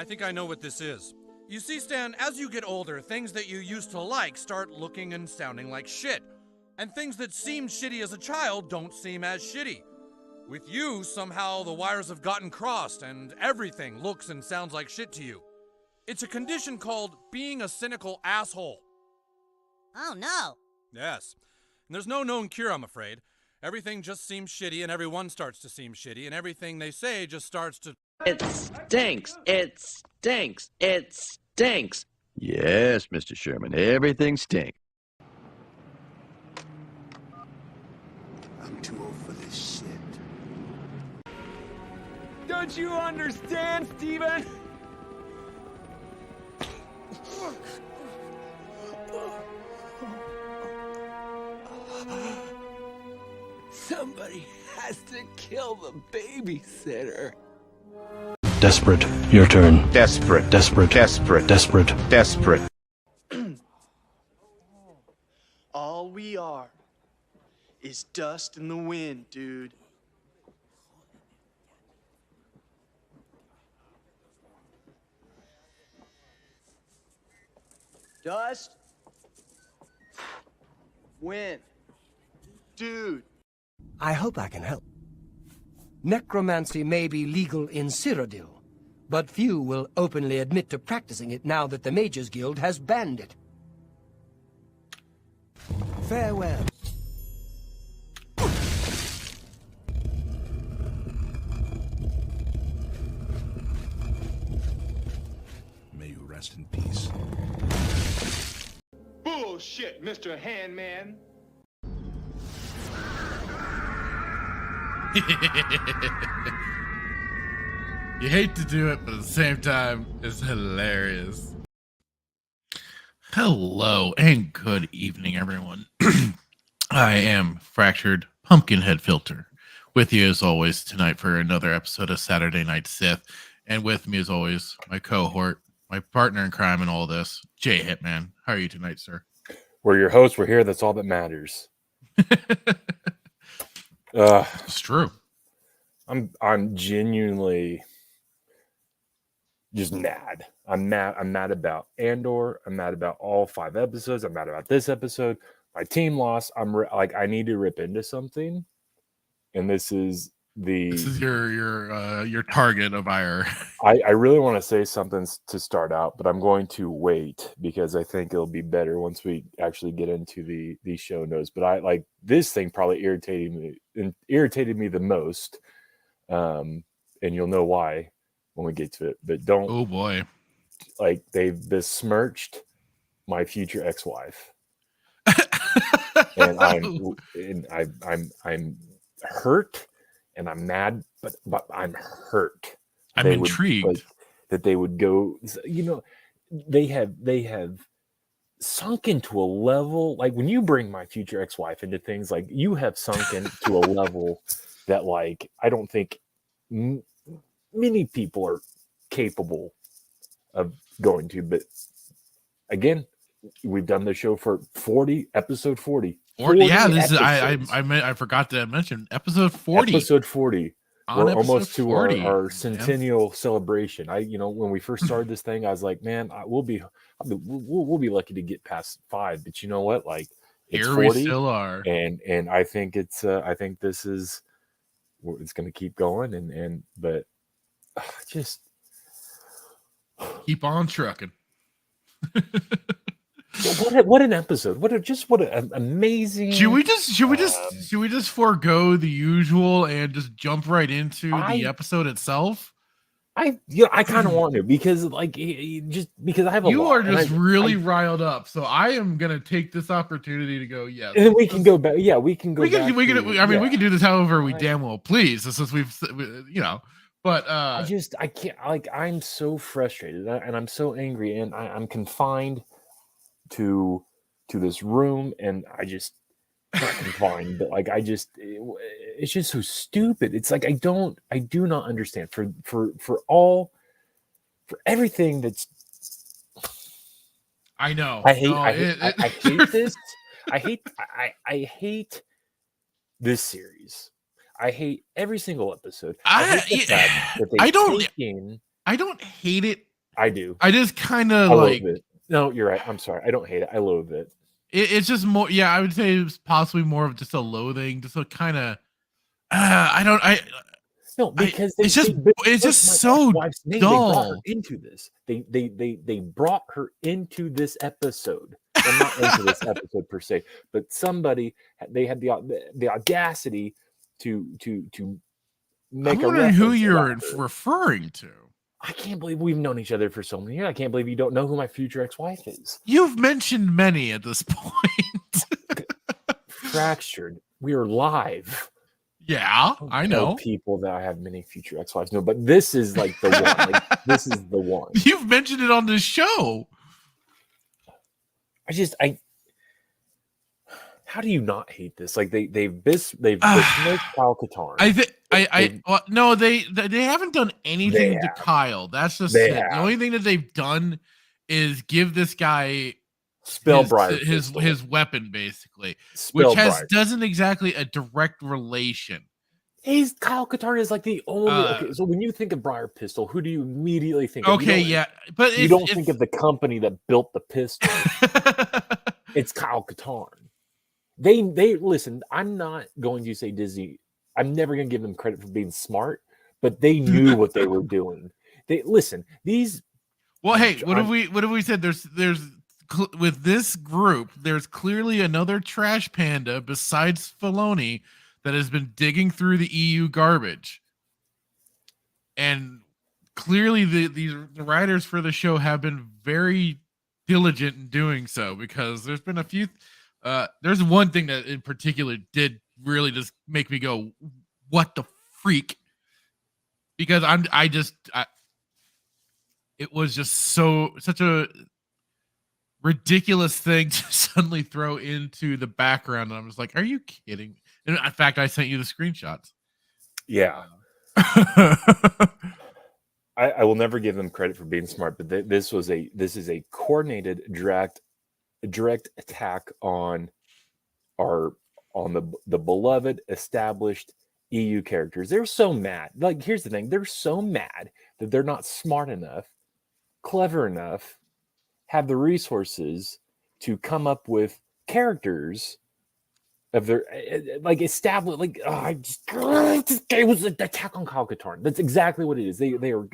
I think I know what this is. You see, Stan, as you get older, things that you used to like start looking and sounding like shit. And things that seemed shitty as a child don't seem as shitty. With you, somehow the wires have gotten crossed and everything looks and sounds like shit to you. It's a condition called being a cynical asshole. Oh no. Yes. And there's no known cure, I'm afraid. Everything just seems shitty and everyone starts to seem shitty and everything they say just starts to... It stinks. It stinks. It stinks. Yes, Mr. Sherman, everything stinks. I'm too old for this shit. Don't you understand, Steven? Somebody has to kill the babysitter. Desperate. Your turn. Desperate. Desperate. Desperate. Desperate. Desperate. All we are is dust in the wind, dude. Dust. Wind. Dude. I hope I can help. Necromancy may be legal in Cyrodiil, but few will openly admit to practicing it now that the Mages Guild has banned it. Farewell. May you rest in peace. Bullshit, Mr. Handman. You hate to do it, but at the same time, it's hilarious. Hello and good evening, everyone. I am Fractured Pumpkinhead Filter, with you as always tonight for another episode of Saturday Night Sith, and with me as always, my cohort, my partner in crime in all this, Jay Hitman. How are you tonight, sir? We're your hosts. We're here. That's all that matters. It's true. I'm genuinely just mad. I'm mad about Andor. I'm mad about all 5 episodes. I'm mad about this episode. My team lost. I need to rip into something, and this is your target of ire. I really want to say something to start out, but I'm going to wait because I think it'll be better once we actually get into the show notes. But this thing probably irritated me the most, and you'll know why when we get to it. But don't. Oh boy! They've besmirched my future ex-wife, and I'm hurt. And I'm mad, but I'm hurt. I'm intrigued that they would go. They have sunk into a level. Like when you bring my future ex-wife into things, like you have sunk into a level that, I don't think many people are capable of going to. But again, we've done the show for episode 40. Yeah, this episodes. I forgot to mention episode 40. Episode 40. We're almost to 40, our centennial celebration. When we first started this thing, I was like, man, we'll be lucky to get past 5. But you know what? It's here 40, we still are, and I think it's going to keep going, but just keep on trucking. What an episode! What an amazing. Should we just forego the usual and just jump right into the episode itself? I kind of want to because just because I have you are just really riled up, so I am gonna take this opportunity to go. Yeah, and then we can go back. Yeah, we can go. We can do this however we damn well please. Since we've but I can't. I'm so frustrated and I'm so angry and I'm confined to this room, and I just not confined, but it's just so stupid. It's I do not understand for everything that's. I know. I hate this. I hate this series. I hate every single episode. I don't hate it I do. I just kind of I like loathe it. No, you're right. I'm sorry. I don't hate it. I loathe it. it's just more. Yeah, I would say it's possibly more of just a loathing, just a kind of. I No, because it's just so ex-wife's name. dull. They brought her into this. They brought her into this episode. Well, not into this episode per se, but somebody they had the audacity to make. I'm wondering who you're referring to. I can't believe we've known each other for so many years. I can't believe you don't know who my future ex-wife is. You've mentioned many at this point. Fractured. We are live. Yeah, I know people that I have many future ex-wives. No, but this is like the one. Like, this is the one. You've mentioned it on this show. How do you not hate this? Like they've besmirched Kyle Katarn. No, they haven't done anything to Kyle. That's just it. The only thing that they've done is give this guy his weapon, basically, which doesn't exactly a direct relation. Kyle Katarn is like the only. So when you think of Briar Pistol, who do you immediately think of? But you don't think of the company that built the pistol. It's Kyle Katarn. They listen. I'm not going to say Disney. I'm never going to give them credit for being smart, but they knew what they were doing. They listen. These. Well, hey, what have we said? There's with this group, there's clearly another trash panda besides Filoni that has been digging through the EU garbage, and clearly the writers for the show have been very diligent in doing so, because there's been a few. There's one thing that in particular did really just make me go, "What the freak?" Because it was just such a ridiculous thing to suddenly throw into the background, and I was like, "Are you kidding?" And in fact, I sent you the screenshots. Yeah. I will never give them credit for being smart, but this is a coordinated direct attack on the beloved established EU characters. They're so mad. Like, here's the thing: they're so mad that they're not smart enough, clever enough, have the resources to come up with characters of their like established. Like, it was an attack on Kyle Katarn. That's exactly what it is. They are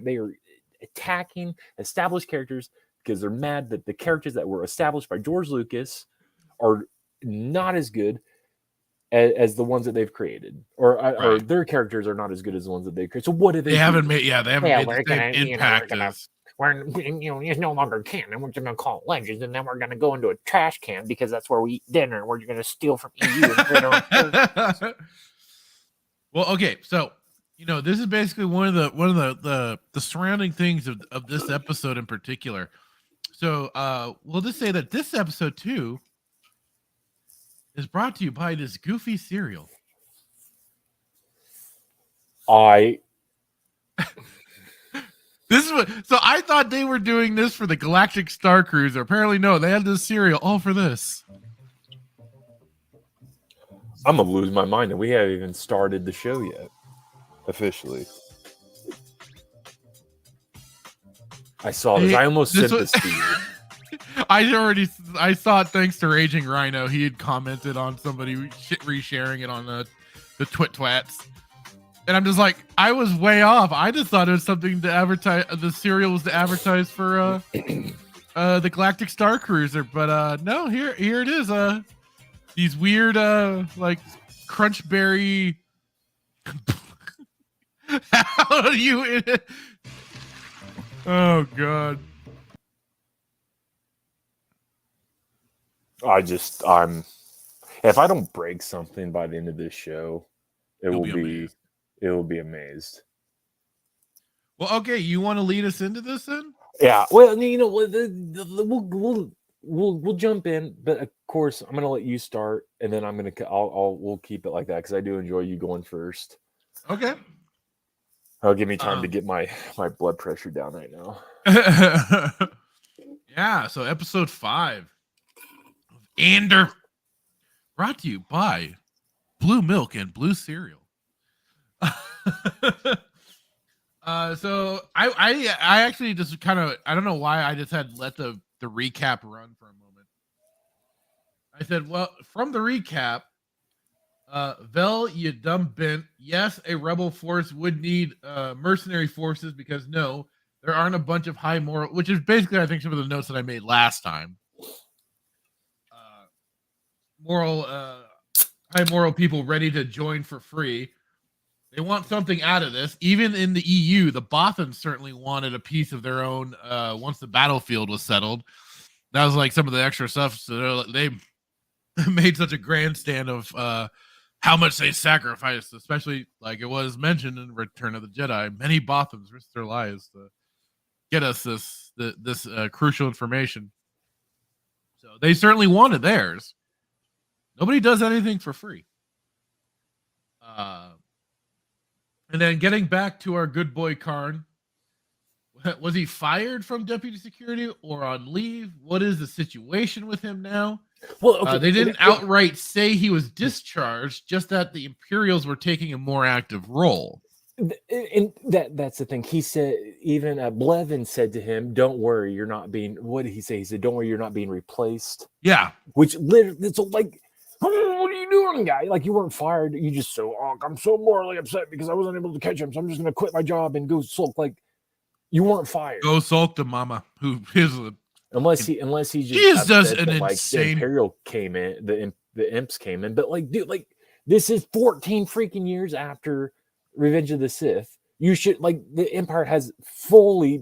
attacking established characters because they're mad that the characters that were established by George Lucas are not as good as the ones that they've created, or their characters are not as good as the ones that they created. So what do they? They haven't made the same impact. It's no longer canon. We're just going to call it Legends, and then we're going to go into a trash can because that's where we eat dinner. We're going to steal from EU. Well, okay, so this is basically one of the surrounding things of this episode in particular. So we'll just say that this episode too is brought to you by this goofy cereal. So I thought they were doing this for the Galactic Star Cruiser. Apparently, no, they had this cereal all for this. I'm gonna lose my mind, and we haven't even started the show yet, officially. I saw this. I almost sent this to you. I saw it thanks to Raging Rhino. He had commented on somebody resharing it on the Twats. And I'm just like, I was way off. I just thought it was something to advertise. The cereal was to advertise for the Galactic Star Cruiser, but no, here it is. These weird like Crunchberry. How do you? Oh God. If I don't break something by the end of this show, it will be amazed. Well, okay, you want to lead us into this then? Yeah. Well, we'll jump in, but of course, I'm gonna let you start, and then we'll keep it like that because I do enjoy you going first. Okay. That'll give me time to get my blood pressure down right now. Yeah. So episode 5 of Andor, brought to you by Blue Milk and Blue Cereal. So I actually just kind of, I don't know why I just had let the recap run for a moment. I said, well, from the recap, Vel, you dumb bent. Yes, a rebel force would need mercenary forces because no, there aren't a bunch of high moral, which is basically, I think, some of the notes that I made last time. High moral people ready to join for free. They want something out of this. Even in the EU, the Bothans certainly wanted a piece of their own once the battlefield was settled. That was like some of the extra stuff. So they made such a grandstand of how much they sacrificed, especially like it was mentioned in Return of the Jedi. Many Bothans risked their lives to get us this crucial information. So they certainly wanted theirs. Nobody does anything for free. And then getting back to our good boy Karn, was he fired from deputy security or on leave? What is the situation with him now? Well, okay, they didn't outright say he was discharged, just that the Imperials were taking a more active role. And that's the thing. He said, even Blevin said to him, "Don't worry, you're not being." What did he say? He said, "Don't worry, you're not being replaced." Yeah, which literally, it's like, what are you doing, guy? Like, you weren't fired. You just I'm so morally upset because I wasn't able to catch him, so I'm just going to quit my job and go sulk. Like, you weren't fired. Go sulk to Mama, who is a unless he just does an insane. Like, the Imperial came in, the imps came in, but like, dude, like, this is 14 freaking years after Revenge of the Sith. You should, like, the Empire has fully.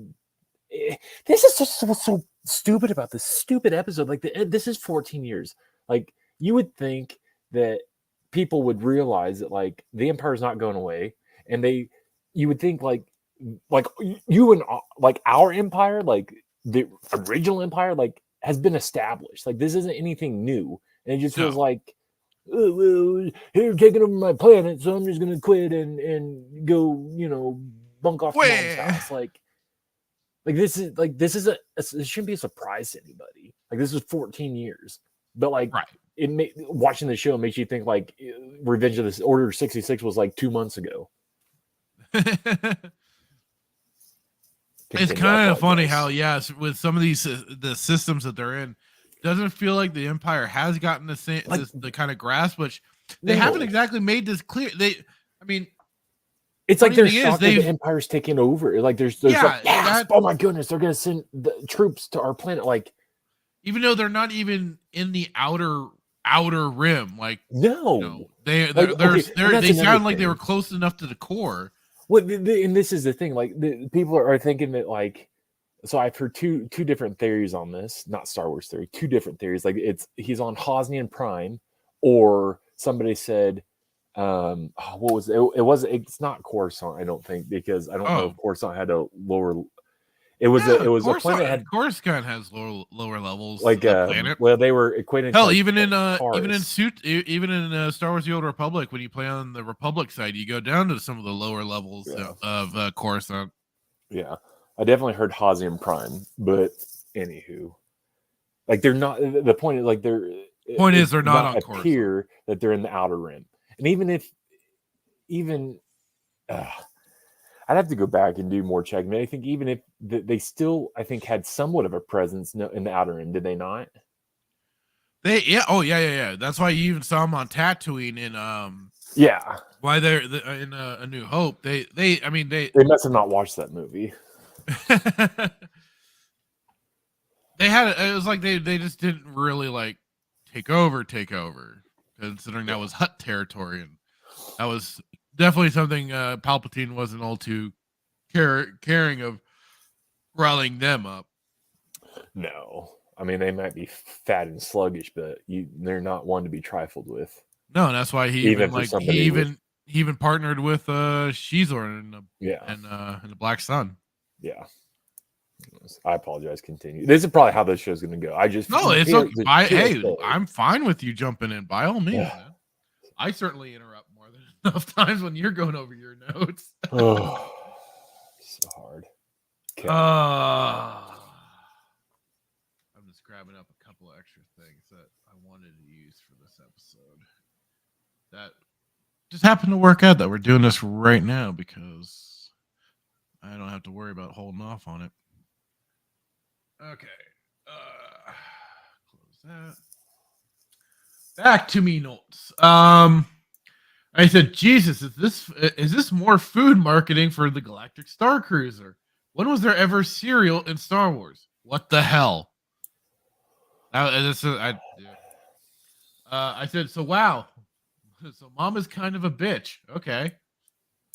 This is just so stupid about this stupid episode. Like, this is 14 years. Like, you would think that people would realize that, like, the Empire's not going away, and you would think like you and like our Empire, like the original Empire, like, has been established. Like, this isn't anything new, and it just feels like, oh, well, you're taking over my planet, so I'm just gonna quit and go, bunk off to mom's house. Like this is it shouldn't be a surprise to anybody. Like, this is 14 years, but like, right. Watching the show makes you think like Revenge of the Order 66 was like 2 months ago. It's kind of funny how, yes, with some of these the systems that they're in, doesn't feel like the Empire has gotten the same the kind of grasp, which they haven't exactly made this clear. It's like they're shocked that the Empire's taking over. Like, there's like, oh my goodness, they're gonna send the troops to our planet. Like, even though they're not even in the outer rim, like, no, they sound like they were close enough to the core. Well, and this is the thing. Like, people are thinking that, like, so I've heard two different theories on this, not Star Wars theory, two different theories. Like, he's on Hosnian Prime, or somebody said, what was it? It's not Coruscant, I don't think, because I don't know if Coruscant had a lower. It was a planet that had Coruscant has lower levels. Like, planet. Well, they were equating. Hell, even in Star Wars: The Old Republic, when you play on the Republic side, you go down to some of the lower levels of Coruscant. Yeah, I definitely heard Hosnian Prime, but anywho, like, they're not. The point is, like, they're not on Coruscant. Appear that they're in the outer rim, and I'd have to go back and do more checking. I think even if they still, I think, had somewhat of a presence in the outer rim, did they not? Yeah. That's why you even saw them on Tatooine in Why they're in A New Hope. They must have not watched that movie. It was like they just didn't really like take over, considering that was Hutt territory, and that was definitely something Palpatine wasn't all too caring of rallying them up. No, I mean, they might be fat and sluggish, but they're not one to be trifled with. No, that's why he even partnered with Shizor in the Black Sun. Yeah. I apologize. Continue. This is probably how this show's going to go. It's okay. I'm fine with you jumping in by all means. Yeah. I certainly interrupt more than enough times when you're going over your notes. Oh, so hard. Okay. I'm just grabbing up a couple of extra things that I wanted to use for this episode. That just happened to work out that we're doing this right now because I don't have to worry about holding off on it. Okay. Close that. Back to me notes. I said, Jesus, is this more food marketing for the Galactic Star Cruiser? When was there ever cereal in Star Wars? What the hell? I said, so wow. So mom is kind of a bitch. Okay.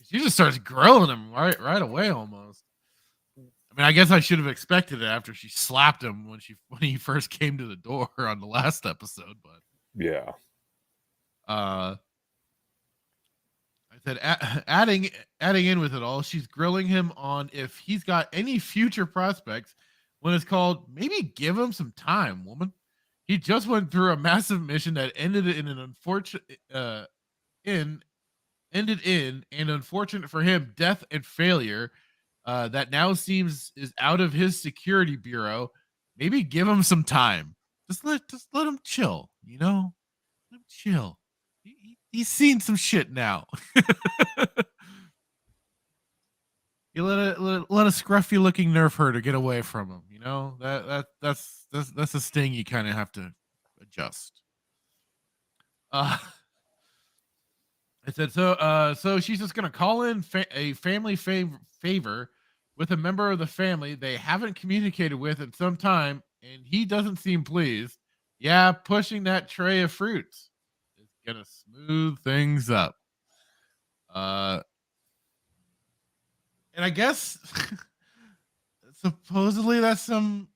She just starts grilling him right away almost. I mean, I guess I should have expected it after she slapped him when he first came to the door on the last episode, but yeah. I said adding in with it all, she's grilling him on if he's got any future prospects when it's called maybe give him some time, woman. He just went through a massive mission that ended in an unfortunate and unfortunate for him, death and failure. That now seems is out of his security bureau. Maybe give him some time. Just let him chill. You know, let him chill. He's seen some shit now. You let a scruffy looking nerf herder get away from him. You know that's a sting you kind of have to adjust. I said so. So she's just gonna call in a family favor with a member of the family they haven't communicated with in some time, and he doesn't seem pleased. Yeah, pushing that tray of fruits is gonna smooth things up. And I guess supposedly that's some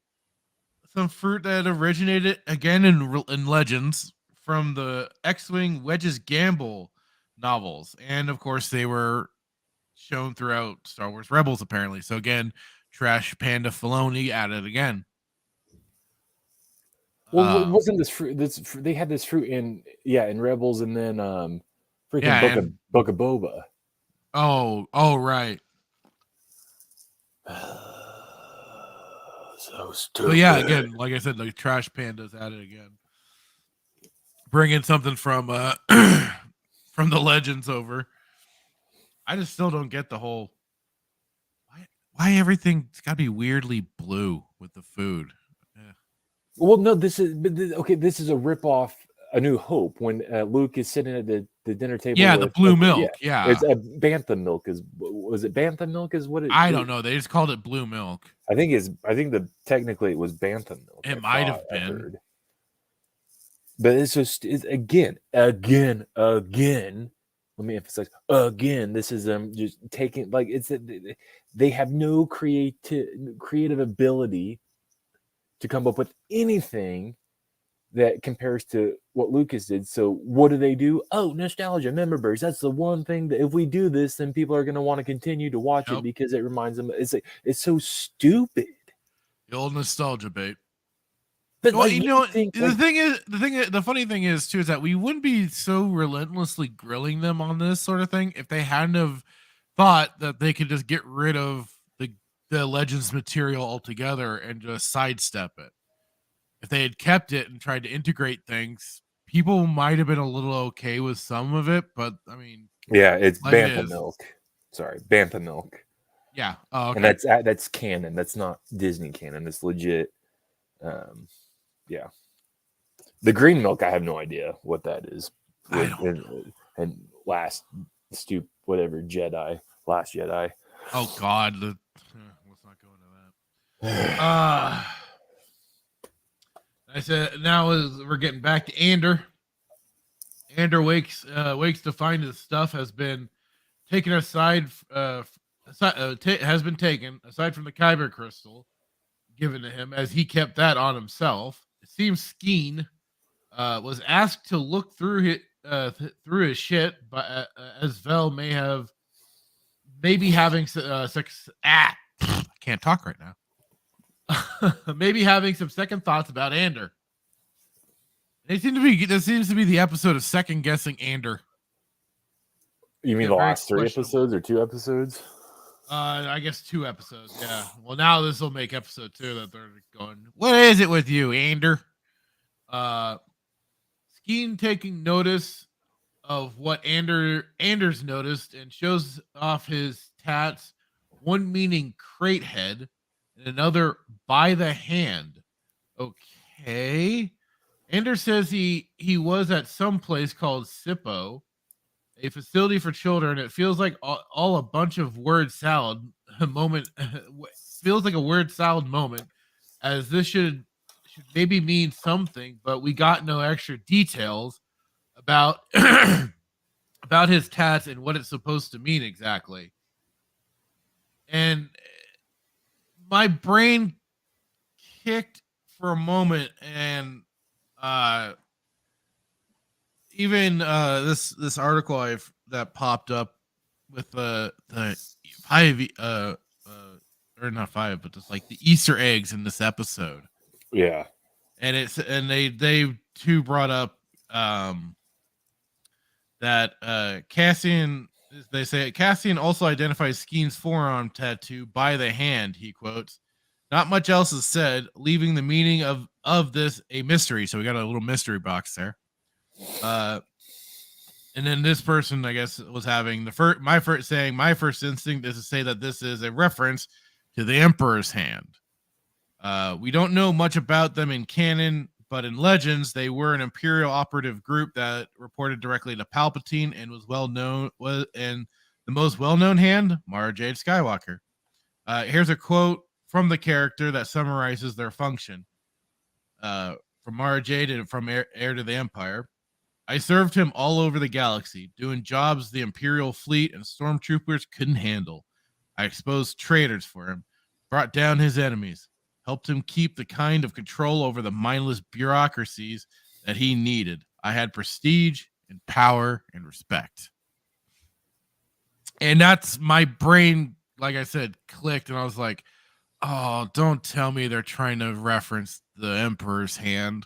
fruit that originated again in Legends from the X-Wing Wedge's Gamble novels, and of course they were shown throughout Star Wars Rebels apparently. So again, Trash Panda Filoni at it again. Well, wasn't this fruit? They had this fruit in Rebels, and then freaking Book of Boba. Oh, right. So stupid. But yeah, again, like I said, the Trash Panda's at it again, bringing something from from the Legends over. I just still don't get the whole why everything's got to be weirdly blue with the food. Yeah. Well, no, this is a ripoff. A New Hope when Luke is sitting at the dinner table. Yeah, the blue milk. Yeah, it's a bantha milk. Was it bantha milk? Is what it? I don't know. They just called it blue milk. I think technically it was bantha milk. It might have been. But it's just again. Let me emphasize again. This is just taking they have no creative ability to come up with anything that compares to what Lucas did. So what do? Oh, nostalgia, member. That's the one thing that if we do this, then people are going to want to continue to watch it because it reminds them. It's so stupid. The old nostalgia bait. But well, the funny thing is too is that we wouldn't be so relentlessly grilling them on this sort of thing if they hadn't have thought that they could just get rid of the Legends material altogether and just sidestep it. If they had kept it and tried to integrate things, people might have been a little okay with some of it, but I mean, yeah, it's bantha milk. Sorry, bantha milk. Yeah, okay. And that's canon. That's not Disney canon. It's legit. Yeah, the green milk. I have no idea what that is. I don't know. And Last Jedi. Oh God, let's not go into that. I said now we're getting back to Andor. Andor wakes to find his stuff has been taken aside. Has been taken aside from the Kyber crystal given to him, as he kept that on himself. It seems Skeen was asked to look through his shit, but as Vel maybe having sex. I can't talk right now. Maybe having some second thoughts about Andor. This seems to be the episode of second guessing Andor. You mean the last 3 episodes or 2 episodes? I guess 2 episodes. Yeah. Well, now this will make episode 2 that they're going. What is it with you, Andor? Skeen taking notice of what Anders noticed and shows off his tats one meaning Cratehead, and another by the hand. Okay. Andor says he was at some place called Sippo, a facility for children. It feels like all a bunch of word salad moment. Feels like a word salad moment, as this should maybe mean something, but we got no extra details about about his tats and what it's supposed to mean exactly. And my brain kicked for a moment, and even this article that popped up with the 5 or not 5, but just like the Easter eggs in this episode. Yeah. And they too brought up that Cassian, they say Cassian also identifies Skeen's forearm tattoo by the hand, he quotes. Not much else is said, leaving the meaning of this a mystery. So we got a little mystery box there. And then this person, I guess, was having my first instinct is to say that this is a reference to the Emperor's hand. We don't know much about them in canon, but in Legends, they were an Imperial operative group that reported directly to Palpatine and was well known. And the most well-known hand, Mara Jade Skywalker. Here's a quote from the character that summarizes their function. From Mara Jade and from Heir to the Empire. I served him all over the galaxy, doing jobs the Imperial fleet and stormtroopers couldn't handle. I exposed traitors for him, brought down his enemies, helped him keep the kind of control over the mindless bureaucracies that he needed. I had prestige and power and respect. And that's my brain, like I said, clicked, and I was like, oh, don't tell me they're trying to reference the Emperor's hand.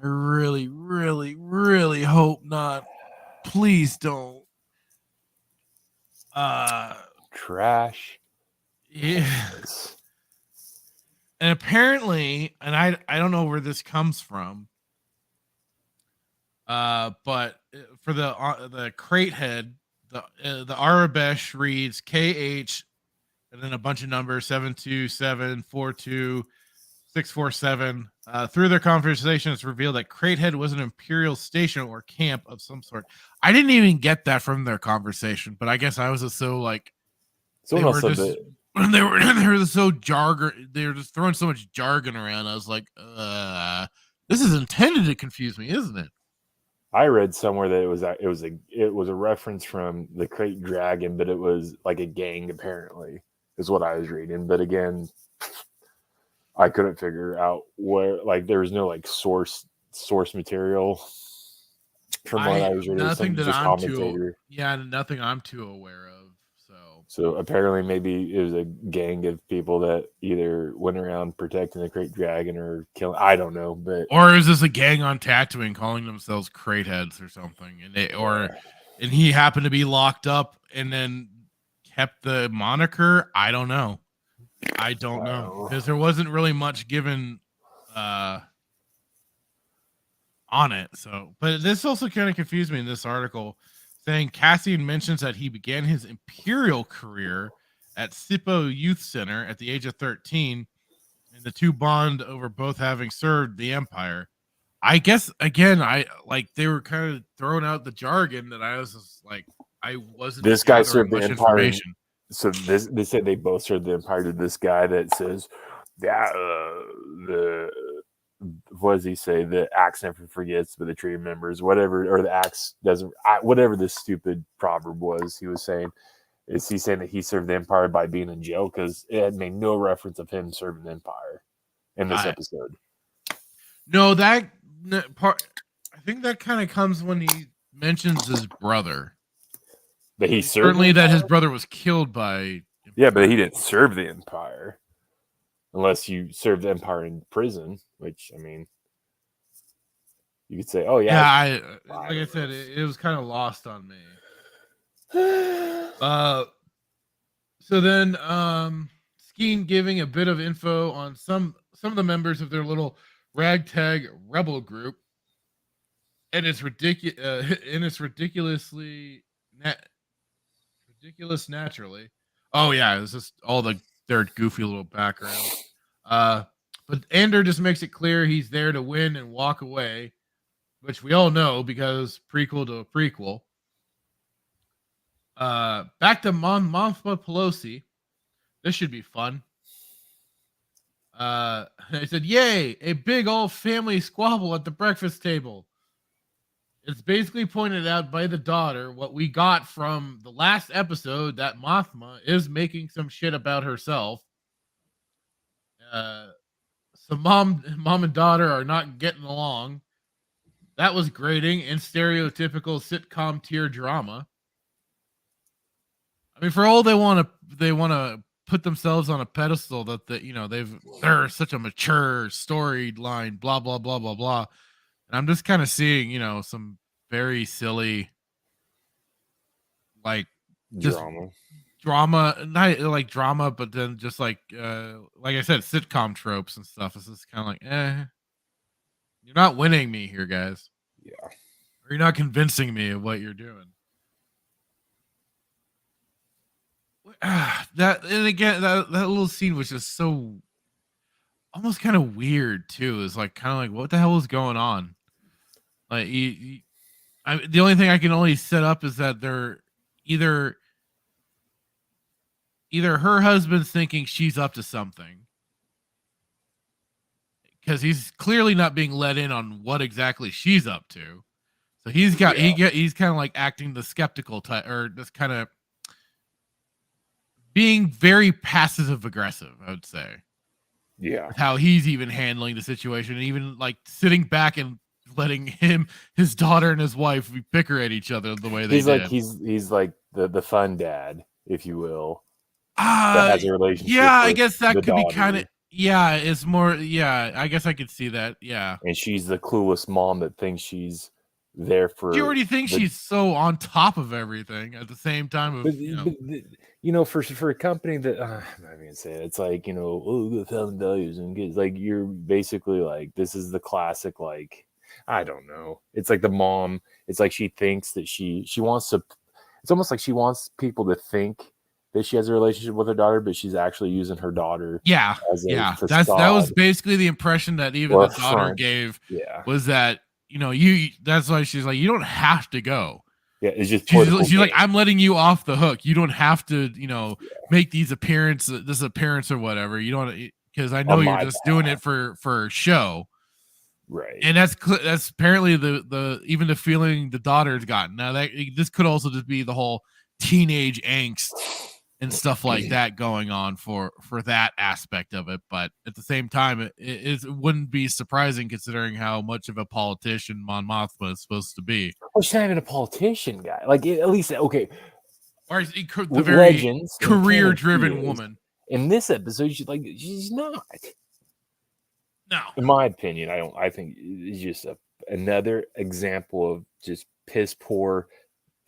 I really, really, really hope not. Please don't. Trash. Yeah. And apparently, and I don't know where this comes from. But for the Cratehead, the Arabesh reads KH and then a bunch of numbers 72742. 647. Through their conversation, it's revealed that Cratehead was an Imperial station or camp of some sort. I didn't even get that from their conversation, but I guess I was just so like they were so jargon. They were just throwing so much jargon around. I was like, this is intended to confuse me, isn't it? I read somewhere that it was a reference from the Crate Dragon, but it was like a gang apparently, is what I was reading. But again, I couldn't figure out where, like, there was no like source material from what I was reading. Nothing that I'm nothing I'm too aware of. So apparently, maybe it was a gang of people that either went around protecting the Crate Dragon or killing. I don't know, or is this a gang on Tatooine calling themselves Crateheads or something, and he happened to be locked up and then kept the moniker? I don't know. I don't know, because there wasn't really much given on it. So, but this also kind of confused me in this article, saying Cassian mentions that he began his Imperial career at Sippo Youth Center at the age of 13, and the two bond over both having served the Empire. I guess again, they were kind of throwing out the jargon that I was just like, I wasn't. This guy served the Empire. So they said they both served the Empire to this guy that says, what does he say? The axe never forgets, but the tree remembers. Whatever, or the axe doesn't. Whatever this stupid proverb was, he was saying. Is he saying that he served the Empire by being in jail? Because it had made no reference of him serving the Empire in this episode. No, that part. I think that kind of comes when he mentions his brother. That he served certainly that his brother was killed by. Yeah, but he didn't serve the Empire, unless you served the Empire in prison. Which, I mean, you could say, "Oh yeah." Yeah, like I said, it was kind of lost on me. So then, Skeen giving a bit of info on some of the members of their little ragtag rebel group, and it's ridiculous. Ridiculous naturally. Oh yeah, it's just all their goofy little background. But Andor just makes it clear he's there to win and walk away, which we all know because prequel to a prequel. Back to Mothma Pelosi. This should be fun. I said, "Yay! A big all family squabble at the breakfast table." It's basically pointed out by the daughter what we got from the last episode, that Mothma is making some shit about herself. So mom and daughter are not getting along. That was grating and stereotypical sitcom tier drama. I mean, for all they want to put themselves on a pedestal that they're such a mature storyline, blah blah blah blah blah. And I'm just kind of seeing, some very silly, like, just drama, not like drama, but then just like I said, sitcom tropes and stuff. It's just kind of like, you're not winning me here, guys. Yeah, or you're not convincing me of what you're doing. That, and again, that little scene was just so almost kind of weird too. It's like kind of like, what the hell is going on? Like, the only thing I can only set up is that they're either her husband's thinking she's up to something, because he's clearly not being let in on what exactly she's up to. So he's kind of like acting the skeptical type, or just kind of being very passive aggressive, I would say. Yeah. How he's even handling the situation, and even like sitting back and letting his daughter and his wife bicker at each other the way they did. Like he's like the fun dad, if you will. That has a relationship. Yeah, I guess that could daughter. be kind of. Yeah, it's more. Yeah, I guess I could see that. Yeah. And she's the clueless mom that thinks she's there for. She already thinks she's so on top of everything at the same time. For a company that I'm not even gonna say it, it's like, the family values and kids. Like, you're basically like, this is the classic, like, I don't know. It's like the mom. It's like she thinks that she wants to. It's almost like she wants people to think that she has a relationship with her daughter, but she's actually using her daughter. Yeah, that was basically the impression that even the daughter gave. Yeah, was that that's why she's like, you don't have to go. Yeah, it's just she's like, I'm letting you off the hook. You don't have to make this appearance or whatever. You don't, because I know you're just doing it for show. Right. And that's apparently the even the feeling the daughter's gotten. Now that this could also just be the whole teenage angst and stuff like that going on for that aspect of it. But at the same time, it wouldn't be surprising considering how much of a politician Mon Mothma is supposed to be. Well, she's not even a politician guy. Like, at least, okay. Or the very career-driven woman. In this episode, she's not. No. In my opinion, I think it's just another example of just piss poor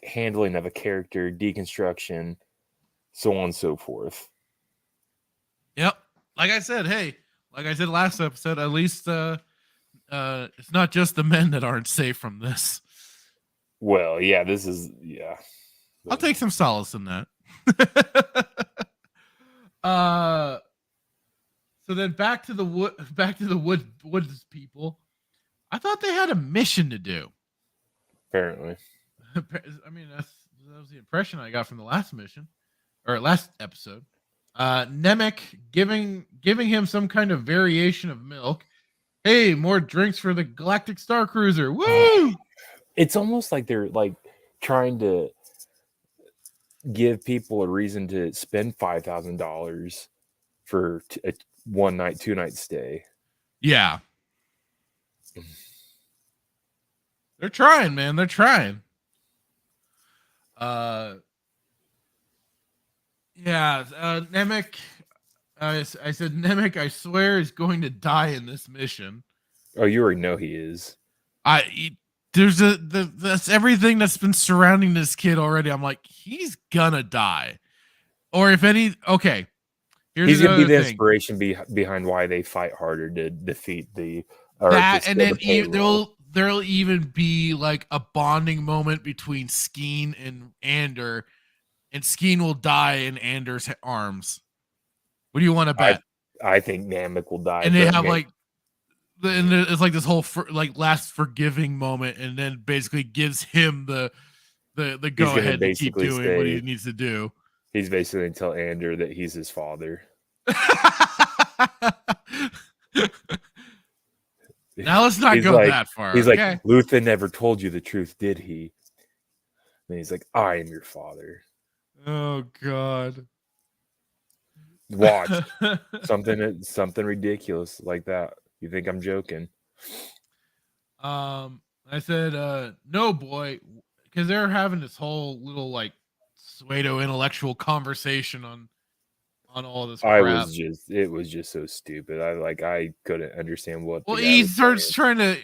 handling of a character, deconstruction, so on and so forth. Yep. Like I said last episode, at least it's not just the men that aren't safe from this. Well, yeah, this is, yeah. I'll take some solace in that. So then back to the woods people. I thought they had a mission to do. Apparently. I mean, that was the impression I got from the last mission. Or last episode, Nemec giving him some kind of variation of milk. Hey, more drinks for the Galactic Star Cruiser! Woo! It's almost like they're like trying to give people a reason to spend $5,000 for a 1 night, 2 night stay. Yeah, they're trying, man. They're trying. Yeah, Nemec. I said Nemec, I swear, is going to die in this mission. Oh, you already know he is. That's everything that's been surrounding this kid already. I'm like, he's gonna die, or if any. Okay, he's gonna be the inspiration behind why they fight harder to defeat the. And then there'll even be like a bonding moment between Skeen and Andor. and Skeen will die in Andor's arms. What do you want to bet? I think Namek will die. And they have like, and it's like this whole last forgiving moment, and then basically gives him the go ahead to keep doing what he needs to do. He's basically going to tell Andor that he's his father. Now let's not go that far. He's like, Luthen never told you the truth, did he? And he's like, I am your father. Oh God. Watch something ridiculous like that. You think I'm joking? I said, no, boy, because they're having this whole little like pseudo intellectual conversation on all this crap. It was just so stupid. I couldn't understand what. Well, he starts trying to.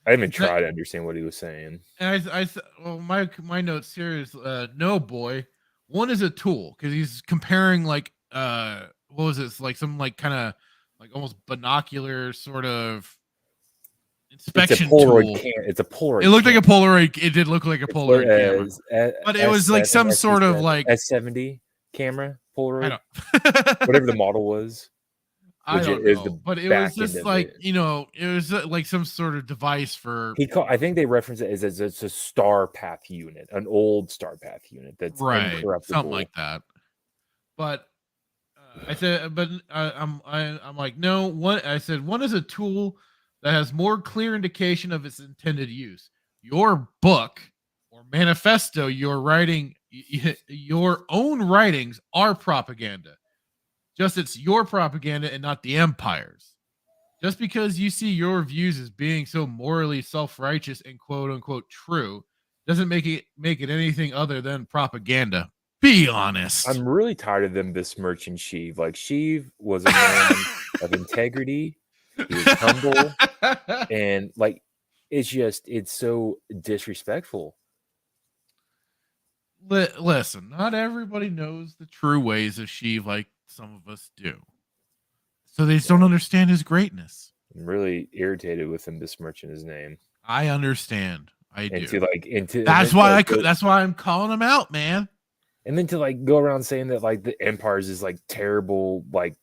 I even tried to understand what he was saying. And my notes here is no, boy. One is a tool because he's comparing like what was this, like some like kind of like almost binocular sort of inspection tool. It's a Polaroid. It looked like a Polaroid. It did look like a Polaroid camera, but it was like some sort of like S70 camera Polaroid, whatever the model was. I don't know, but it was just like it was like some sort of device for. I think they reference it as it's a star path unit, an old star path unit that's incorruptible. Something like that. But I said, but I'm like, no. One, I said, one is a tool that has more clear indication of its intended use. Your book or manifesto, you're writing, your own writings are propaganda. Just it's your propaganda and not the Empire's. Just because you see your views as being so morally self-righteous and quote unquote true doesn't make it anything other than propaganda. Be honest. I'm really tired of them besmirching Sheev. Like, Sheev was a man of integrity. He was humble. And like, it's so disrespectful. Listen, not everybody knows the true ways of Sheev like some of us do. So they just don't understand his greatness. I'm really irritated with him besmirching his name. I understand. I do. That's why that's why I'm calling him out, man. And then to like go around saying that like the Empire's is like terrible, like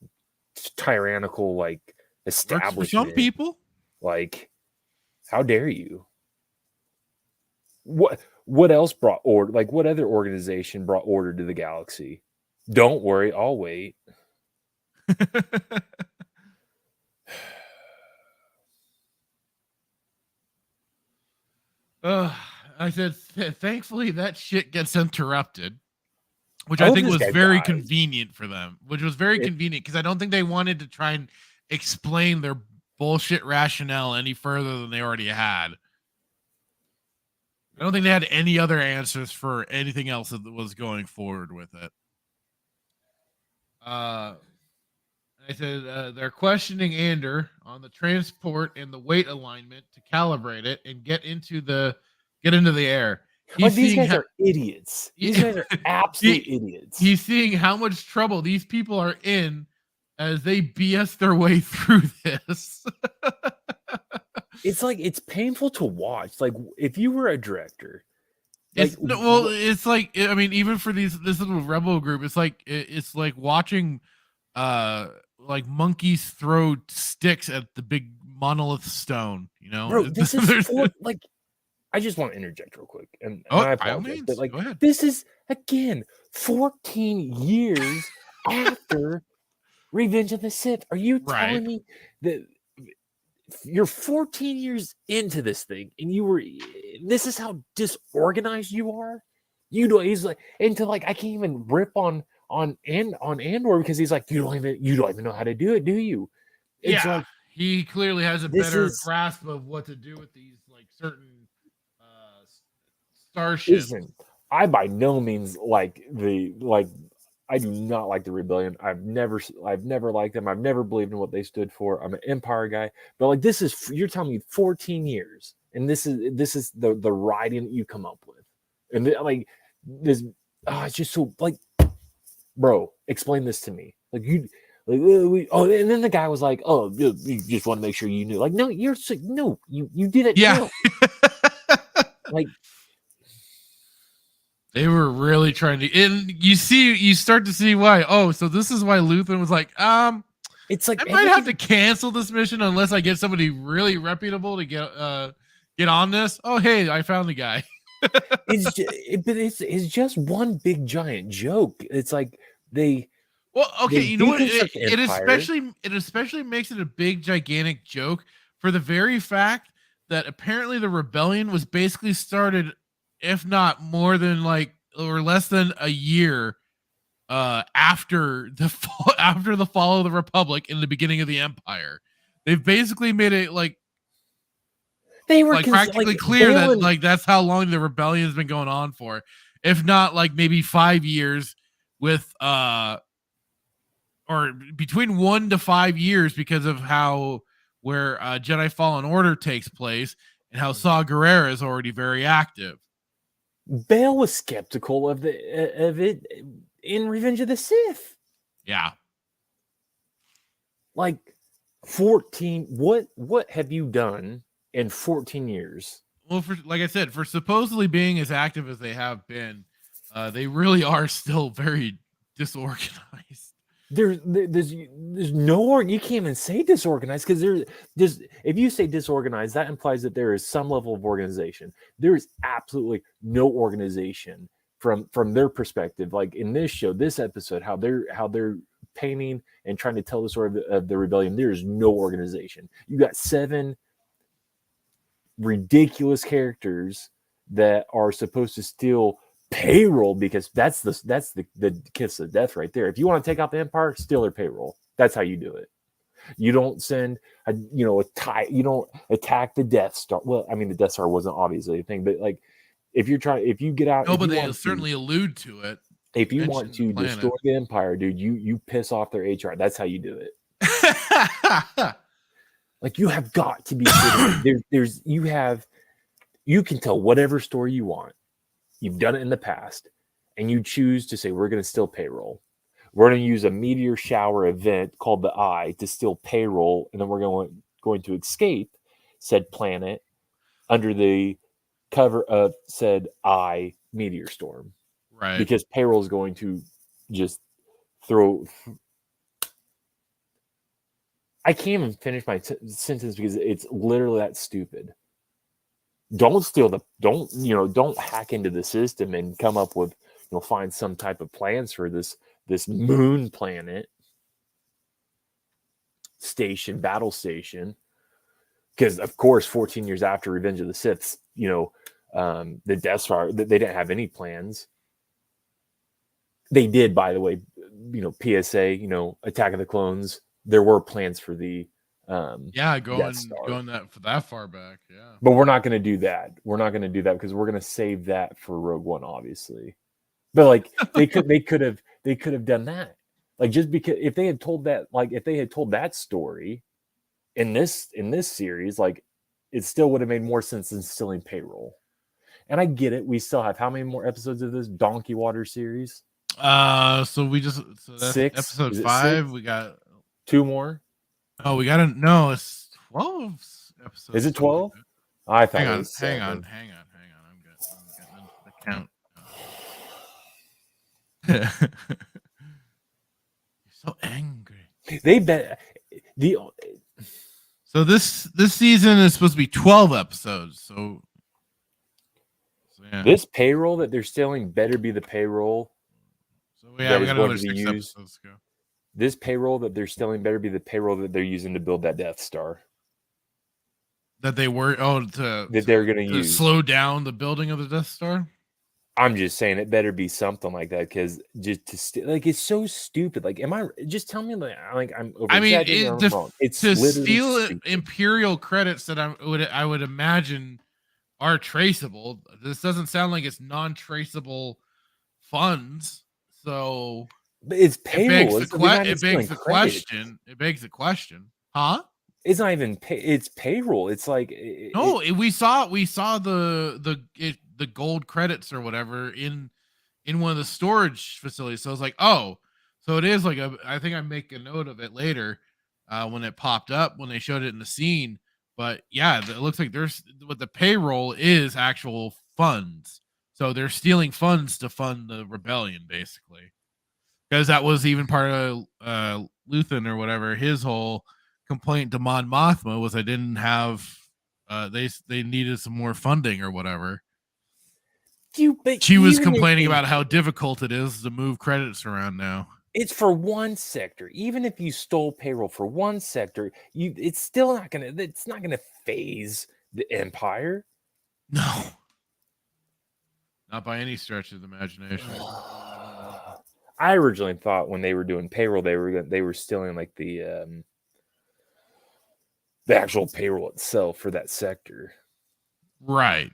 tyrannical, like establishment. For some people, like, how dare you? What else brought order? Like, what other organization brought order to the galaxy? Don't worry, I'll wait. I said, thankfully that shit gets interrupted, which I think was very convenient for them. Which was very convenient because I don't think they wanted to try and explain their bullshit rationale any further than they already had. I don't think they had any other answers for anything else that was going forward with it. I said they're questioning Andor on the transport and the weight alignment to calibrate it and get into the air. These guys are idiots. These guys are absolute idiots. He's seeing how much trouble these people are in as they BS their way through this. It's like, it's painful to watch. Like, if you were a director, it's like, I mean, even for this little rebel group, it's like watching like monkeys throw sticks at the big monolith stone, Bro, this is like, I just want to interject real quick, and I apologize, but like, this is again 14 years after Revenge of the Sith. Are you telling me that you're 14 years into this thing, and this is how disorganized you are? He's like, and to like, I can't even rip on Andor because he's like, you don't even know how to do it, do you? It's like, he clearly has a better grasp of what to do with these like certain starships. Listen, I by no means I do not like the Rebellion. I've never liked them. I've never believed in what they stood for. I'm an Empire guy, but like, you're telling me 14 years, and this is the writing that you come up with, and like this, it's just so like, bro, explain this to me. Like, you, like, and then the guy was like, oh, you just want to make sure you knew. Like, no, you did it. Yeah. Like, They were really trying to, and you start to see why. Oh, so this is why Luthen was like, it's like I might have to cancel this mission unless I get somebody really reputable to get on this. Oh, hey, I found the guy. It's just one big giant joke. It's like they. Well, okay, you know what? It Empire. especially makes it a big gigantic joke for the very fact that apparently the rebellion was basically started, if not more than like or less than a year after the fall of the Republic and the beginning of the Empire. They've basically made it like they were like practically clear that like that's how long the rebellion's been going on for, if not like maybe 5 years, with or between 1 to 5 years, because of how where Jedi Fallen Order takes place and how Saw Gerrera is already very active. Bale was skeptical of it in Revenge of the Sith. Yeah. Like 14, what have you done in 14 years? Well, like I said, for supposedly being as active as they have been, they really are still very disorganized. There's no, you can't even say disorganized, because there's if you say disorganized, that implies that there is some level of organization. There is absolutely no organization from their perspective. Like in this show, this episode, how they're painting and trying to tell the story of the rebellion, there is no organization. You got 7 ridiculous characters that are supposed to steal payroll, because that's the kiss of death right there. If you want to take out the Empire, steal their payroll. That's how you do it. You don't send you don't attack the Death Star. Well, I mean, the Death Star wasn't obviously a thing, but like if you get out, no, but they certainly allude to it. If you want to destroy the Empire, dude, you piss off their HR. That's how you do it. Like, you have got to be you can tell whatever story you want. You've done it in the past, and you choose to say, we're going to steal payroll. We're going to use a meteor shower event called the Eye to steal payroll, and then we're going to escape said planet under the cover of said Eye meteor storm. Right. Because payroll is going to just throw... I can't even finish my sentence because it's literally that stupid. Don't hack into the system and come up with, find some type of plans for this moon planet battle station. Because of course, 14 years after Revenge of the Sith, the Death Star, they didn't have any plans. They did, by the way, PSA, Attack of the Clones. There were plans for the going that far back, yeah. But we're not going to do that. We're not going to do that because we're going to save that for Rogue One, obviously. But like they could have done that. Like, just because if they had told that story in this series, like, it still would have made more sense than stealing payroll. And I get it. We still have how many more episodes of this Donkey Water series? So that's 6. Episode 5. 6? We got 2 more. Oh, it's 12 episodes. Is it 12? I thought hang it on, was hang 7. on. I'm getting the count. You're so angry. They bet the. So this season is supposed to be 12 episodes. So yeah. This payroll that they're stealing better be the payroll. So yeah, we got another 6 episodes to go. This payroll that they're stealing better be the payroll that they're using to build that Death Star. That they were they're going to use slow down the building of the Death Star. I'm just saying it better be something like that, because just to it's so stupid. Like, am I just tell me like I'm over? I mean, it's to steal stupid. Imperial credits that I would imagine are traceable. This doesn't sound like it's non-traceable funds. So but it's payroll. It begs the question. It begs the question, huh? It's not even it's payroll. It's like we saw the gold credits or whatever in one of the storage facilities. So I was like, oh, so it is like I think I make a note of it later when it popped up when they showed it in the scene. But yeah, it looks like there's what the payroll is actual funds. So they're stealing funds to fund the rebellion, basically. Because that was even part of Luthen or whatever. His whole complaint to Mon Mothma was I didn't have. They needed some more funding or whatever. She was complaining about how difficult it is to move credits around now. It's for one sector. Even if you stole payroll for one sector, it's still not gonna. It's not gonna phase the Empire. No, not by any stretch of the imagination. I originally thought when they were doing payroll, they were stealing like the actual payroll itself for that sector. Right.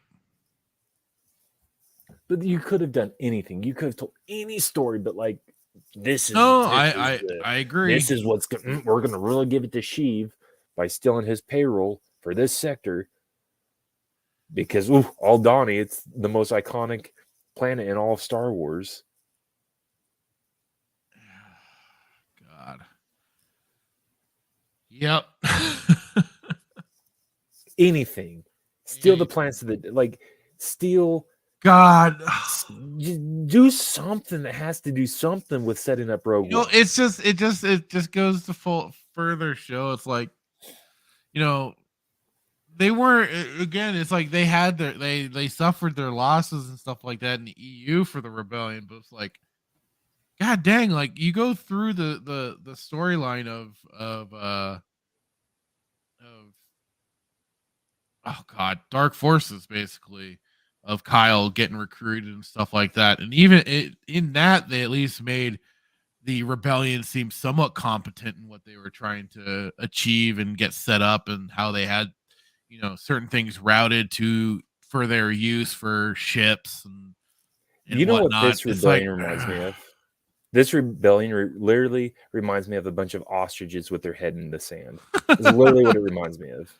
But you could have done anything. You could have told any story, but like this is. I agree. This is what's we're going to really give it to Sheev by stealing his payroll for this sector. Because Aldhani, it's the most iconic planet in all of Star Wars. God. Yep. Anything. Steal the plants of the steal. God, do something that has to do something with setting up Rogue One. It just goes to further show. It's like, they weren't, again, it's like they had they suffered their losses and stuff like that in the EU for the rebellion, but it's like, God dang, like you go through the storyline of Dark Forces, basically, of Kyle getting recruited and stuff like that. And even in that, they at least made the rebellion seem somewhat competent in what they were trying to achieve and get set up, and how they had, certain things routed for their use for ships and whatnot. What this rebellion reminds me of? This rebellion literally reminds me of a bunch of ostriches with their head in the sand. It's literally what it reminds me of.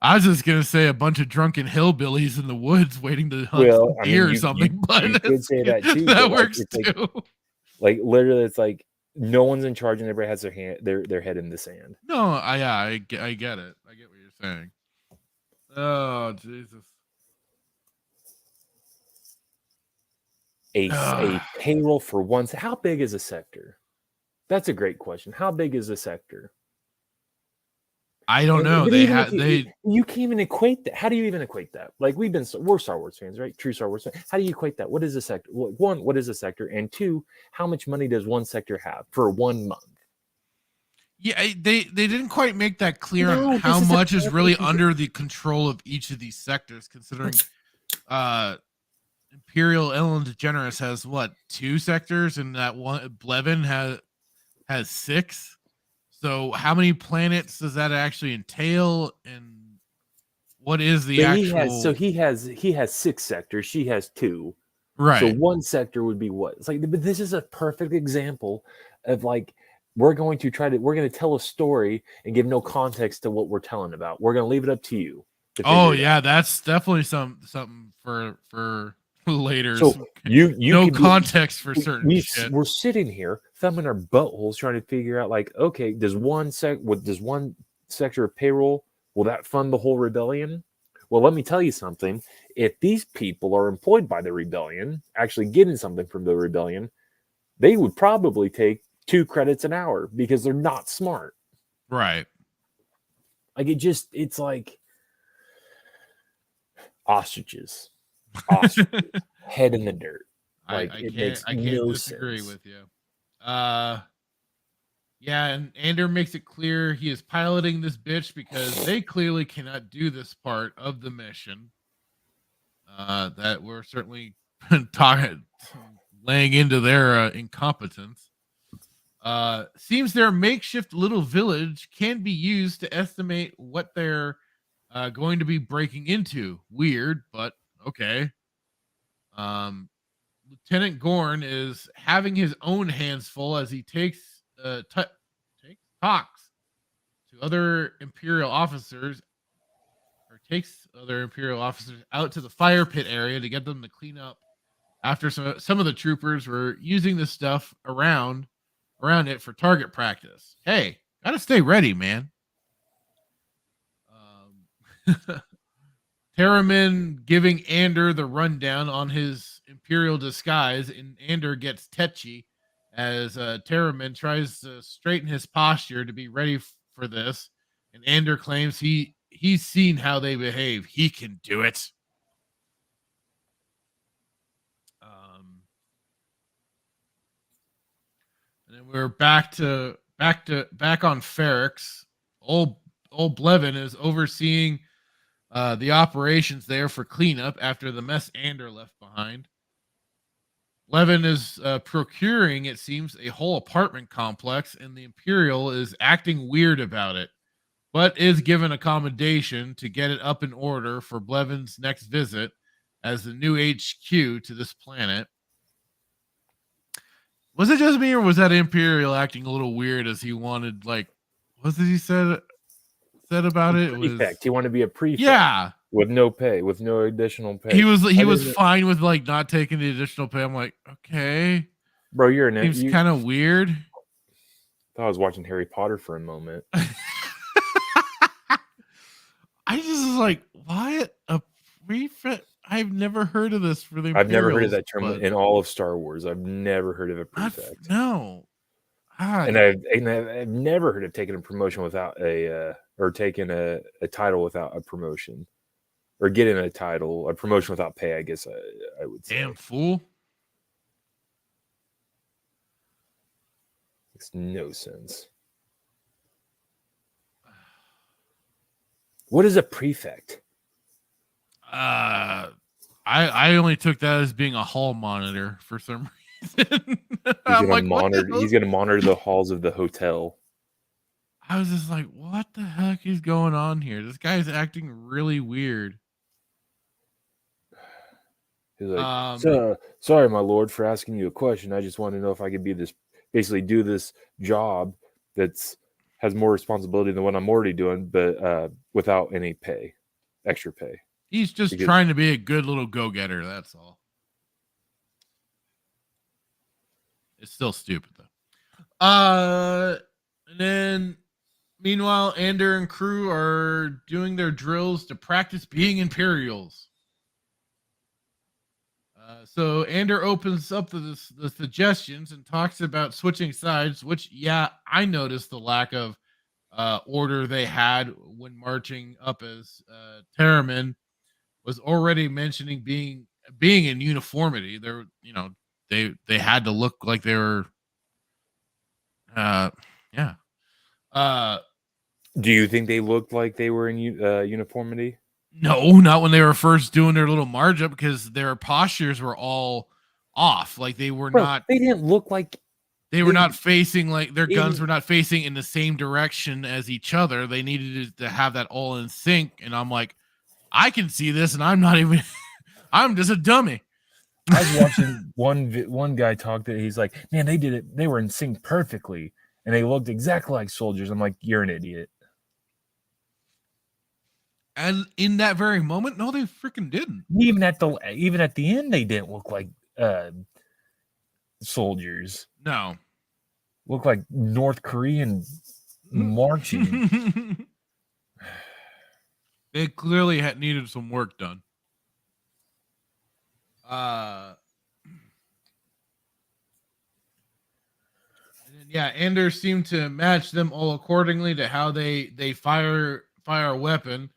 I was just gonna say a bunch of drunken hillbillies in the woods waiting to hunt deer or something, but you could say that too. That works too. Like literally, it's like no one's in charge and everybody has their head in the sand. No, I get it. I get what you're saying. Oh Jesus! A payroll for once. How big is a sector? That's a great question. How big is a sector? I don't know. You can't even equate that. How do you even equate that? Like we're Star Wars fans, right? True Star Wars fans. How do you equate that? What is a sector? One, what is a sector? And two, how much money does one sector have for 1 month? Yeah, they didn't quite make that clear on how much is really under the control of each of these sectors, considering Imperial Ellen DeGeneres has 2 sectors, and that one Blevin has 6. So how many planets does that actually entail, and what is the actual? He has 6 sectors. She has 2. Right. So one sector would be what? It's like, but this is a perfect example of like we're going to tell a story and give no context to what we're telling about. We're going to leave it up to you. Oh yeah, that's definitely something for later. So no context for certain shit. We're sitting here thumbing our buttholes trying to figure out like, okay, does one sector of payroll, will that fund the whole rebellion? Well, let me tell you something. If these people are employed by the rebellion, actually getting something from the rebellion, they would probably take 2 credits an hour because they're not smart. Right. Like it's like ostriches. Head in the dirt. Like I can't disagree with you. Yeah, and Andor makes it clear he is piloting this bitch because they clearly cannot do this part of the mission. That we're certainly laying into their incompetence. Seems their makeshift little village can be used to estimate what they're going to be breaking into. Weird, but okay. Lieutenant Gorn is having his own hands full as he talks to other Imperial officers, or takes other Imperial officers out to the fire pit area to get them to clean up after some of the troopers were using this stuff around it for target practice. Hey, gotta stay ready, man. Theremin giving Andor the rundown on his Imperial disguise, and Andor gets tetchy as Theremin tries to straighten his posture to be ready for this. And Andor claims he's seen how they behave. He can do it. And then we're back on Ferrix. Old Blevin is overseeing the operations there for cleanup after the mess Andor left behind. Blevin is procuring, it seems, a whole apartment complex, and the Imperial is acting weird about it, but is given accommodation to get it up in order for Blevin's next visit as the new HQ to this planet. Was it just me, or was that Imperial acting a little weird as he wanted, like, what did he said about it? Prefect. He wanted to be a prefect. Yeah. With no pay, with no additional pay. He was fine with like not taking the additional pay. I'm like, okay. Bro, you're an Seems kind of weird. Thought I was watching Harry Potter for a moment. I just was like, why a prefect? I've never heard of this for the Imperials. I've never heard of that term in all of Star Wars. I've never heard of a prefect. No. And I've never heard of taking a promotion without or taking a title without a promotion. Or getting a title, a promotion without pay, I guess I would say. Damn fool. Makes no sense. What is a prefect? I only took that as being a hall monitor for some reason. He's gonna monitor the halls of the hotel. I was just like, what the heck is going on here? This guy's acting really weird. He's like, so, sorry, my lord, for asking you a question. I just want to know if I could do this job that's has more responsibility than what I'm already doing, but without any pay, extra pay. He's just trying to be a good little go-getter. That's all. It's still stupid though. And then meanwhile, Andor and crew are doing their drills to practice being Imperials. So Andor opens up the suggestions and talks about switching sides, which, yeah, I noticed the lack of order they had when marching up, as Theremin was already mentioning being in uniformity. They're, they had to look like they were, yeah. Do you think they looked like they were in uniformity? No, not when they were first doing their little march up, because their postures were all off. Like they were not. They didn't look like they were not facing, like their guns were not facing in the same direction as each other. They needed to have that all in sync. And I'm like, I can see this, and I'm not even. I'm just a dummy. I was watching one guy talk that he's like, man, they did it. They were in sync perfectly, and they looked exactly like soldiers. I'm like, you're an idiot. And in that very moment, no, they freaking didn't. Even at the end, they didn't look like soldiers. No, look like North Korean marching. They clearly had needed some work done. Yeah, Andor seemed to match them all accordingly to how they fire a weapon.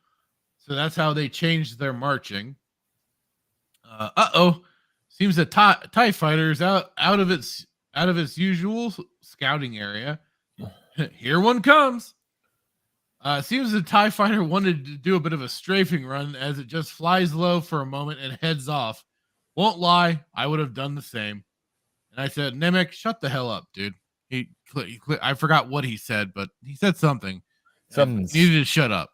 So that's how they changed their marching. Seems that TIE fighter is out of its usual scouting area. Here one comes. Seems the TIE fighter wanted to do a bit of a strafing run, as it just flies low for a moment and heads off. Won't lie, I would have done the same. And I said, Nemec, shut the hell up, dude. I forgot what he said, but he said something. Needed to shut up.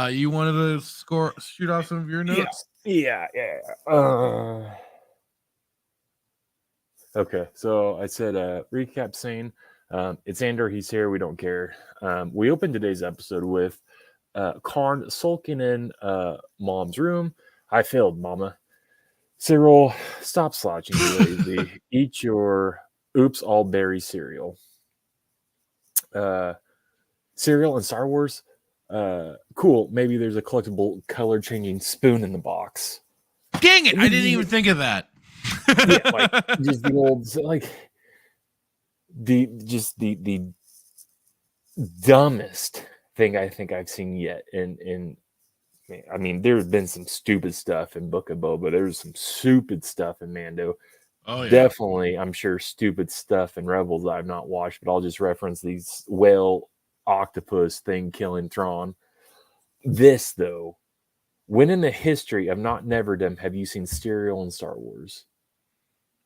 You wanted to shoot off some of your notes? Yeah. Okay, so I said recap scene. It's Andor. He's here. We don't care. We opened today's episode with Karn sulking in Mom's room. I failed, Mama. Cyril, stop slouching, you lazy. Eat your oops all berry cereal. Cereal in Star Wars Cool. Maybe there's a collectible color changing spoon in the box. Dang it! I didn't even think of that. Yeah, like just the old like the dumbest thing I think I've seen yet. In I mean, there's been some stupid stuff in Book of Boba. There's some stupid stuff in Mando. Oh yeah, definitely. I'm sure stupid stuff in Rebels that I've not watched, but I'll just reference these whale octopus thing killing Thrawn. This though, when in the history of not neverdom have you seen cereal in Star Wars?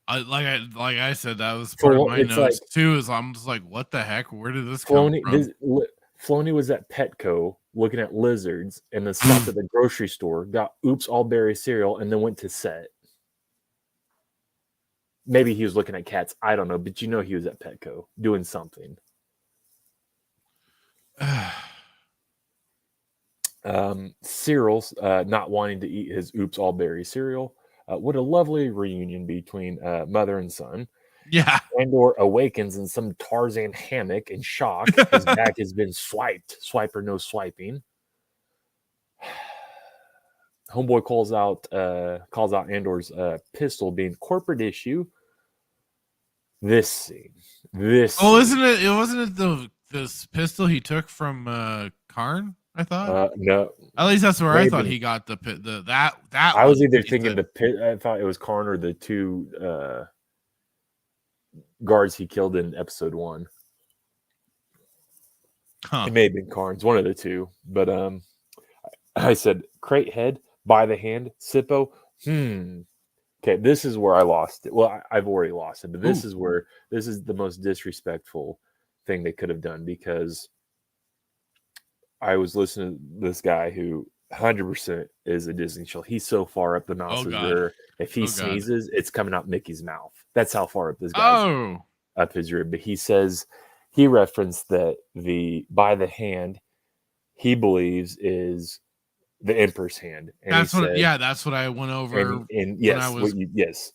Like I said, that was part of my notes too. Is I'm just like, what the heck? Where did this come from? Filoni was at Petco looking at lizards, and then stopped at the grocery store, got Oops All Berry cereal, and then went to set. Maybe he was looking at cats. I don't know, but he was at Petco doing something. Cyril's not wanting to eat his Oops All Berry cereal. What a lovely reunion between mother and son. Yeah. Andor awakens in some Tarzan hammock in shock. His back has been swiped. Swipe or no swiping. Homeboy calls out Andor's pistol being corporate issue. This scene. Isn't it? It wasn't it this pistol he took from Karn? I thought. No. At least that's where I thought he got that. I was either thinking the pit. I thought it was Karn or the two guards he killed in episode 1. Huh. It may have been Karn's, one of the two. But I said Cratehead by the hand, Sippo. Okay, this is where I lost it. Well, I've already lost it, but this is the most disrespectful thing they could have done, because I was listening to this guy who 100% is a Disney shill. He's so far up the nostrils where if he sneezes, it's coming out Mickey's mouth. That's how far up this guy's up his rib. But he says, he referenced that the by the hand he believes is the Emperor's hand. And that's what I went over. And yes, yes.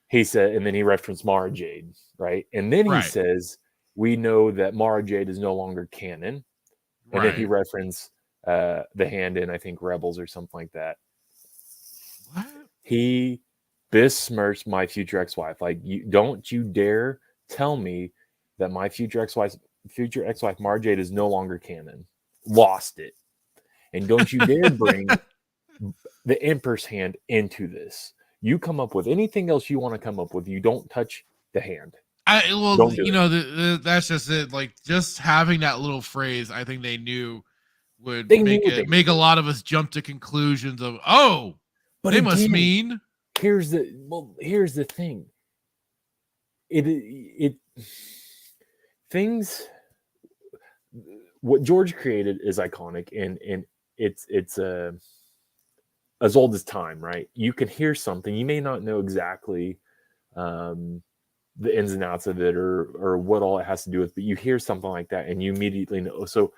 He said, and then he referenced Mara Jade, right? And then he says, we know that Mara Jade is no longer canon. And then he referenced the hand in, I think, Rebels or something like that. What? He besmirched my future ex-wife. Like, don't you dare tell me that my future ex-wife Mara Jade is no longer canon. Lost it. And don't you dare bring the Emperor's hand into this. You come up with anything else you want to come up with. You don't touch the hand. That's just it. Like, just having that little phrase, I think they knew would make a lot of us jump to conclusions of, but they must mean. Here's the thing. Things. What George created is iconic, and it's as old as time, right? You can hear something, you may not know exactly the ins and outs of it or what all it has to do with, but you hear something like that and you immediately know. So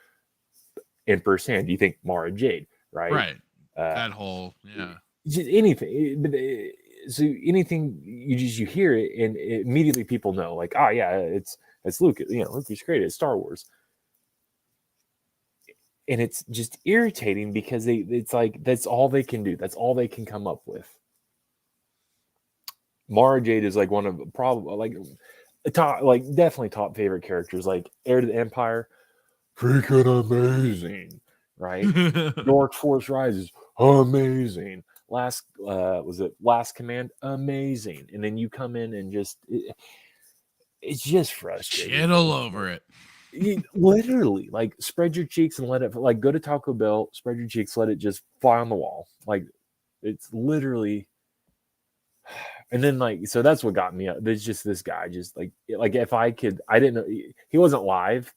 Emperor's hand, you think Mara Jade, right? Right. That whole, just anything. But so anything you hear it and immediately people know, like, it's Lucas, Lucas created Star Wars. And it's just irritating because it's like, that's all they can do. That's all they can come up with. Mara Jade is like one of definitely top favorite characters, like Heir to the Empire, freaking amazing, right? Dark Force Rises, amazing. Last Command, amazing. And then you come in and it's just frustrating. Shit all over it. Literally, like, spread your cheeks and let it, like, go to Taco Bell, spread your cheeks, let it just fly on the wall. Like, it's literally. And then, like, so that's what got me up. There's just this guy, just like if I could, I didn't know he wasn't live,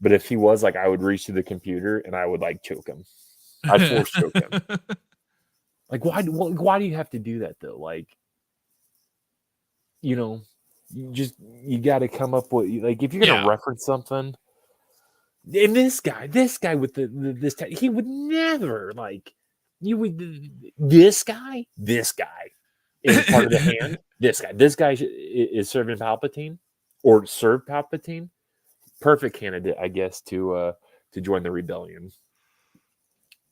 but if he was, like, I would reach to the computer and I would, like, choke him. I'd force choke him. Like, why do you have to do that though? Like, you got to come up with, like, if you're gonna reference something. And this guy with this he would never, like, this guy is part of the hand. This guy is serving Palpatine or served Palpatine. Perfect candidate, I guess, to join the rebellion.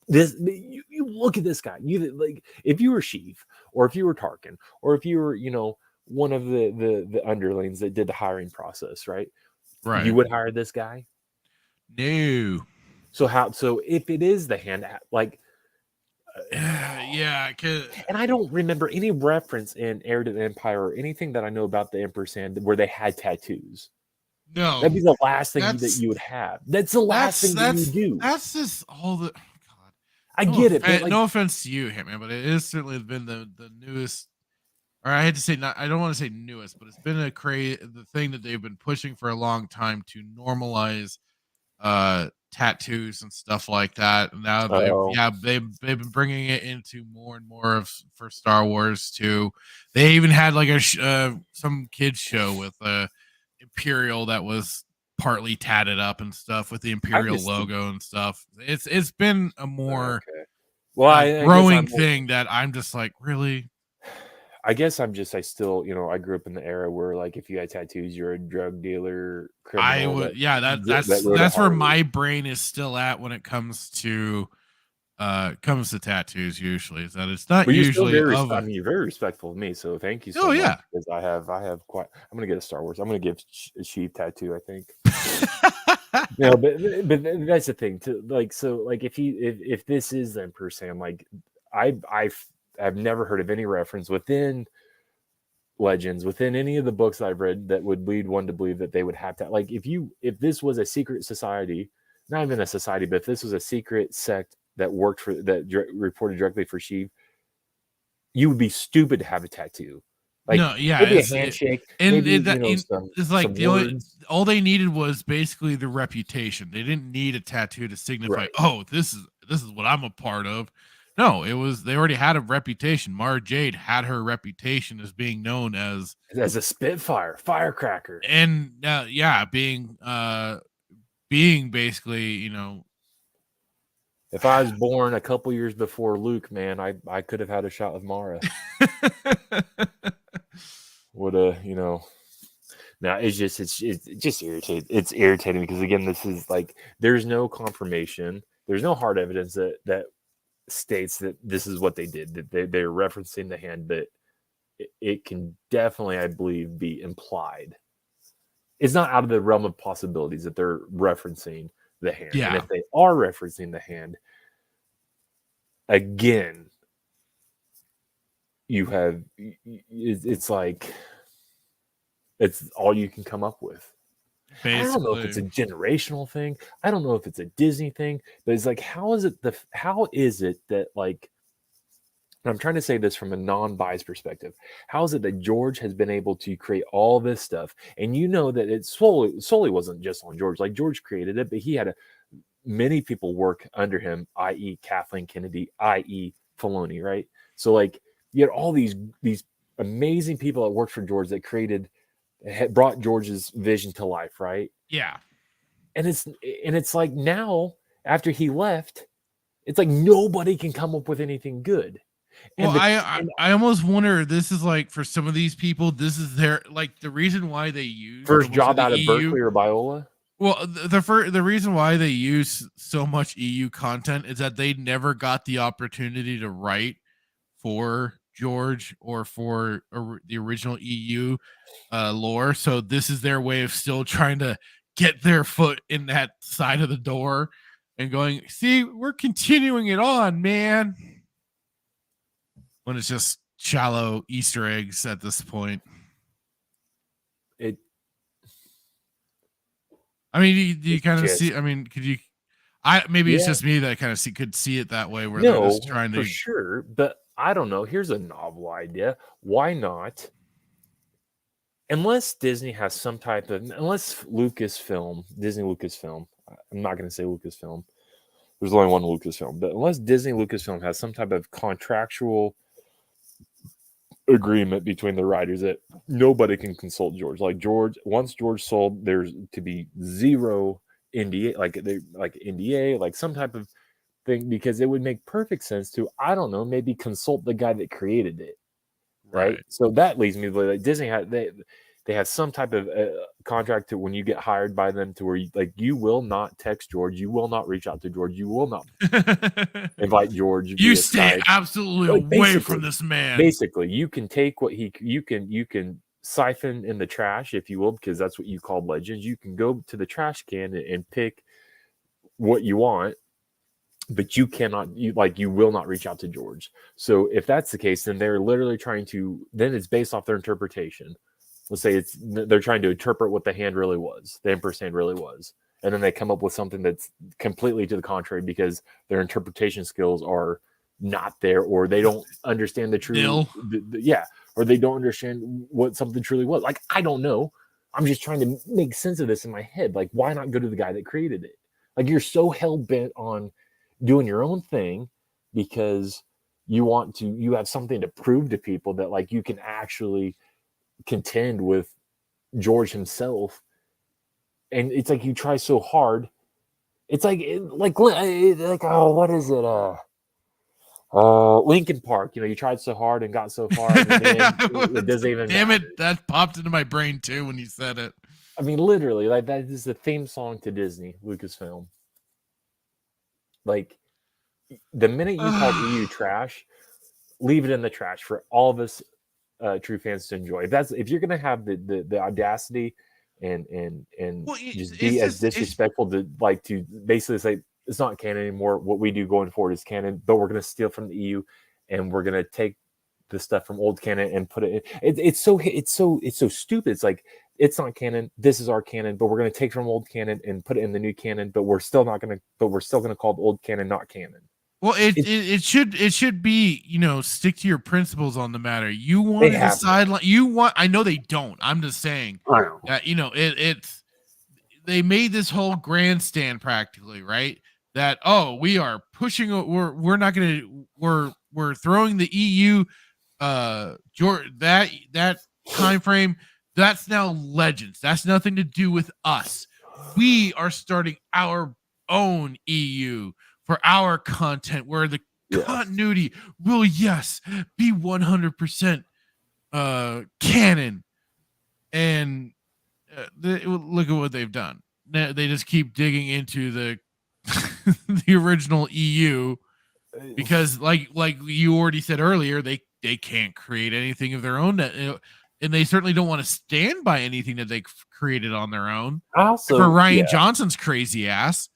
You look at this guy. You like if you were Sheev, or if you were Tarkin, or if you were one of the underlings that did the hiring process, right? Right. You would hire this guy. No. So if it is the hand, like. Yeah, and I don't remember any reference in Heir to the Empire or anything that I know about the Emperor's Hand where they had tattoos. No, that'd be the last thing that you would have. That's the last thing that you do. That's just all the. God, I get it. But no offense to you, Hitman, but it has certainly been the newest. Or I had to say not. I don't want to say newest, but it's been the thing that they've been pushing for a long time to normalize tattoos and stuff like that. And now they've been bringing it into more and more of for Star Wars too. They even had like some kids show with Imperial that was partly tatted up and stuff with the Imperial logo and stuff. It's been a more growing thing that I'm just like, really. I guess I still, I grew up in the era where, like, if you had tattoos, you're a drug dealer, criminal. That's where my brain is still at when it comes to tattoos. Usually, is that it's not usually. You're very respectful of me, so thank you so much. Yeah, because I have quite. I'm gonna get a Star Wars. I'm gonna give a Sheev tattoo. I think. But that's the thing. If this is them per se, I'm like, I've never heard of any reference within Legends, within any of the books that I've read that would lead one to believe that they would have to, like, if this was a secret society, not even a society, but if this was a secret sect that reported directly for Sheev, you would be stupid to have a tattoo. Like, no, yeah, maybe a handshake, it's like all they needed was basically the reputation. They didn't need a tattoo to signify, oh, this is what I'm a part of. No, they already had a reputation. Mara Jade had her reputation as being known as a Spitfire, firecracker. And being basically, if I was born a couple years before Luke, man, I could have had a shot with Mara. Would now it's just irritating. It's irritating because, again, this is like, there's no confirmation. There's no hard evidence that states that this is what they did, that they're referencing the hand, but it can definitely, I believe, be implied. It's not out of the realm of possibilities that they're referencing the hand. Yeah. And if they are referencing the hand, again, it's like, it's all you can come up with. Basically. I don't know if it's a generational thing. I don't know if it's a Disney thing, but it's like, how is it that, like, and I'm trying to say this from a non-biased perspective, how is it that George has been able to create all this stuff? And that it solely wasn't just on George. Like, George created it, but he had many people work under him, i.e. Kathleen Kennedy, i.e. Filoni, right? So, like, you had all these amazing people that worked for George that brought George's vision to life, right? Yeah. And it's like, now, after he left, it's like nobody can come up with anything good. And I almost wonder, this is like, for some of these people, this is their, like, the reason why they use first job out of Berkeley or Biola. Well, the reason why they use so much EU content is that they never got the opportunity to write for George or for the original EU lore. So this is their way of still trying to get their foot in that side of the door and going, see, we're continuing it on, man. When it's just shallow Easter eggs at this point. I mean, do you kind of see? I mean, could you? It's just me that kind of could see it that way, where they're just trying to. For sure, but I don't know. Here's a novel idea. Why not? Unless Disney has some type of, unless Disney Lucasfilm. I'm not going to say Lucasfilm. There's only one Lucasfilm, but unless Disney Lucasfilm has some type of contractual agreement between the writers that nobody can consult George. Like, once George sold, there's to be zero NDA, like NDA, like some type of thing, because it would make perfect sense to, I don't know, maybe consult the guy that created it, right? So that leads me to, like, Disney they have some type of contract to when you get hired by them to where you will not text George, you will not reach out to George, you will not invite George. You stay Skype. absolutely away from this man. Basically, you can take what you can siphon in the trash, if you will, because that's what you call Legends. You can go to the trash can and pick what you want, but you cannot, you will not reach out to George. So if that's the case, then they're literally trying to, then it's based off their interpretation. Let's say they're trying to interpret what the hand really was, the Emperor's hand really was. And then they come up with something that's completely to the contrary because their interpretation skills are not there, or they don't understand the true, or they don't understand what something truly was. Like, I don't know. I'm just trying to make sense of this in my head. Like, why not go to the guy that created it? Like, you're so hell-bent on doing your own thing because you have something to prove to people that, like, you can actually contend with George himself. And it's like you try so hard. It's like oh, what is it? Lincoln Park. You tried so hard and got so far. And it doesn't even. Damn matter. it! That popped into my brain too when you said it. I mean, literally, like, that is the theme song to Disney, Lucasfilm. Like, the minute you call EU trash, leave it in the trash for all of us true fans to enjoy. If you're gonna have the audacity and just be as disrespectful to basically say it's not canon anymore. What we do going forward is canon, but we're gonna steal from the EU and we're gonna take the stuff from old canon and put it in. It's so stupid. It's like, it's not canon. This is our canon, but we're gonna take from old canon and put it in the new canon. But we're still gonna call the old canon not canon. Well, it should be, stick to your principles on the matter. You want to sideline. I know they don't. I'm just saying. I know. It's they made this whole grandstand practically, right? That we are pushing. We're not gonna. We're throwing the EU. That time frame. That's now Legends. That's nothing to do with us. We are starting our own EU. For our content, where the continuity will, be 100% canon. And look at what they've done. They just keep digging into the the original EU because, like you already said earlier, they can't create anything of their own, and they certainly don't want to stand by anything that they created on their own. Also, for Ryan Johnson's crazy ass.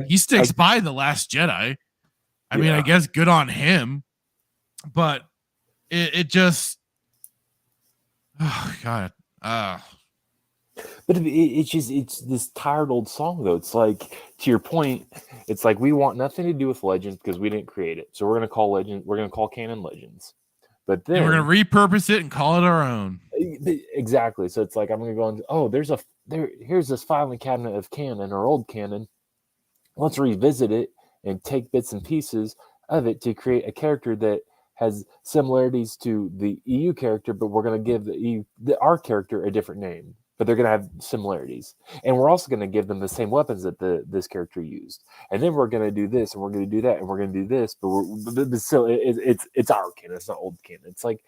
He sticks by The Last Jedi. I mean, I guess good on him, but it just, oh God. But it's this tired old song though. It's like, to your point, it's like, we want nothing to do with Legends because we didn't create it. So we're going to call canon Legends. But then we're going to repurpose it and call it our own. Exactly. So it's like, I'm going to go here's this filing cabinet of canon or old canon. Let's revisit it and take bits and pieces of it to create a character that has similarities to the EU character, but we're going to give our character a different name, but they're going to have similarities. And we're also going to give them the same weapons that this character used. And then we're going to do this and we're going to do that and we're going to do this, but still it's our canon. It's not old canon. It's like,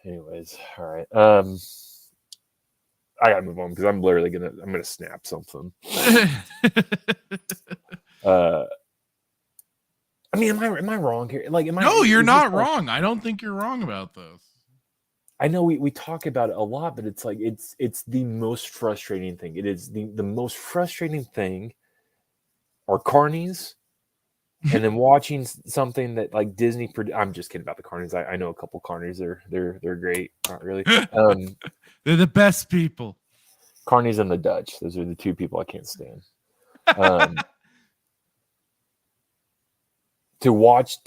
anyways. All right. I gotta move on because I'm literally gonna snap something. I mean, am I wrong here? Like, no, you're not wrong. I don't think you're wrong about this. I know we talk about it a lot, but it's like it's the most frustrating thing. It is the most frustrating thing are carnies, and then watching something that like Disney. I'm just kidding about the carnies. I know a couple carnies. They're great. Not really. They're the best people. Carnies and the Dutch. Those are the two people I can't stand. To watch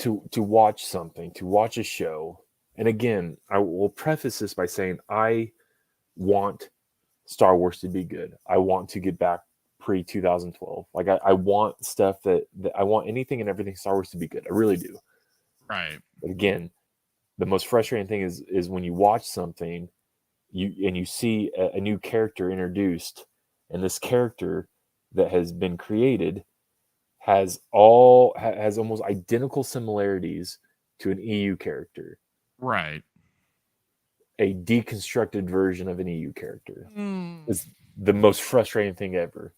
something, to watch a show. And again, I will preface this by saying I want Star Wars to be good. I want to get back pre-2012. Like, I want stuff that I want anything and everything Star Wars to be good. I really do. Right. But again, the most frustrating thing is when you watch something you see a new character introduced, and this character that has been created has almost identical similarities to an EU character. Right. a deconstructed version of an EU character. It's the most frustrating thing ever.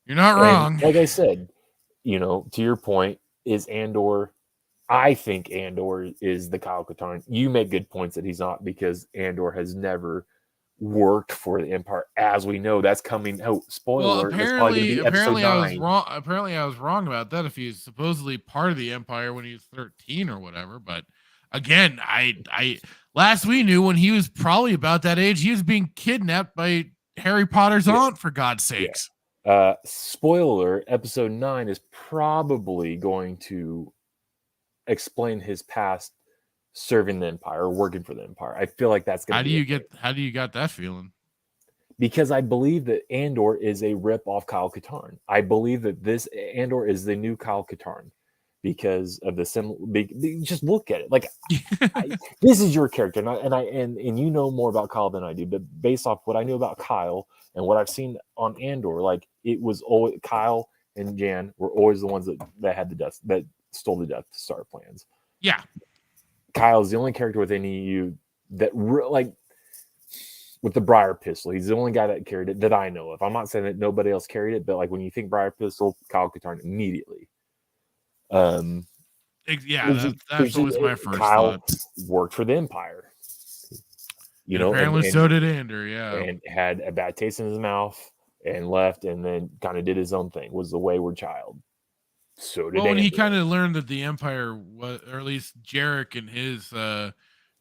You're not wrong. Like I said, to your point, is Andor. I think Andor is the Kyle Katarn. You make good points that he's not, because Andor has never worked for the Empire, as we know. That's coming. Oh, spoiler! Well, That's probably going to be apparently episode 9. I was wrong. Apparently, I was wrong about that. If he's supposedly part of the Empire when he was 13 or whatever, but again, I last we knew, when he was probably about that age, he was being kidnapped by Harry Potter's aunt, for God's sakes. Spoiler: episode 9 is probably going to explain his past serving the Empire or working for the Empire. I feel like that's going to How do you got that feeling? Because I believe that Andor is a rip off Kyle Katarn. I believe that this Andor is the new Kyle Katarn because of the just look at it. Like, this is your character, and you know more about Kyle than I do, but based off what I knew about Kyle and what I've seen on Andor, like, it was always Kyle and Jan were always the ones that had that stole the Death Star plans. Yeah. Kyle's the only character within EU that with the Briar Pistol, he's the only guy that carried it that I know of. I'm not saying that nobody else carried it, but like when you think Briar Pistol, Kyle Katarn immediately. That's always my first Kyle thought. Worked for the Empire. Apparently so did Andor, yeah. And had a bad taste in his mouth and left, and then kind of did his own thing, was the wayward child. So did when he Andor. kind of learned that the Empire was, or at least Jarek and his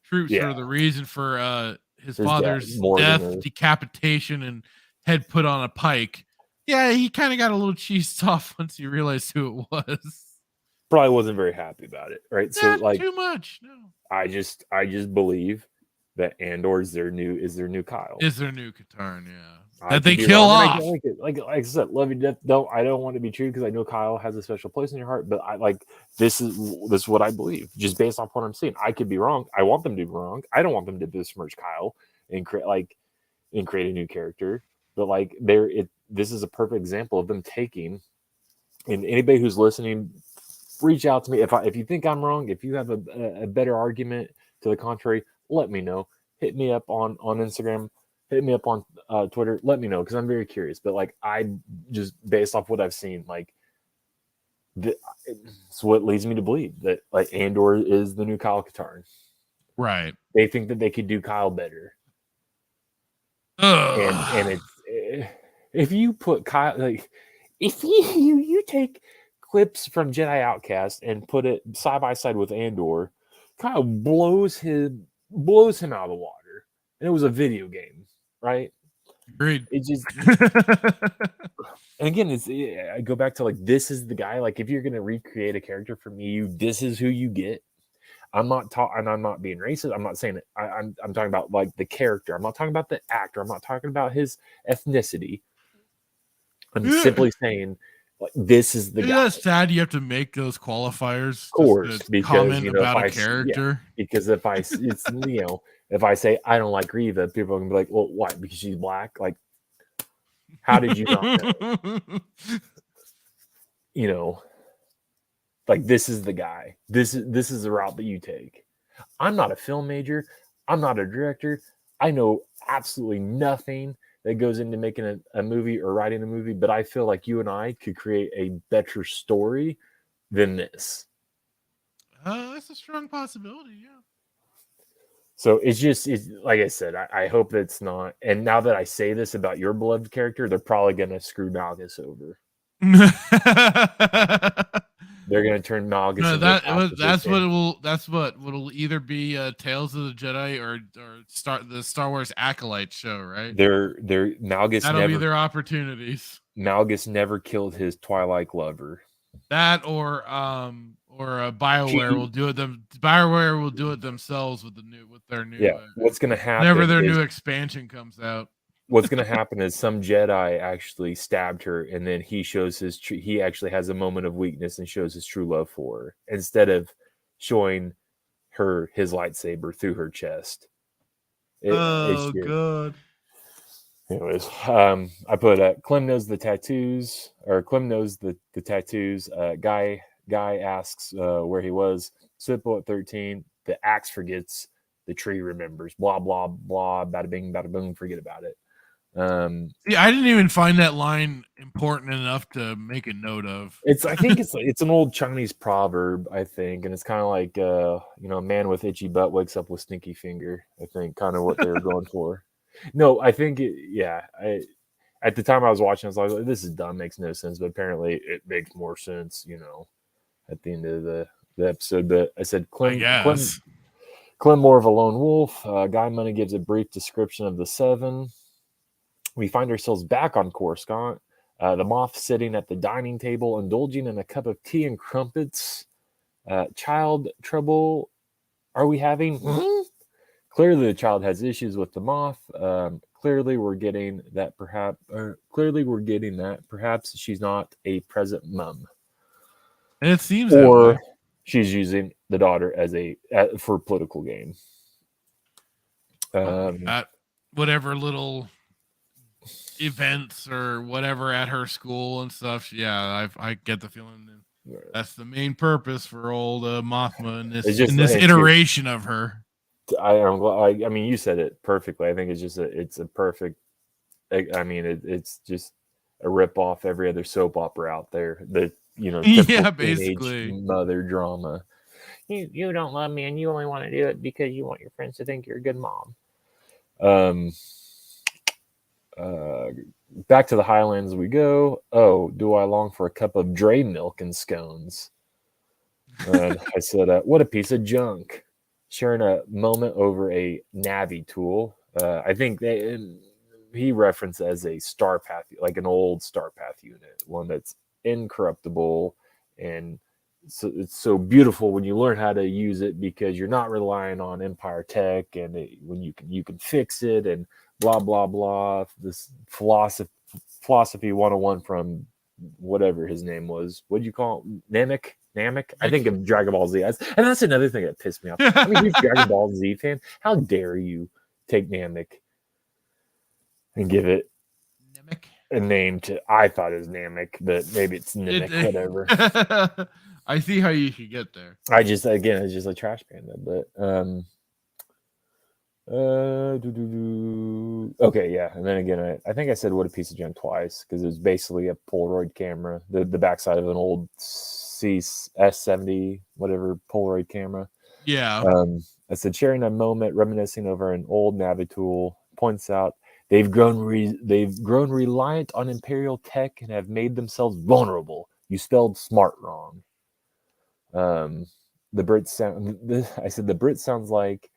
troops were the reason for his father's death, decapitation, and head put on a pike. Yeah, he kind of got a little cheesed off once he realized who it was. Probably wasn't very happy about it, right? Not so like too much. No. I just believe that Andor is their new Kyle. Is their new Katarn, yeah. That they kill off. Like I said, love you to death. I don't want to be true because I know Kyle has a special place in your heart, but I like this is what I believe, just based on what I'm seeing. I could be wrong. I want them to be wrong. I don't want them to besmirch Kyle and create a new character. But like this is a perfect example of them taking. And anybody who's listening, reach out to me if you think I'm wrong. If you have a better argument to the contrary, let me know. Hit me up on Instagram. Hit me up on Twitter. Let me know, because I'm very curious. But like, I just, based off what I've seen, like, it's what leads me to believe that like Andor is the new Kyle Katarn. Right. They think that they could do Kyle better. And it's if you put Kyle, like, if you take clips from Jedi Outcast and put it side by side with Andor, Kyle blows him out of the water, and it was a video game. Right. Agreed. It just, and again, I go back to like, this is the guy. Like, if you're going to recreate a character for me, this is who you get. I'm not being racist. I'm not saying it. I'm talking about like the character. I'm not talking about the actor. I'm not talking about his ethnicity. I'm simply saying, like, this is the guy. That's sad. You have to make those qualifiers. Of course, because comment about a character. Yeah, because if if I say I don't like Reva, people are gonna be like, "Well, why? Because she's black." Like, how did you not know? Like, this is the guy. This is the route that you take. I'm not a film major. I'm not a director. I know absolutely nothing that goes into making a movie or writing a movie, but I feel like you and I could create a better story than this. That's a strong possibility, yeah. So it's like I said, I hope it's not. And now that I say this about your beloved character, they're probably going to screw Malgus over. They're going to turn Malgus. No, that's what will either be Tales of the Jedi or the Star Wars Acolyte show, right? Malgus. That'll be their opportunities. Malgus never killed his Twilight lover. That or BioWare will do it. BioWare will do it themselves with their new. Yeah, what's going to happen? Whenever their new expansion comes out. What's going to happen is some Jedi actually stabbed her, and then he shows he actually has a moment of weakness and shows his true love for her instead of showing her his lightsaber through her chest. God. Anyways, I put Clem knows the tattoos, or Clem knows the tattoos. Guy asks where he was. Sippo at 13. The axe forgets the tree remembers. Blah blah blah. Bada bing, bada boom. Forget about it. Yeah, I didn't even find that line important enough to make a note of. I think it's an old Chinese proverb, I think, and it's kind of like a man with itchy butt wakes up with stinky finger. I think kind of what they were going for. No, I think at the time I was watching, I was like, this is dumb, makes no sense, but apparently it makes more sense, at the end of the episode. But I said Clem more of a lone wolf. Guy Money gives a brief description of the seven. We find ourselves back on Coruscant. The Moff sitting at the dining table, indulging in a cup of tea and crumpets. Child trouble are we having? Mm-hmm. Clearly, the child has issues with the Moff. Clearly, we're getting that. Perhaps she's not a present mum. And it seems or she's using the daughter for political gain. At whatever little events or whatever at her school and stuff. Yeah, I get the feeling that's the main purpose for old Mothma in this iteration of her. I mean, you said it perfectly. I think it's a perfect. I mean, it's just a rip off every other soap opera out there. Basically mother drama. You don't love me, and you only want to do it because you want your friends to think you're a good mom. Back to the Highlands we go. Oh, do I long for a cup of dray milk and scones? And I said, what a piece of junk. Sharing a moment over a Navi tool. I think he referenced as a Star Path, like an old Star Path unit, one that's incorruptible, and so it's so beautiful when you learn how to use it because you're not relying on Empire tech, and when you can fix it and blah blah blah. This philosophy 101 from whatever his name was. What'd you call it? Namek? I think of Dragon Ball Z. And that's another thing that pissed me off. I'm a huge Dragon Ball Z fan. How dare you take Namek and give it a name I thought it was Namek, but maybe it's Namek, whatever. I see how you could get there. It's just a trash panda, but okay, yeah. And then again, I think I said what a piece of junk twice because it was basically a Polaroid camera, the backside of an old S70 whatever Polaroid camera. Yeah. I said sharing a moment reminiscing over an old Navi tool. Points out they've grown reliant on Imperial tech and have made themselves vulnerable. You spelled smart wrong. The Brit sounds like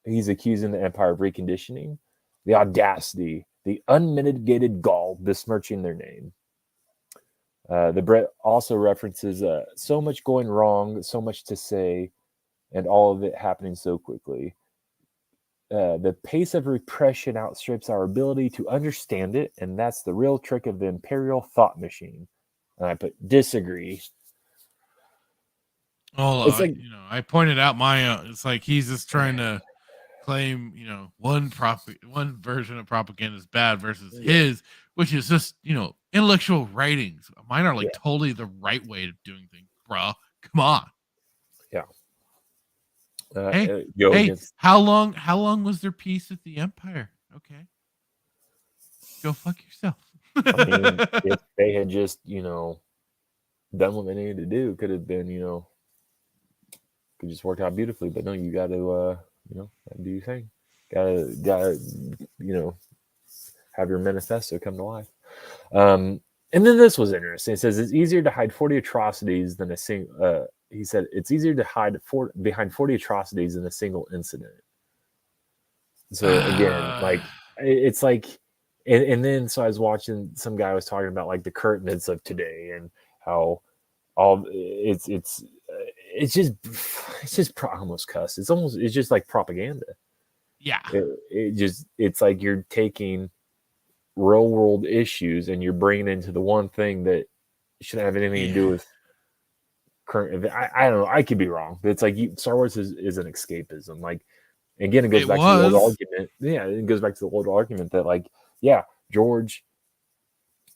he's accusing the Empire of reconditioning. The audacity, the unmitigated gall besmirching their name. The Brit also references so much going wrong, so much to say, and all of it happening so quickly. The pace of repression outstrips our ability to understand it, and that's the real trick of the Imperial thought machine. And I put disagree. Well, I pointed out it's like he's just trying to claim, one version of propaganda is bad versus his, which is just, intellectual writings. Mine are totally the right way of doing things, bro. Come on. Yeah. Hey, how long was their peace with the Empire? Okay. Go fuck yourself. I mean, if they had just, done what they needed to do, could have been, could just worked out beautifully. But no, you got to, do your thing. Gotta, have your manifesto come to life. And then this was interesting. It says it's easier to hide 40 atrocities than a single. He said it's easier to hide behind 40 atrocities than a single incident. So again, it's like, and then so I was watching some guy was talking about like the current events of today and how all it's just almost cuss. It's just like propaganda. Yeah. It's like you're taking real world issues and you're bringing into the one thing that shouldn't have anything to do with current event. I don't know. I could be wrong, but it's like Star Wars is an escapism. Like, again, it goes back to the old argument. Yeah, it goes back to the old argument that George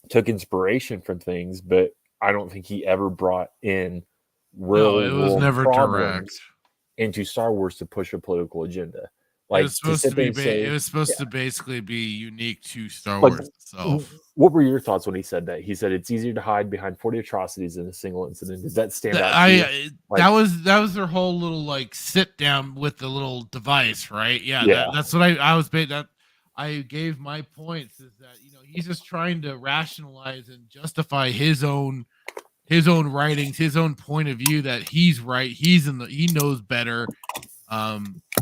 took inspiration from things, but I don't think he ever brought in real. No, it was never problems. direct. into Star Wars to push a political agenda. It Like was to supposed to sit there be. and say, It was supposed yeah. to basically be unique to Star Like, Wars itself. what were your thoughts when he said that? He said it's easier to hide behind 40 atrocities in a single incident. Does that stand out to you? Like, That was their whole little like sit down with the little device, right? Yeah, Yeah. that's what I was that I gave my points is that he's just trying to rationalize and justify his own writings, his own point of view that he's right, he knows better.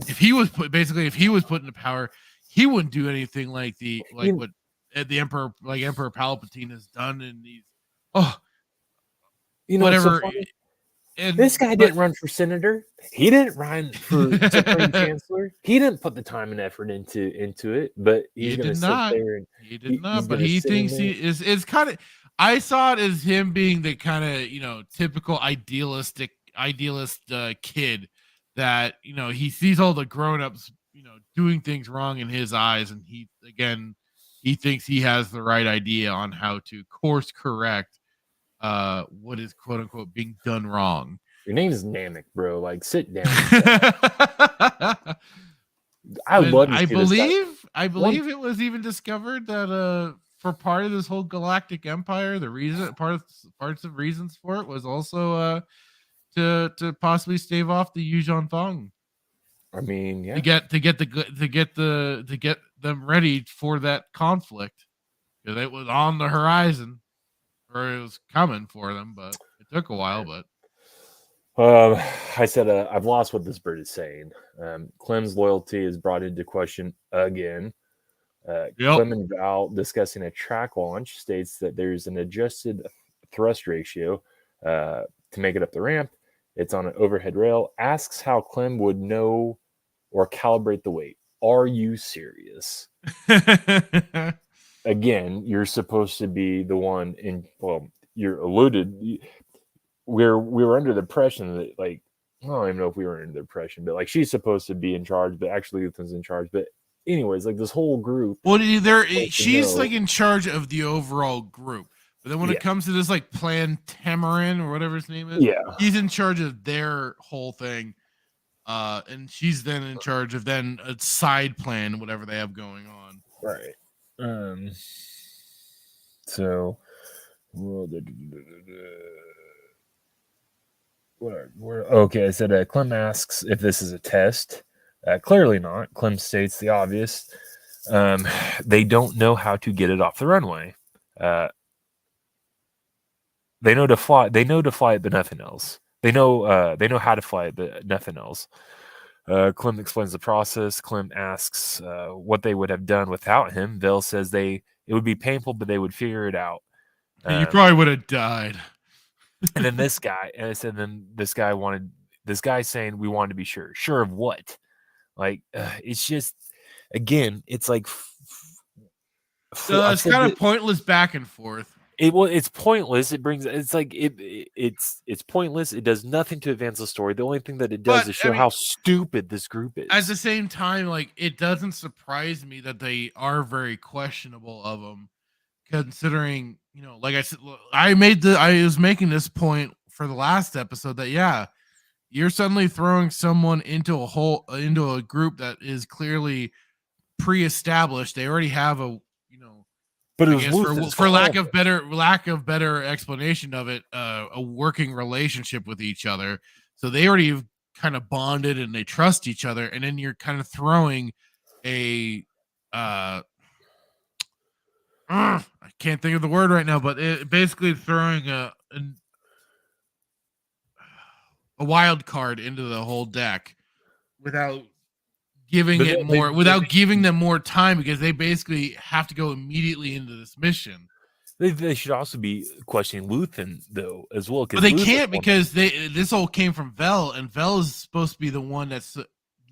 If he was put into power, he wouldn't do anything like what the Emperor Palpatine has done in these whatever. And this guy didn't run for senator. He didn't run for Supreme Chancellor. He didn't put the time and effort into it. But he's going to sit there and he did not. But he thinks he is kind of. I saw it as him being the kind of typical idealist kid that he sees all the grown-ups doing things wrong in his eyes, and he thinks he has the right idea on how to course correct what is quote unquote being done wrong. Your name is Namek, bro. Like, sit down. I believe it was even discovered that for part of this whole galactic empire, the reason parts of reasons for it was also to possibly stave off the Yuuzhan Vong. I mean, yeah, to get them ready for that conflict, because it was on the horizon, or it was coming for them, but it took a while. But I said I've lost what this bird is saying. Clem's loyalty is brought into question again. Clem and Val discussing a track launch states that there's an adjusted thrust ratio to make it up the ramp. It's on an overhead rail. Asks how Clem would know or calibrate the weight. Are you serious? Again, you're supposed to be the one in. Well, you're alluded. We were under the impression that, like, I don't even know if we were under the impression, but like she's supposed to be in charge, but actually Ethan's in charge. But anyways, like this whole group. Well, she's like in charge of the overall group. But then when it comes to this like Plan Tamarin or whatever his name is, he's in charge of their whole thing. And she's then in charge of then a side plan, whatever they have going on. Right. So okay, I said Clem asks if this is a test. Clearly not. Clem states the obvious. They don't know how to get it off the runway. They know to fly it, but nothing else. They know how to fly it, but nothing else. Clem explains the process. Clem asks what they would have done without him. Vel says it would be painful, but they would figure it out. You probably would have died. And then this guy saying we wanted to be sure. Sure of what? Like, it's just, again, it's like it's kind of pointless back and forth. It's pointless. It's pointless. It does nothing to advance the story. The only thing that it does is show how stupid this group is. At the same time, like, it doesn't surprise me that they are very questionable of them, considering, like I said, I was making this point for the last episode that you're suddenly throwing someone into a group that is clearly pre-established. They already have but it was for lack of better explanation of it, a working relationship with each other. So they already kind of bonded and they trust each other. And then you're kind of throwing I can't think of the word right now, but basically throwing a wild card into the whole deck without giving them more time, because they basically have to go immediately into this mission. They should also be questioning Luthen though as well, but they can't, because this all came from Vel, and Vel is supposed to be the one that's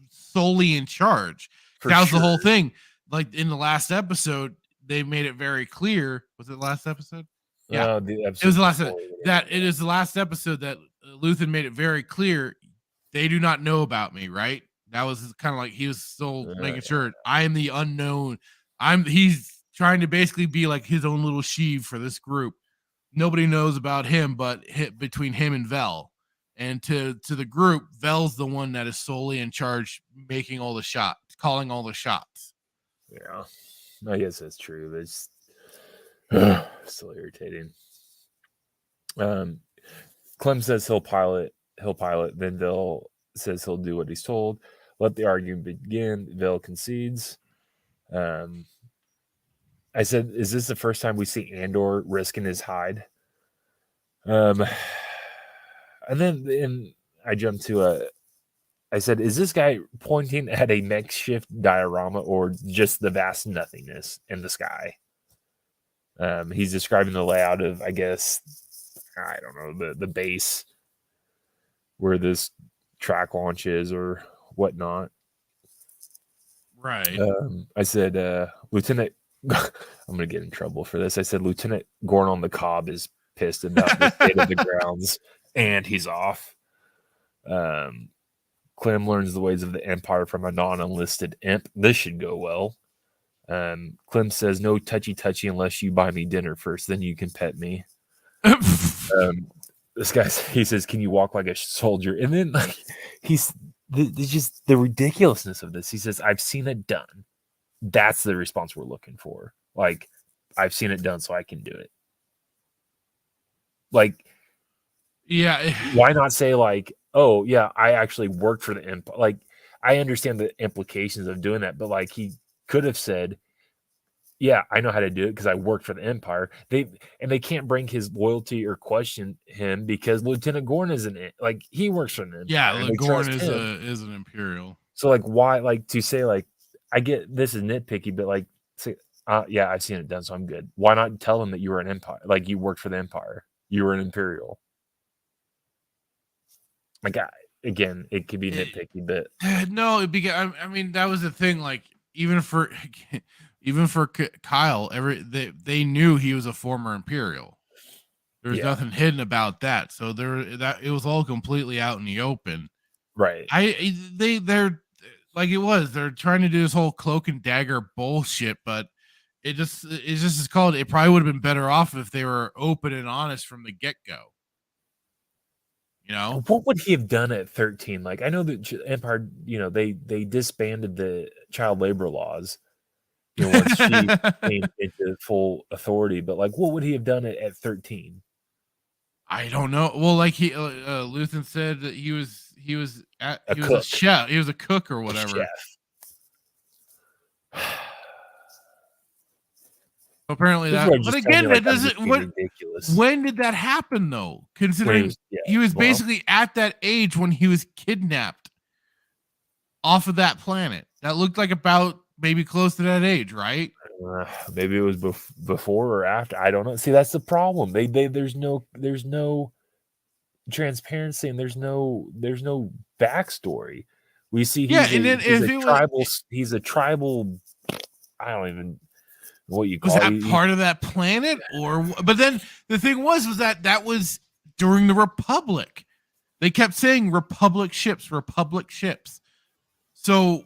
solely in charge. That was the whole thing. Like in the last episode, they made it very clear. Was it the last episode? Yeah, it was the last episode. It is the last episode that Luthen made it very clear they do not know about me, right? That was kind of like he was still making sure I am the unknown. He's trying to basically be like his own little Sheev for this group. Nobody knows about him, but between him and Vel, And to the group, Vel's the one that is solely in charge, making all the shots, calling all the shots. Yeah, I guess that's true. It's still irritating. Clem says he'll pilot. Then Vel says he'll do what he's told. Let the argument begin. Vel concedes. I said, is this the first time we see Andor risking his hide? And then I jumped to I said, is this guy pointing at a makeshift diorama or just the vast nothingness in the sky? He's describing the layout of, I guess, I don't know, the base where this track launch is or whatnot. Right. I said, Lieutenant, I'm going to get in trouble for this. I said, Lieutenant Gorn on the Cobb is pissed about the state of the grounds, and he's off. Clem learns the ways of the Empire from a non-enlisted imp. This should go well. Clem says, no touchy unless you buy me dinner first, then you can pet me. This guy, he says, can you walk like a soldier? And then like he's just the ridiculousness of this. He says, I've seen it done. That's the response we're looking for. Like, I've seen it done, so I can do it. Like, yeah. Why not say like, oh yeah, I actually worked for the Empire? Like, I understand the implications of doing that, but like he could have said, yeah, I know how to do it because I worked for the Empire. They can't bring his loyalty or question him because Lieutenant Gorn isn't like he works for the Empire. Yeah, Gorn is an Imperial. So like, why like to say like, I get this is nitpicky, but like say, yeah, I've seen it done, so I'm good. Why not tell them that you were an Empire, like you worked for the Empire, you were an Imperial? Like, again, it could be nitpicky, but no, I mean that was the thing. Like even for Kyle, they knew he was a former Imperial. There was nothing hidden about that. So it was all completely out in the open. Right. They're like they're trying to do this whole cloak and dagger bullshit, but it's just as called. It probably would have been better off if they were open and honest from the get-go. You know, what would he have done at 13? Like, I know that Empire, they disbanded the child labor laws, once she came into full authority. But like, what would he have done at 13? I don't know. Well, like Luthen said that he was a chef. He was a cook or whatever. Apparently that, but again, that doesn't. Ridiculous. When did that happen, though? Considering he was basically at that age when he was kidnapped off of that planet. That looked like about maybe close to that age, right? Maybe it was before or after. I don't know. See, that's the problem. There's no transparency and there's no backstory. We see he's a tribal. I don't even. What you call was that part of that planet, but then the thing was that was during the Republic. They kept saying Republic ships. So,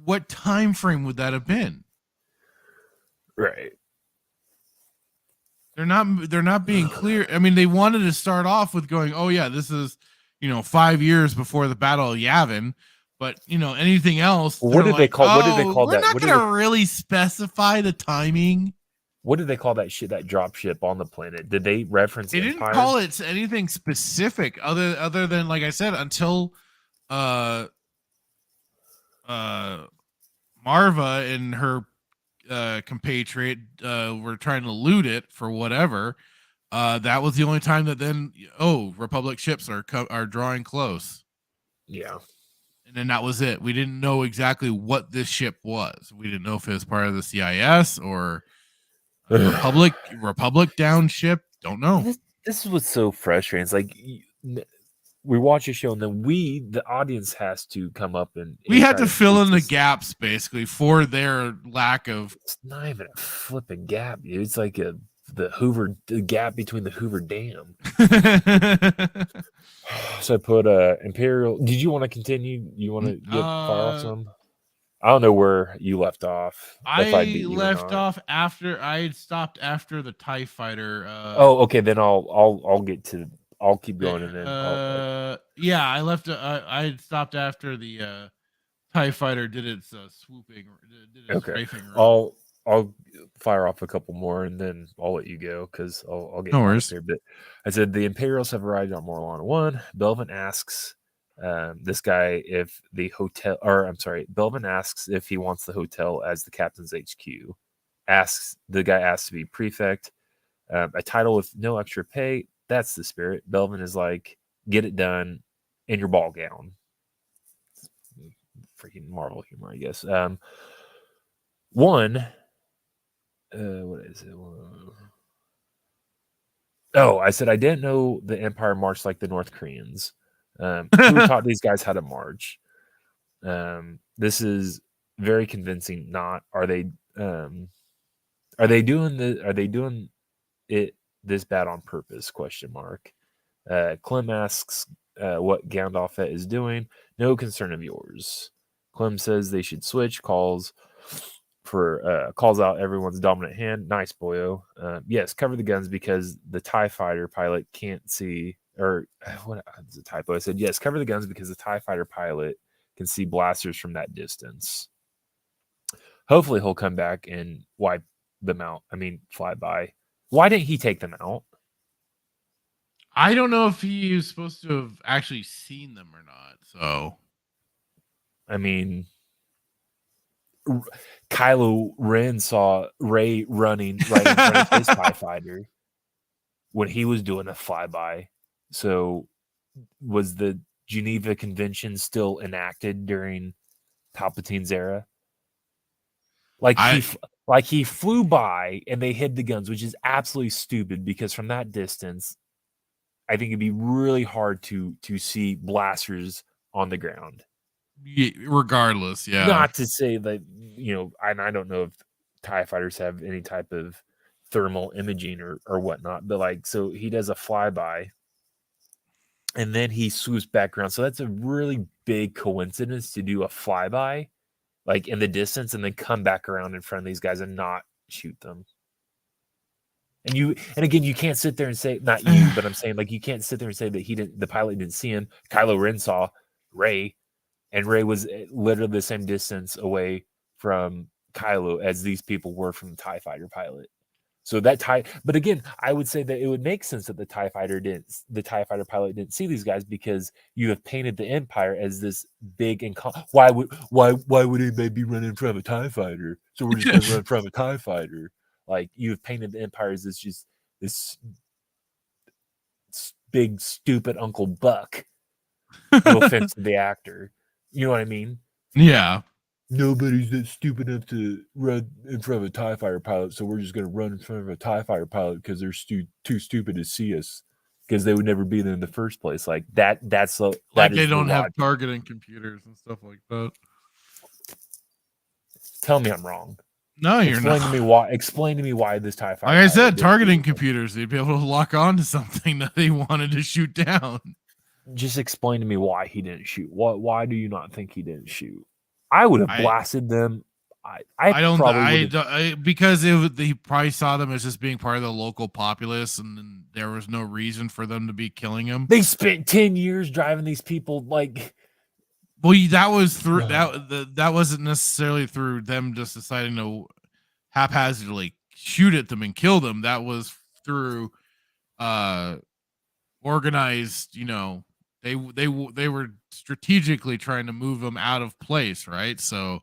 what time frame would that have been? Right. They're not being clear. I mean, they wanted to start off with going, oh yeah, this is 5 years before the Battle of Yavin. But anything else? What did they call that? We're not going to really specify the timing. What did they call that shit? That drop ship on the planet? Did they reference? They didn't call it anything specific, other than like I said, until Marva and her compatriot were trying to loot it for whatever. That was the only time that then Republic ships are drawing close. Yeah. And then that was it. We didn't know exactly what this ship was. We didn't know if it was part of the CIS or Republic down ship. Don't know. This is what's so frustrating. It's like we watch a show and then the audience has to come up and we had to fill in the gaps basically for their lack of. It's not even a flipping gap, dude. It's like the gap between the Hoover Dam. So I put Imperial. Did you want to continue? You want to get fire off some? I don't know where you left off. I left off after I had stopped after the TIE fighter. Okay. Then I'll get to I'll keep going and then yeah, I left. I had stopped after the TIE fighter did its swooping, did its strafing run. I'll fire off a couple more and then I'll let you go because I'll get No caught up worries. here. But I said the Imperials have arrived on Morlana 1. Belvin asks this guy if the hotel, or I'm sorry, Belvin asks if he wants the hotel as the captain's HQ. The guy asks to be prefect. A title with no extra pay. That's the spirit. Belvin is like, get it done in your ball gown. Freaking Marvel humor, I guess. What is it? Oh, I said I didn't know the Empire marched like the North Koreans. Who taught these guys how to march? This is very convincing. Not are they doing it this bad on purpose? Question mark. Clem asks what Gandalf is doing. No concern of yours. Clem says they should switch. Calls out everyone's dominant hand. Nice, boyo. Yes, cover the guns because the TIE fighter pilot can't see. Or what? It's a typo. I said yes, cover the guns because the TIE fighter pilot can see blasters from that distance. Hopefully, he'll come back and wipe them out. I mean, fly by. Why didn't he take them out? I don't know if he was supposed to have actually seen them or not. So, I mean, Kylo Ren saw Rey running right in front of his TIE fighter when he was doing a flyby. So, was the Geneva Convention still enacted during Palpatine's era? He flew by and they hid the guns, which is absolutely stupid because from that distance, I think it'd be really hard to see blasters on the ground. Yeah, regardless, yeah. Not to say that, and I don't know if TIE fighters have any type of thermal imaging or whatnot, but so he does a flyby and then he swoops back around. So that's a really big coincidence to do a flyby, in the distance, and then come back around in front of these guys and not shoot them. And again, you can't sit there and say, not you, but I'm saying you can't sit there and say that the pilot didn't see him. Kylo Ren saw Rey, and Rey was literally the same distance away from Kylo as these people were from the TIE fighter pilot. So but again, I would say that it would make sense that the TIE fighter pilot didn't see these guys because you have painted the Empire as this big and why would anybody be running in front of a TIE fighter? So we're just going to run in front of a TIE fighter. You have painted the Empire as this big stupid Uncle Buck. No offense to the actor, you know what I mean? Yeah. Nobody's that stupid enough to run in front of a TIE fighter pilot, so we're just going to run in front of a TIE fighter pilot because they're too stupid to see us because they would never be there in the first place. That's they don't have targeting computers and stuff like that. Tell me I'm wrong. No, you're not. Explain to me why this TIE fighter. Like I said, targeting computers, they'd be able to lock on to something that they wanted to shoot down. Just explain to me why he didn't shoot. Why do you not think he didn't shoot? I would have blasted them. Because he probably saw them as just being part of the local populace, and then there was no reason for them to be killing him. They spent 10 years driving these people Well, that was through that wasn't necessarily through them just deciding to haphazardly shoot at them and kill them. That was through organized, they were strategically trying to move them out of place, right? So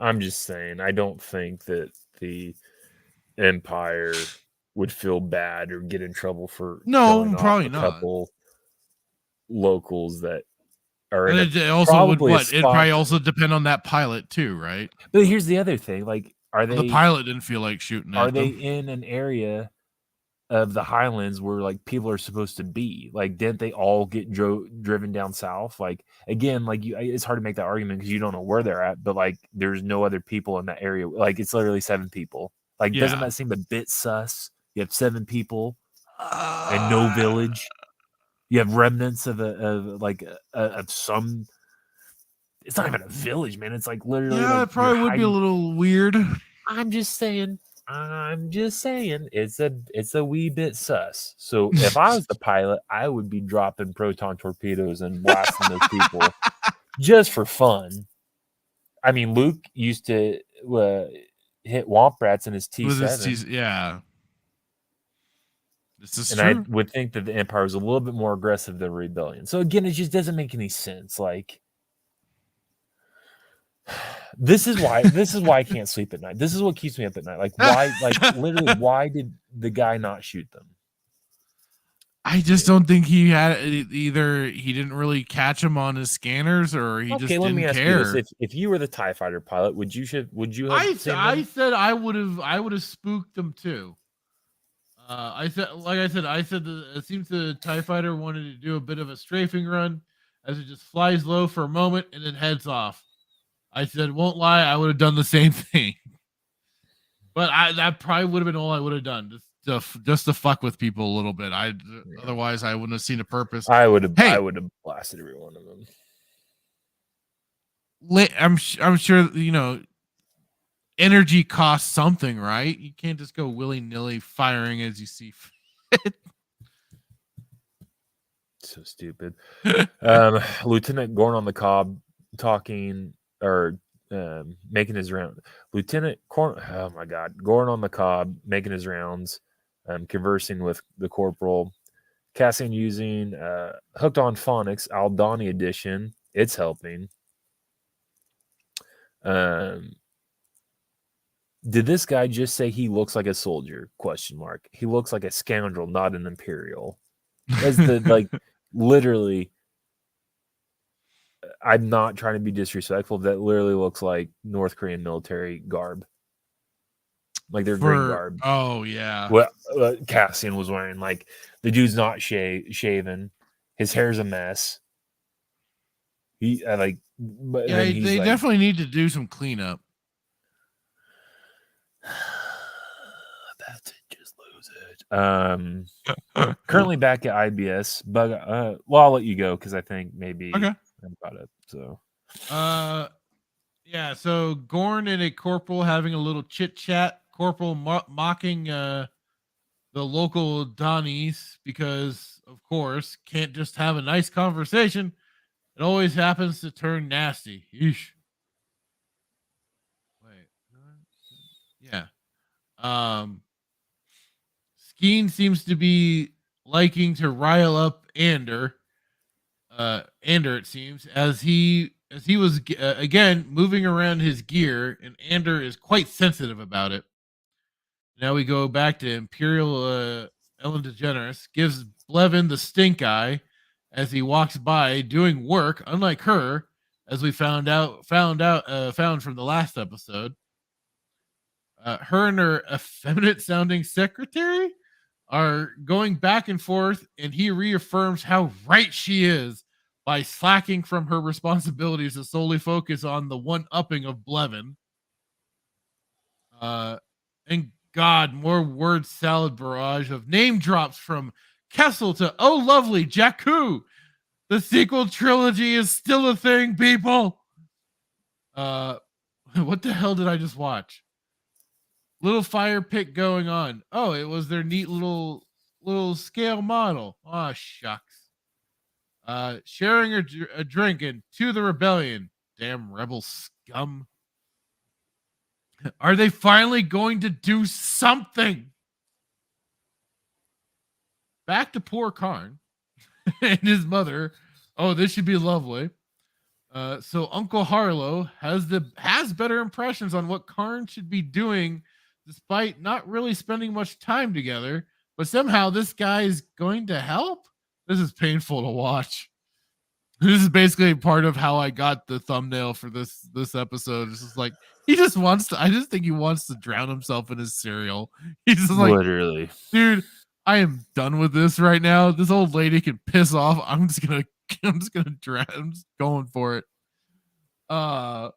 I'm just saying, I don't think that the Empire would feel bad or get in trouble for probably not. Couple locals that are. And it also would it probably also depend on that pilot too, right? But here's the other thing: the pilot didn't feel like shooting? Are they in an area of the Highlands where people are supposed to be? Didn't they all get driven down south? Again, it's hard to make that argument because you don't know where they're at, but there's no other people in that area. It's literally 7 people. Doesn't that seem a bit sus? You have 7 people and no village. You have remnants of some. It's not even a village, man. It's literally. Yeah, it probably would be a little weird. I'm just saying. I'm just saying it's a wee bit sus. So if I was the pilot, I would be dropping proton torpedoes and blasting those people just for fun. I mean, Luke used to hit womp rats in his T7. Yeah. This is and true. I would think that the Empire was a little bit more aggressive than Rebellion. So again, it just doesn't make any sense. Like, this is why I can't sleep at night. This is what keeps me up at night. Like, why? Like, literally, why did the guy not shoot them? I just don't think he had either. He didn't really catch him on his scanners, or he just didn't care. Let me ask you this: if you were the TIE fighter pilot, would you have? I said I would have spooked them too. I said that it seems the TIE fighter wanted to do a bit of a strafing run as it just flies low for a moment and then heads off. I said, won't lie, I would have done the same thing. But that probably would have been all I would have done, just to fuck with people a little bit. Otherwise I wouldn't have seen a purpose. I would have blasted every one of them. I'm sure, energy costs something, right? You can't just go willy-nilly firing as you see fit. So stupid. Lieutenant Gorn on the Cobb talking or making his round. Oh my God, Gorn on the Cobb making his rounds, conversing with the corporal. Cassian using Hooked on Phonics Aldani edition. It's helping. Did this guy just say he looks like a soldier? ? He looks like a scoundrel, not an Imperial. As the literally. I'm not trying to be disrespectful. That literally looks like North Korean military garb, like their green garb. Oh yeah. Well, Cassian was wearing, like, the dude's not shaven. His hair's a mess. They definitely need to do some cleanup. That's it. Just lose it. Currently back at IBS, but I'll let you go because I think maybe okay. About it. So, yeah. So Gorn and a corporal having a little chit chat. Corporal mocking the local Donnies because, of course, can't just have a nice conversation. It always happens to turn nasty. Yeesh. Wait. Yeah. Skeen seems to be liking to rile up Andor, it seems, as he was again moving around his gear, and Andor is quite sensitive about it. Now we go back to Imperial Ellen DeGeneres gives Blevin the stink eye as he walks by doing work, unlike her, as we found from the last episode. Her and her effeminate sounding secretary are going back and forth, and he reaffirms how right she is by slacking from her responsibilities to solely focus on the one-upping of Blevin. And God, more word salad barrage of name drops from Kessel to oh lovely Jakku. The sequel trilogy is still a thing, people. What the hell did I just watch? Little fire pit going on. Oh, it was their neat little scale model. Oh, shucks. Sharing a drink and to the rebellion. Damn rebel scum. Are they finally going to do something? Back to poor Karn and his mother. Oh, this should be lovely. So Uncle Harlow has better impressions on what Karn should be doing, despite not really spending much time together. But somehow this guy is going to help. This is painful to watch. This is basically part of how I got the thumbnail for this episode. It's just like I just think he wants to drown himself in his cereal. He's just like, literally, dude, I am done with this right now. This old lady can piss off. I'm just gonna drown. I'm just going for it. And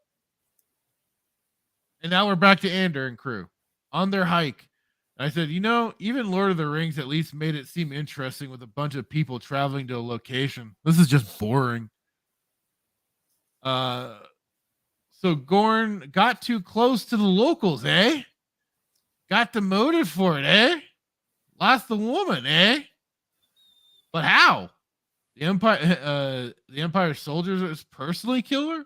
now we're back to Andor and crew on their hike. And I said, even Lord of the Rings at least made it seem interesting with a bunch of people traveling to a location. This is just boring. So Gorn got too close to the locals, eh? Got demoted for it, eh? Lost the woman, eh? But how? The Empire soldiers personally kill her,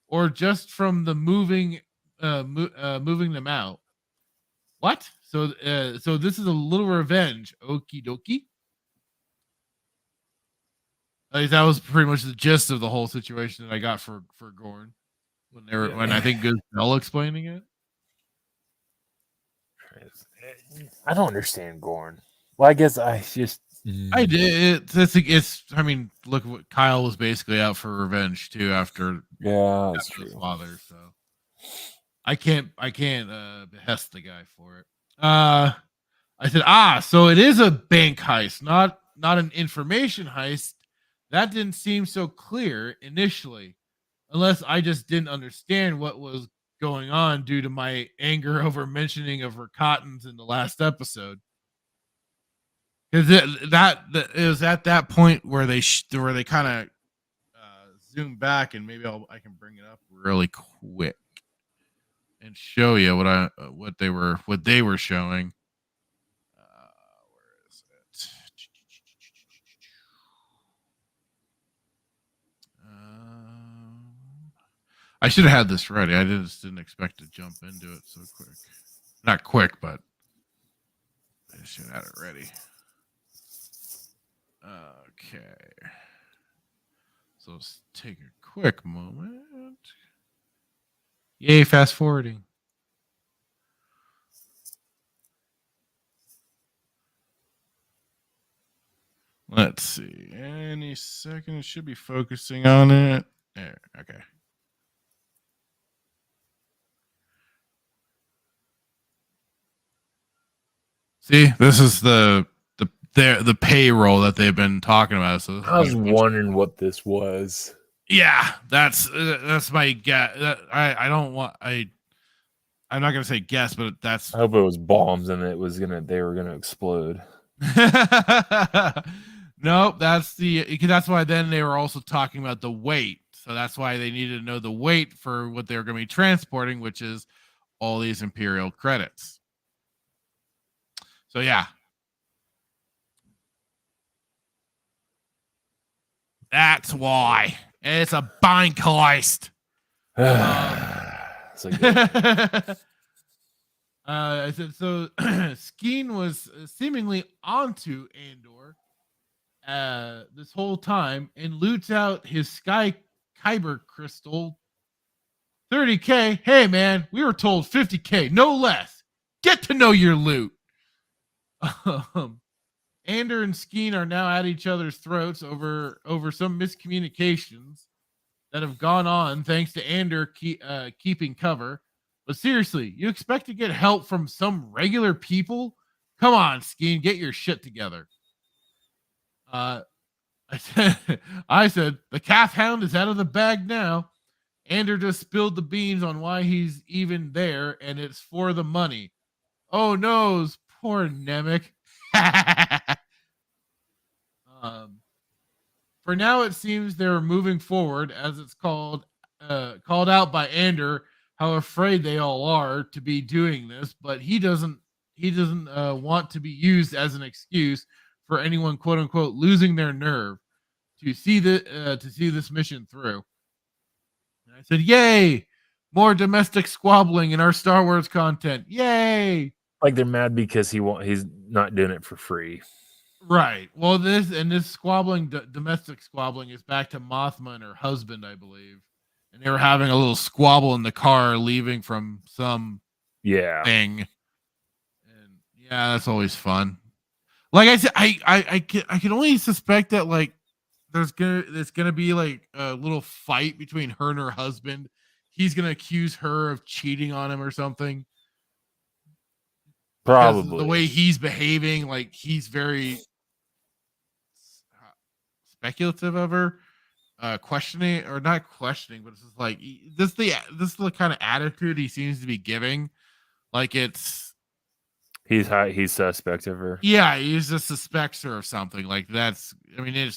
or just from the moving them out? What? So this is a little revenge. Okie dokie. That was pretty much the gist of the whole situation that I got for Gorn when I think Bell explaining it. I don't understand Gorn. Well, I guess I just I did. It's. I mean, look what Kyle was basically out for revenge too after that's his true. father. So I can't behest the guy for it. I said, so it is a bank heist, not an information heist. That didn't seem so clear initially, unless I just didn't understand what was going on due to my anger over mentioning of Rakatans in the last episode. Because it was at that point where they kind of zoom back, and maybe I can bring it up really quick and show you what they were showing. Where is it? I should have had this ready. I just didn't expect to jump into it so quick. Not quick, but I should have had it ready. Okay. So let's take a quick moment. Yay, fast forwarding. Let's see. Any second, it should be focusing on it. There. Okay. See, this is the payroll that they've been talking about. So I was wondering what this was. Yeah, that's my guess. I'm not gonna say guess, but that's. I hope it was bombs and they were gonna explode. Nope, that's why then they were also talking about the weight. So that's why they needed to know the weight for what they were going to be transporting, which is all these Imperial credits. So yeah. That's why. It's a bank heist. I said so. Skeen was seemingly onto Andor this whole time and loots out his Sky Kyber crystal. 30K. Hey man, we were told 50K, no less. Get to know your loot. Andor and Skeen are now at each other's throats over some miscommunications that have gone on thanks to Andor keeping cover. But seriously, you expect to get help from some regular people? Come on, Skeen, get your shit together. I said, the calf hound is out of the bag now. Andor just spilled the beans on why he's even there, and it's for the money. Oh no, poor Nemec. For now, it seems they're moving forward, as it's called out by Andor how afraid they all are to be doing this, but he doesn't want to be used as an excuse for anyone, quote unquote, losing their nerve to see this mission through. And I said, "Yay! More domestic squabbling in our Star Wars content! Yay!" Like they're mad because he's not doing it for free. Right. Well, this squabbling, domestic squabbling, is back to Mothma and her husband, I believe, and they were having a little squabble in the car leaving from some thing. And yeah, that's always fun. Like I said, I can only suspect that like there's gonna be like a little fight between her and her husband. He's gonna accuse her of cheating on him or something. Probably the way he's behaving, like he's very speculative of her, questioning or not questioning, but it's just like this is the kind of attitude he seems to be giving. Like he's suspect of her. Yeah, he just suspects her of something. Like that's, I mean,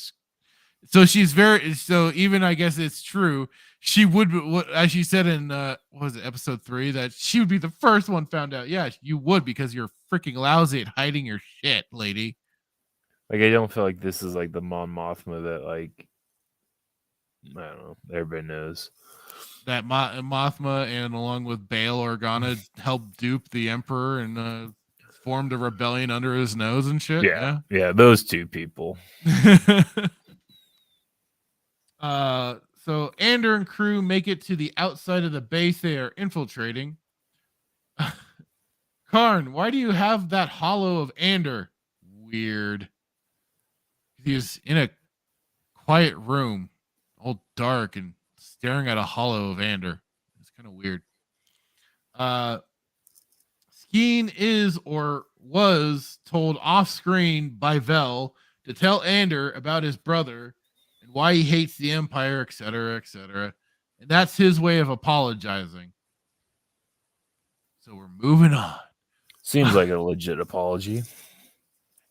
So she's very, so even I guess it's true. She would, as she said in, what was it, episode 3, that she would be the first one found out. Yeah, you would, because you're freaking lousy at hiding your shit, lady. Like, I don't feel like this is like the Mon Mothma that, like, I don't know, everybody knows. That Mothma, and along with Bail Organa, helped dupe the Emperor and formed a rebellion under his nose and shit. Yeah, those two people. So Andor and crew make it to the outside of the base they are infiltrating. Karn, why do you have that hollow of Andor? Weird. He's in a quiet room, all dark, and staring at a hollow of Andor. It's kind of weird. Skeen is or was told off screen by Vel to tell Andor about his brother and why he hates the Empire, etc., etc. And that's his way of apologizing. So we're moving on. Seems like a legit apology.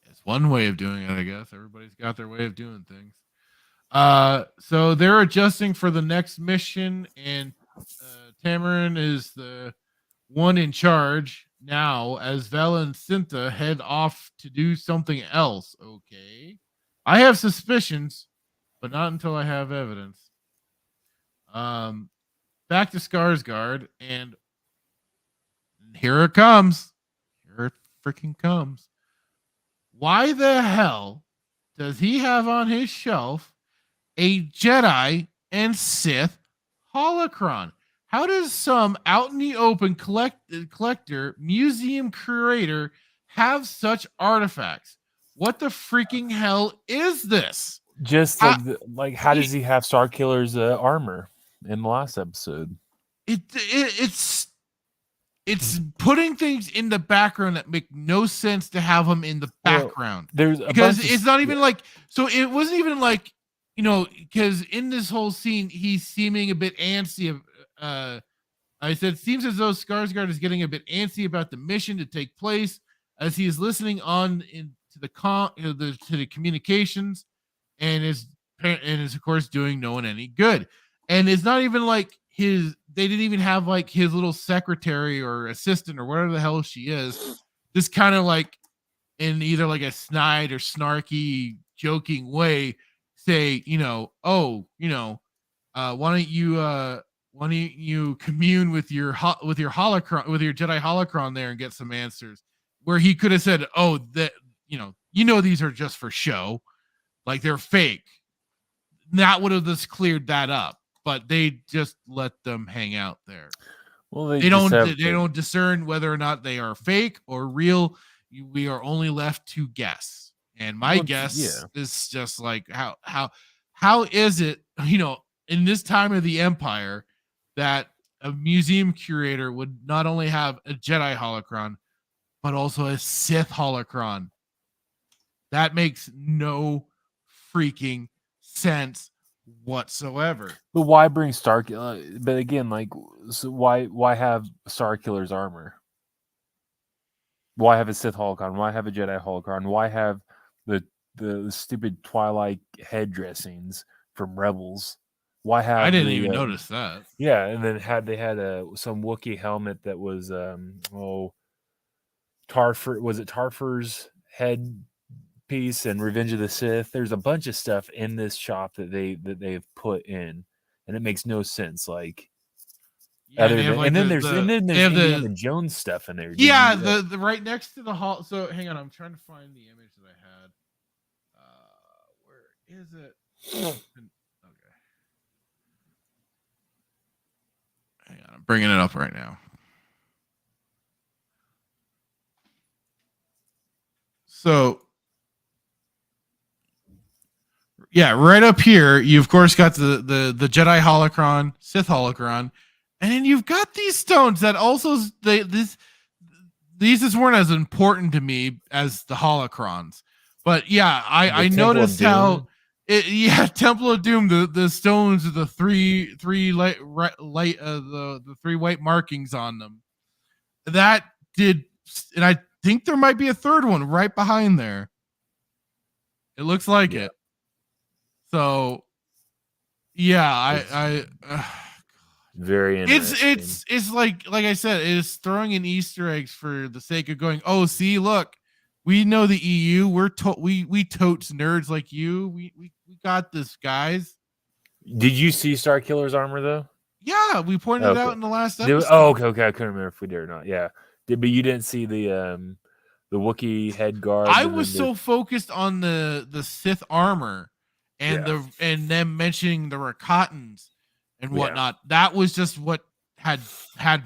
It's one way of doing it, I guess. Everybody's got their way of doing things. So they're adjusting for the next mission, and Tamarin is the one in charge now as Vel and Cinta head off to do something else. Okay. I have suspicions, but not until I have evidence. Back to Skarsgård, and here it comes. Here it freaking comes. Why the hell does he have on his shelf a Jedi and Sith holocron? How does some out in the open collector, museum curator have such artifacts? What the freaking hell is this? Just like how does he have Starkiller's armor in the last episode? It's putting things in the background that make no sense to have them in the background. Because it's not even like, so it wasn't even like, you know, because in this whole scene, he's seeming a bit antsy. I said, seems as though Skarsgård is getting a bit antsy about the mission to take place as he is listening on to the communications, and is of course doing no one any good. And it's not even like they didn't even have like his little secretary or assistant or whatever the hell she is, just kind of like in either like a snide or snarky joking way say, why don't you commune with your holocron, with your Jedi holocron there, and get some answers, where he could have said, oh, that these are just for show, like they're fake. That would have just cleared that up. But they just let them hang out there. Well, they don't discern whether or not they are fake or real. We are only left to guess. And my guess is just like how is it, in this time of the Empire, that a museum curator would not only have a Jedi holocron, but also a Sith holocron? That makes no freaking sense whatsoever. But why bring Starkiller? But again, like, so why have Starkiller's armor? Why have a Sith holocron? Why have a Jedi holocron? Why have the stupid Twilight head dressings from Rebels? Why have I didn't even notice that. Yeah, and then they had some Wookiee helmet that was Tarfur, was it Tarfur's head piece and Revenge of the Sith? There's a bunch of stuff in this shop that they've put in, and it makes no sense. Like, and then there's Indiana Jones stuff in there. Yeah, the right next to the hall. So hang on, I'm trying to find the image that I had. Where is it? Okay, hang on, I'm bringing it up right now. So, yeah, right up here, you of course got the Jedi holocron, Sith holocron, and then you've got these stones that also these just weren't as important to me as the holocrons. But yeah, I noticed how Temple of Doom, the stones with the three white markings on them. That did, and I think there might be a third one right behind there. It looks like it. So, yeah, I very interesting. it's like I said, it's throwing in Easter eggs for the sake of going, oh, see, look, we know the EU. We totes nerds like you. We got this, guys. Did you see Starkiller's armor though? Yeah, we pointed it out in the last episode. Okay. I couldn't remember if we did or not. Yeah, but you didn't see the Wookiee head guard. I was so focused on the Sith armor and and them mentioning the Rakatans and whatnot. That was just what had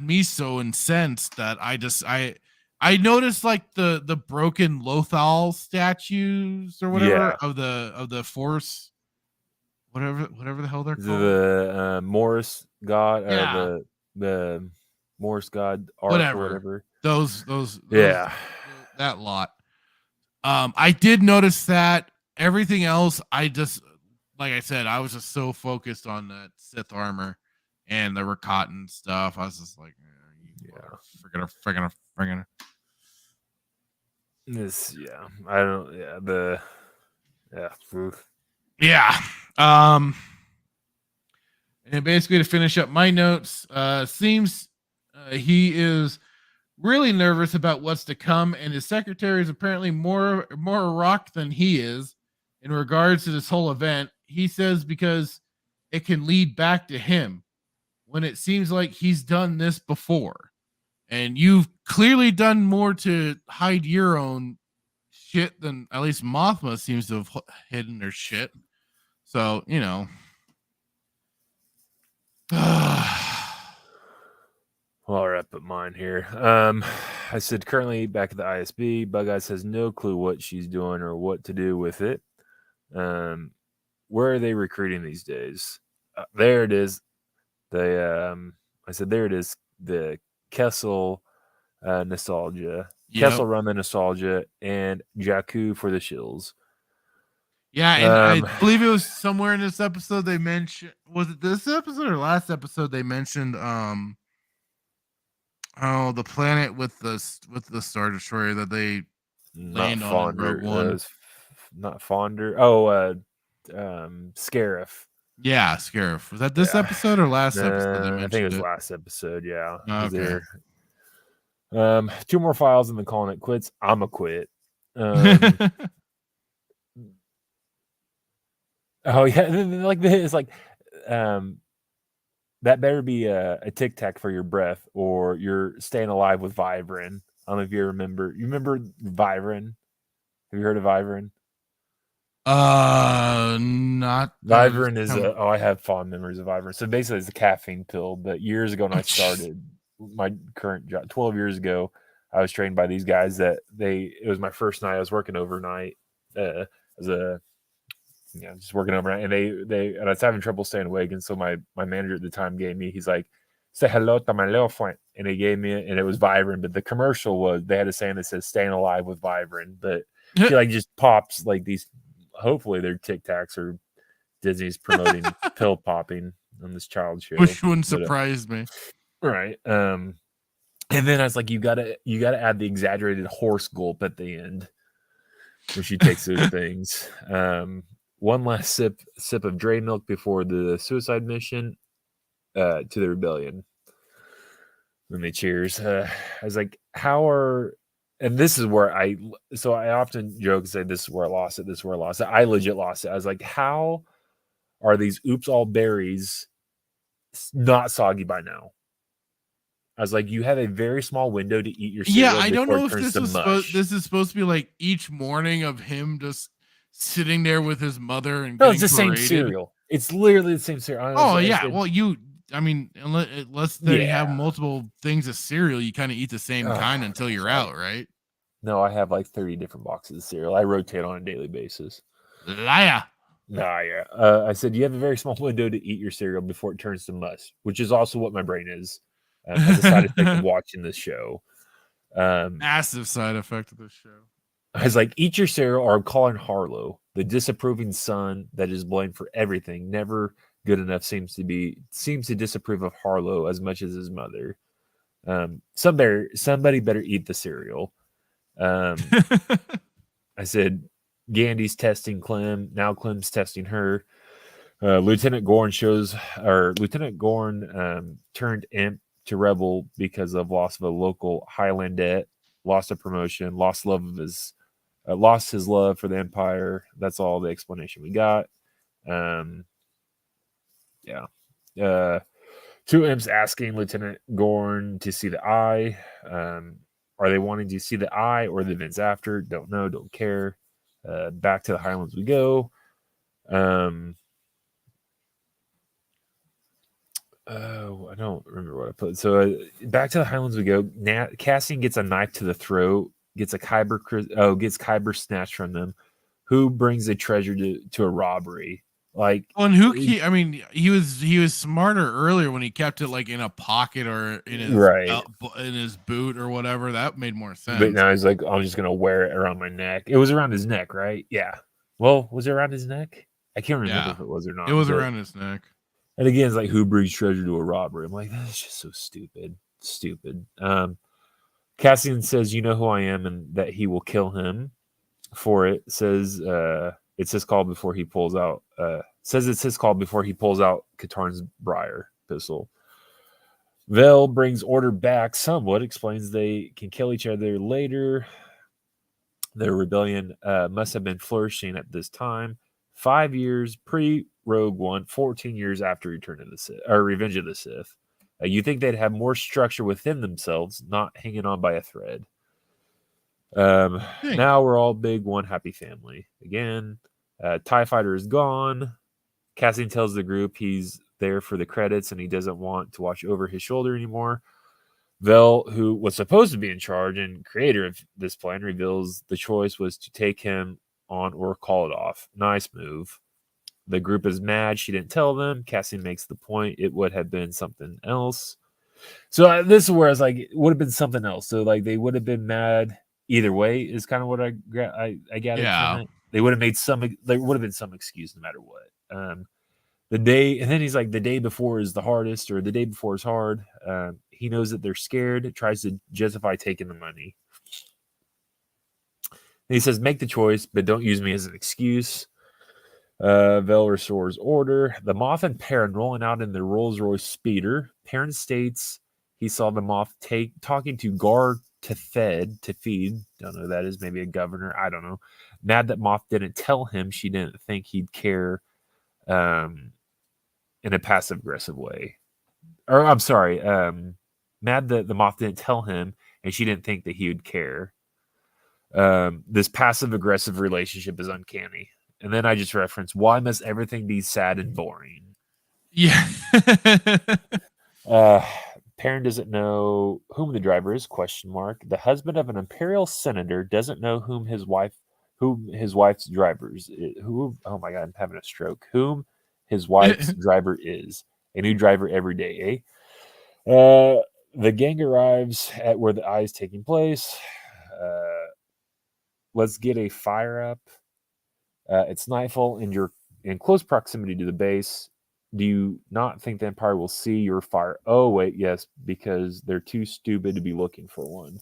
me so incensed that I noticed like the broken Lothal statues or whatever of the Force, whatever the hell they're called. The Morris God, the Morris God art or whatever. Those that lot. I did notice that. Everything else, I just, like I said, I was just so focused on that Sith armor and the Rakatan stuff. I was just like, friggin'. This, I don't, And basically to finish up my notes, seems he is really nervous about what's to come, and his secretary is apparently more rocked than he is in regards to this whole event. He says because it can lead back to him when it seems like he's done this before, and you've clearly done more to hide your own shit than at least Mothma seems to have hidden her shit. So, you know. Well, I'll wrap up mine here. I said currently back at the ISB, Bug Eyes has no clue what she's doing or what to do with it. Where are they recruiting these days? There it is. I said there it is. The Kessel nostalgia. Yep. Kessel run the nostalgia and Jakku for the shills. Yeah, and I believe it was somewhere in this episode they mentioned. Was it this episode or last episode they mentioned? The planet with the Star Destroyer that they land on in Rogue One. Not Fonder. Scarif. Yeah, Scarif. Was that this episode or last episode? They mentioned I think it was last episode. Yeah. Okay. 2 more files and then calling it quits. I'm a quit. Oh yeah, like this, like that better be a Tic Tac for your breath, or you're staying alive with Vibrin. I don't know if you remember. You remember Vibrin? Have you heard of Vibrin? Not Vibrin is I have fond memories of Vibrin. So basically, it's a caffeine pill. But years ago, when I started my current job, 12 years ago, I was trained by these guys. It was my first night. I was working overnight as a just working overnight, and and I was having trouble staying awake, and so my manager at the time he's like, say hello to my little friend, and he gave me it, and it was Vibrin, but the commercial was, they had a saying that says staying alive with Vibrin, but he like just pops like these, hopefully they're Tic Tacs or Disney's promoting pill popping on this child show, which wouldn't surprise me, right? And then I was like, you gotta add the exaggerated horse gulp at the end when she takes those things. One last sip of Dre milk before the suicide mission to the rebellion. And they cheers. I was like, and this is where I often joke and say, this is where I lost it. This is where I lost it. I legit lost it. I was like, how are these oops all berries not soggy by now? I was like, you have a very small window to eat your cereal. Yeah, I don't know if this is supposed to be like each morning of him just sitting there with his mother and it's the same cereal. It's literally the same cereal. Unless they have multiple things of cereal, you kind of eat the same kind until you're out, right? No, I have like 30 different boxes of cereal. I rotate on a daily basis. Liar. Nah, yeah. I said you have a very small window to eat your cereal before it turns to mush, which is also what my brain is as a side effect of watching this show. Massive side effect of this show. I was like, eat your cereal, or I'm calling Harlow, the disapproving son that is blamed for everything. Never good enough seems to disapprove of Harlow as much as his mother. Somebody better eat the cereal. I said, Gandy's testing Clem. Now Clem's testing her. Lieutenant Gorn turned imp to rebel because of loss of a local Highlandette, lost a promotion, lost his love for the Empire. That's all the explanation we got. Yeah. Two imps asking Lieutenant Gorn to see the eye. Are they wanting to see the eye or the events after? Don't know, don't care. Back to the Highlands we go. I don't remember what I put. So back to the Highlands we go. Cassian gets a knife to the throat, gets Kyber snatched from them. Who brings the treasure to a robbery? Like, and he was smarter earlier when he kept it like in a pocket or in his boot or whatever. That made more sense. But now he's like, I'm just gonna wear it around my neck. It was around his neck, right? Yeah. Well, was it around his neck? I can't remember if it was or not. It was around his neck. And again, it's like, who brings treasure to a robbery? I'm like, that's just so stupid. Stupid. Cassian says, you know who I am, and that he will kill him for it. Says it's his call before he pulls out. Says it's his call before he pulls out Katarn's Briar pistol. Vel brings order back somewhat, explains they can kill each other later. Their rebellion must have been flourishing at this time. 5 years pre-Rogue One, 14 years after Return of the Sith, or Revenge of the Sith. You think they'd have more structure within themselves, not hanging on by a thread. Now we're all big, one happy family. Again, TIE Fighter is gone. Cassian tells the group he's there for the credits and he doesn't want to watch over his shoulder anymore. Vel, who was supposed to be in charge and creator of this plan, reveals the choice was to take him on or call it off. Nice move. The group is mad she didn't tell them. Cassian makes the point it would have been something else. So this is where I was like, it would have been something else. So like they would have been mad either way is kind of what I gathered from it. There would have been some excuse no matter what. The day, and then he's like, the day before is the hardest, or the day before is hard. He knows that they're scared, tries to justify taking the money. And he says, make the choice, but don't use me as an excuse. Vel restores order. The Moff and Perrin rolling out in the Rolls-Royce speeder. Perrin states he saw the Moff talking to Gar Tefed, don't know who that is, maybe a governor, I don't know. Mad that Moff didn't tell him she didn't think he'd care in a passive-aggressive way. Or, I'm sorry, mad that the Moff didn't tell him and she didn't think that he would care. This passive-aggressive relationship is uncanny. And then I just reference, why must everything be sad and boring? Yeah. Perrin doesn't know whom the driver is, ? The husband of an Imperial senator doesn't know whom his wife's drivers is. Oh my God, I'm having a stroke. Whom his wife's driver is. A new driver every day, eh? The gang arrives at where the eye is taking place. Let's get a fire up. It's nightfall and you're in close proximity to the base. Do you not think the Empire will see your fire? Oh, wait, yes, because they're too stupid to be looking for one.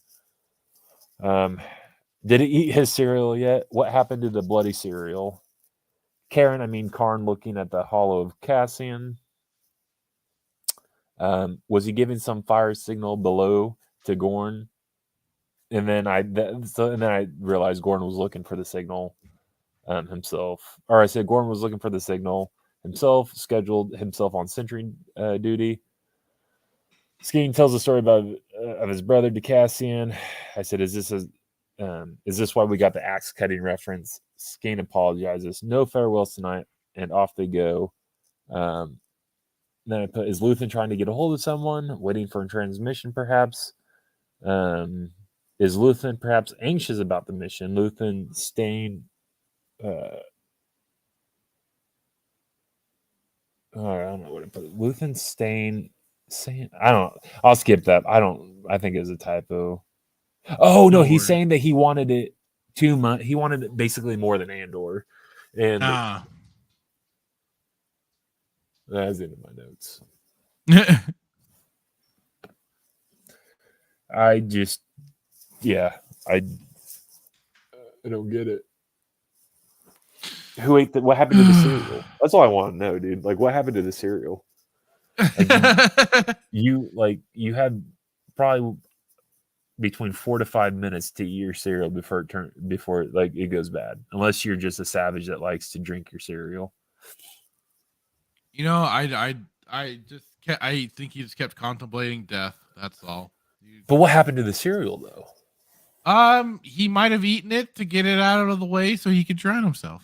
Did he eat his cereal yet? What happened to the bloody cereal? Karn looking at the hollow of Cassian. Was he giving some fire signal below to Gorn? And then I realized Gorn was looking for the signal himself. Or I said Gorn was looking for the signal himself, scheduled himself on sentry duty. Skeen tells a story about of his brother to Cassian. I said, is this why we got the axe cutting reference? Skeen apologizes. No farewells tonight, and off they go. Then I put, is Luthen trying to get a hold of someone? Waiting for a transmission, perhaps? Is Luthen perhaps anxious about the mission? Luthen staying... I don't know what I put. Luthen staying... saying... I don't know. I'll skip that. I think it was a typo. Oh, no, he's saying that he wanted it too much. He wanted it basically more than Andor. And... that's the end of my notes. I don't get it. Who ate what happened to the cereal? That's all I want to know, dude. Like, what happened to the cereal? Like, you had probably between 4 to 5 minutes to eat your cereal before it goes bad. Unless you're just a savage that likes to drink your cereal. You know, I think he just kept contemplating death. That's all. But what happened to the cereal, though? He might have eaten it to get it out of the way so he could drown himself.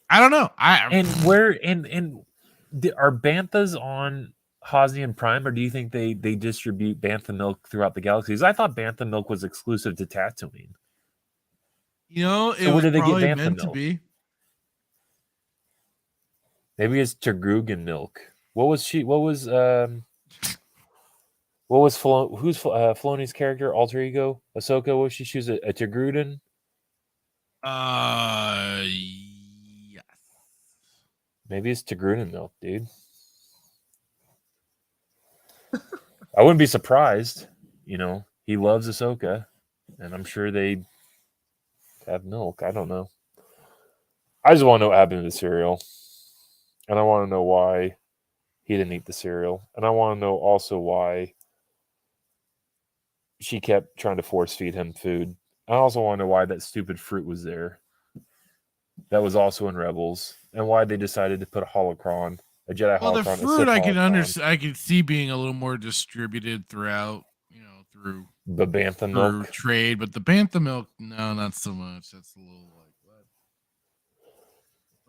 I don't know. Are banthas on Hosnian Prime, or do you think they distribute bantha milk throughout the galaxies? I thought bantha milk was exclusive to Tatooine. You know, it was probably meant to be. Maybe it's Togrugan milk. Who's Filoni's character, alter ego? Ahsoka, what was she? She was a Togrugan? Yes. Maybe it's Togrugan milk, dude. I wouldn't be surprised. You know, he loves Ahsoka, and I'm sure they have milk. I don't know. I just want to know what happened to the cereal. And I want to know why he didn't eat the cereal. And I want to know also why she kept trying to force feed him food. I also want to know why that stupid fruit was there. That was also in Rebels. And why they decided to put a holocron, a Jedi holocron. Well, the fruit I can understand. I can see being a little more distributed throughout, through the bantha milk trade. But the bantha milk, no, not so much. That's a little like what?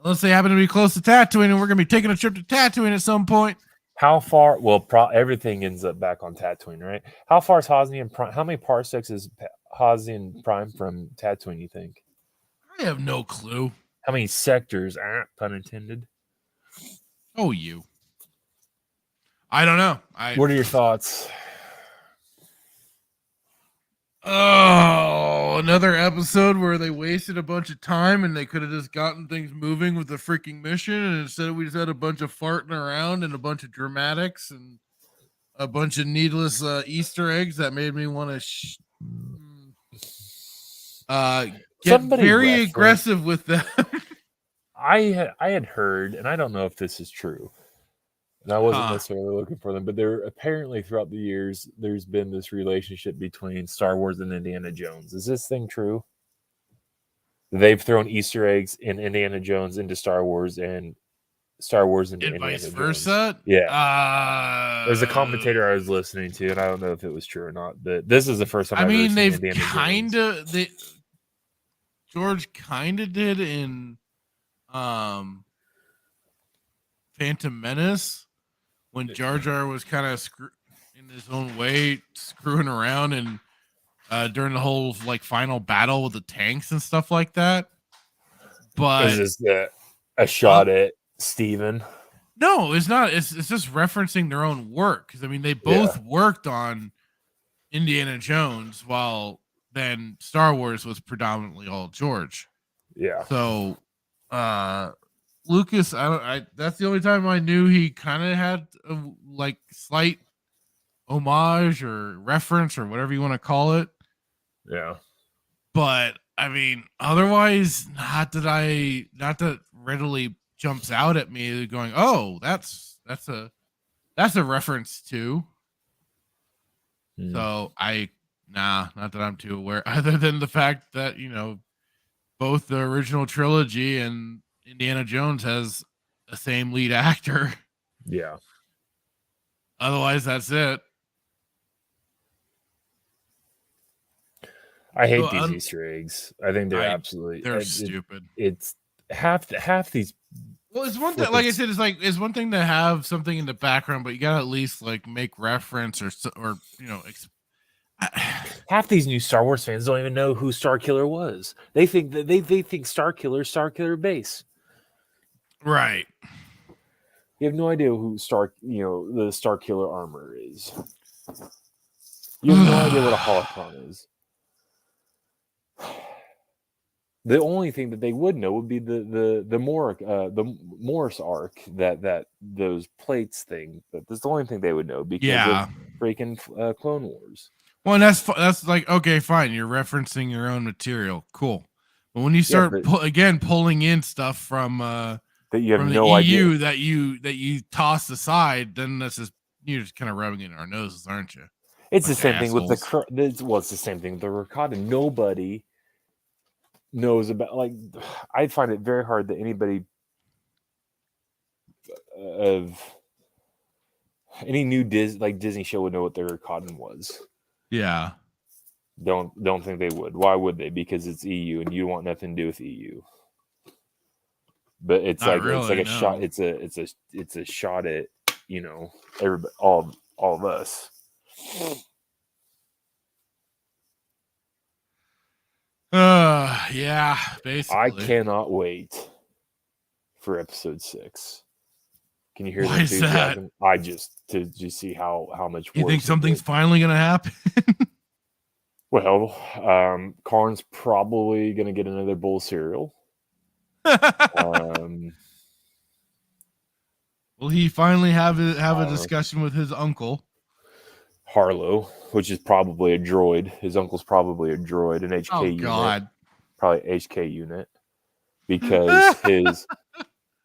Unless they happen to be close to Tatooine, and we're going to be taking a trip to Tatooine at some point. How far? Well, everything ends up back on Tatooine, right? How far is Hosnian Prime? How many parsecs is Hosnian Prime from Tatooine, you think? I have no clue. How many sectors? Pun intended. Oh, you. I don't know. What are your thoughts? Oh, another episode where they wasted a bunch of time and they could have just gotten things moving with the freaking mission, and instead we just had a bunch of farting around and a bunch of dramatics and a bunch of needless Easter eggs that made me want to get very aggressive with them. I had heard, and I don't know if this is true, and I wasn't necessarily looking for them, but there apparently throughout the years there's been this relationship between Star Wars and Indiana Jones. Is this thing true? They've thrown Easter eggs in Indiana Jones into Star Wars, and Star Wars into Indiana vice versa. Jones. Yeah. There's a commentator I was listening to, and I don't know if it was true or not, but this is the first time. They've kind of George kind of did in Phantom Menace when Jar Jar was kind of in his own way screwing around, and during the whole final battle with the tanks and stuff like that. But is this a shot at Steven? No, it's not. It's just referencing their own work, because they both worked on Indiana Jones, while then Star Wars was predominantly all George. Yeah. So Lucas, that's the only time I knew he kind of had a slight homage or reference or whatever you want to call it. Yeah. But otherwise, not that readily jumps out at me going, oh, that's a reference to. So not that I'm too aware, other than the fact that, both the original trilogy and Indiana Jones has the same lead actor. Yeah. Otherwise, that's it. I hate these Easter eggs. I think they're they're stupid. It's half these. Well, it's one thing, like I said, it's one thing to have something in the background, but you gotta at least make reference or half these new Star Wars fans don't even know who Starkiller was. They think that they think Starkiller base. Right. You have no idea who the Starkiller armor is. You have no idea what a holocron is. The only thing that they would know would be the Morris arc, that those plates thing. But that's the only thing they would know because of freaking Clone Wars. Well, and that's okay, fine. You're referencing your own material. Cool. But when you start but pulling in stuff from that you have from the no EU idea. that you toss aside, then you're just kind of rubbing it in our noses, aren't you? It's the Bunch of same thing with assholes. it's the same thing with the Rakata. Nobody knows about, like, I find it very hard that anybody of any new Disney show would know what the Rakata was. Yeah. Don't think they would. Why would they? Because it's EU and you want nothing to do with EU. But it's Not like really, it's like a no. shot. It's a shot at, you know, everybody, all of us. Yeah, basically. I cannot wait for episode 6. Can you hear Why the is that? enthusiasm? I just to see how much. You worse think it something's is. finally gonna happen? Well, Karn's probably gonna get another bowl of cereal. Will he finally have a discussion with his uncle? Harlow, which is probably a droid. His uncle's probably a droid, an HK unit. God. Probably HK unit. Because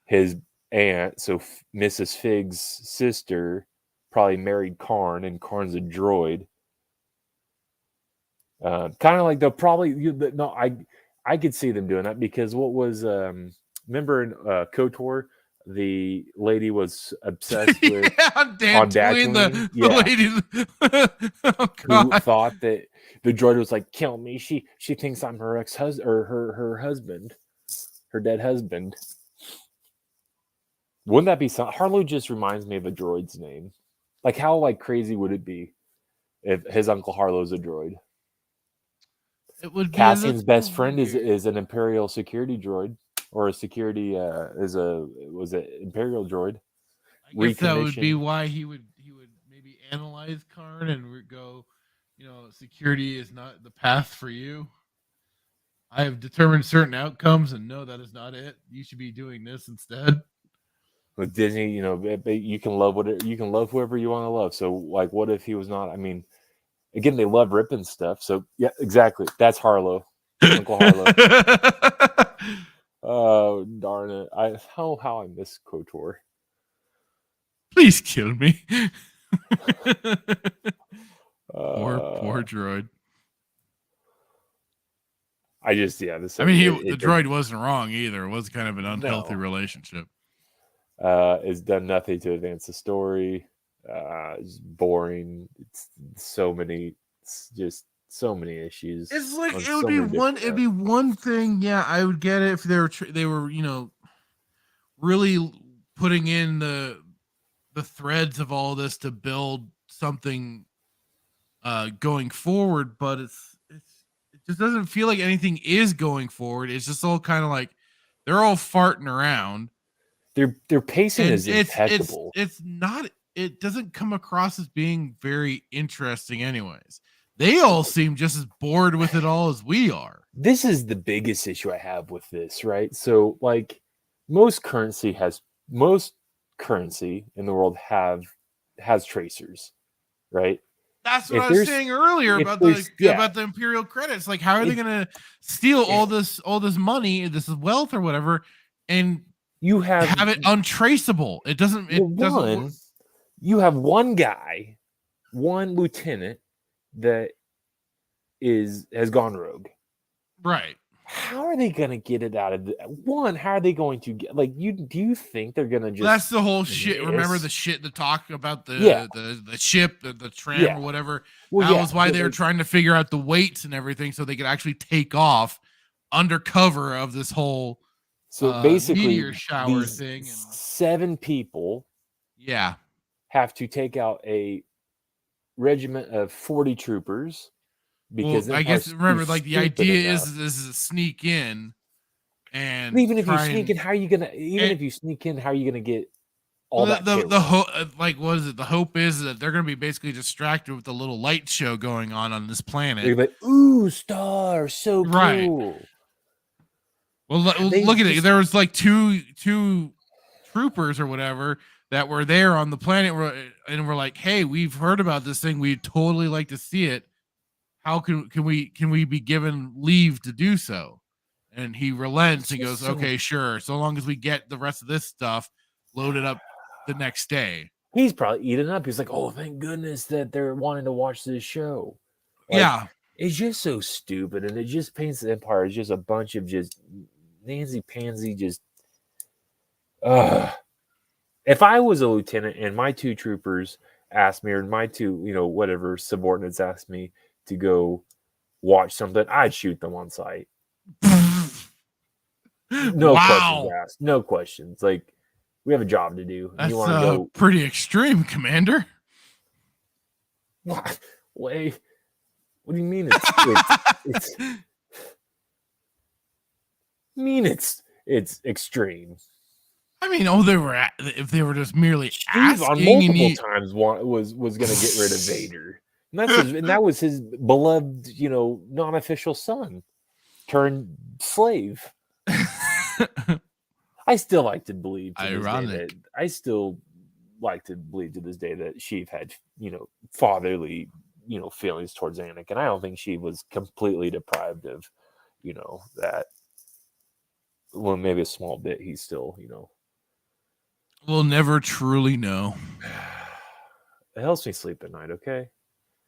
his aunt, so Mrs. Fig's sister, probably married Karn, and Karn's a droid. Kind of like they'll probably I could see them doing that, because what was remember in KOTOR, the lady was obsessed with on Tatooine, who thought that the droid was like, kill me. She thinks I'm her ex-husband, or her husband, her dead husband. Wouldn't that be something? Harlow just reminds me of a droid's name. Like, how like crazy would it be if his uncle Harlow's a droid? It would be. Cassian's best friend is an Imperial security droid, or a security was it Imperial droid? I guess that would be why he would maybe analyze Karn and go, you know, security is not the path for you. I have determined certain outcomes, and no, that is not it. You should be doing this instead. With Disney, you know, you can love whoever you want to love. So, like, what if he was not? I mean, again, they love ripping stuff. So, yeah, exactly. That's Harlow, Uncle Harlow. Oh, darn it! How I miss KOTOR. Please kill me. Poor droid. I mean, the droid wasn't wrong either. It was kind of an unhealthy relationship. It's done nothing to advance the story. It's boring. It's so many issues. It's like it'd be one thing. Yeah, I would get it if they were you know, really putting in the threads of all this to build something going forward, but it just doesn't feel like anything is going forward. It's just all kind of like they're all farting around. Their pacing is impeccable. It's not. It doesn't come across as being very interesting, anyways. They all seem just as bored with it all as we are. This is the biggest issue I have with this, right? So, like, most currency in the world has tracers, right? That's what I was saying earlier about the Imperial credits. Like, how are they going to steal all this money, this wealth or whatever, and you have it untraceable? It doesn't. You have one guy, one lieutenant that has gone rogue, right? How are they going to get it out of one? How are they going to get, like, do you think they're going to just? That's the whole shit. Remember the talk about the ship, the tram or whatever. That was why they were trying to figure out the weights and everything so they could actually take off under cover of this whole basically meteor shower thing. 7 people have to take out a regiment of 40 troopers. Because I guess remember, like, the idea is sneak in, and even if you sneak in, how are you gonna? If you sneak in, how are you gonna get all that? The hope, like, what is it? The hope is that they're gonna be basically distracted with the little light show going on this planet. They're like, ooh, star, so cool. Well, look at it. There was like two troopers or whatever that were there on the planet, and we're like, hey, we've heard about this thing. We'd totally like to see it. How can we be given leave to do so? And he relents and It's goes, just so- okay, sure. So long as we get the rest of this stuff loaded up the next day. He's probably eating up. He's like, oh, thank goodness that they're wanting to watch this show. Like, Yeah. it's just so stupid, and it just paints the Empire as just a bunch of just Nancy-pansy, just... If I was a lieutenant and my two troopers asked me, or my two, whatever subordinates asked me to go watch something, I'd shoot them on sight. No questions asked. No questions. Like, we have a job to do. That's you want to go pretty extreme, Commander. What? Wait. What do you mean it's extreme? I mean, if they were just merely Steve asking on multiple times was going to get rid of Vader. And that was his beloved, non-official son turned slave. I still like to believe to this day that Sheev had, fatherly, feelings towards Anakin. I don't think she was completely deprived of, that. Well, maybe a small bit. He's still, We'll never truly know. It helps me sleep at night, okay?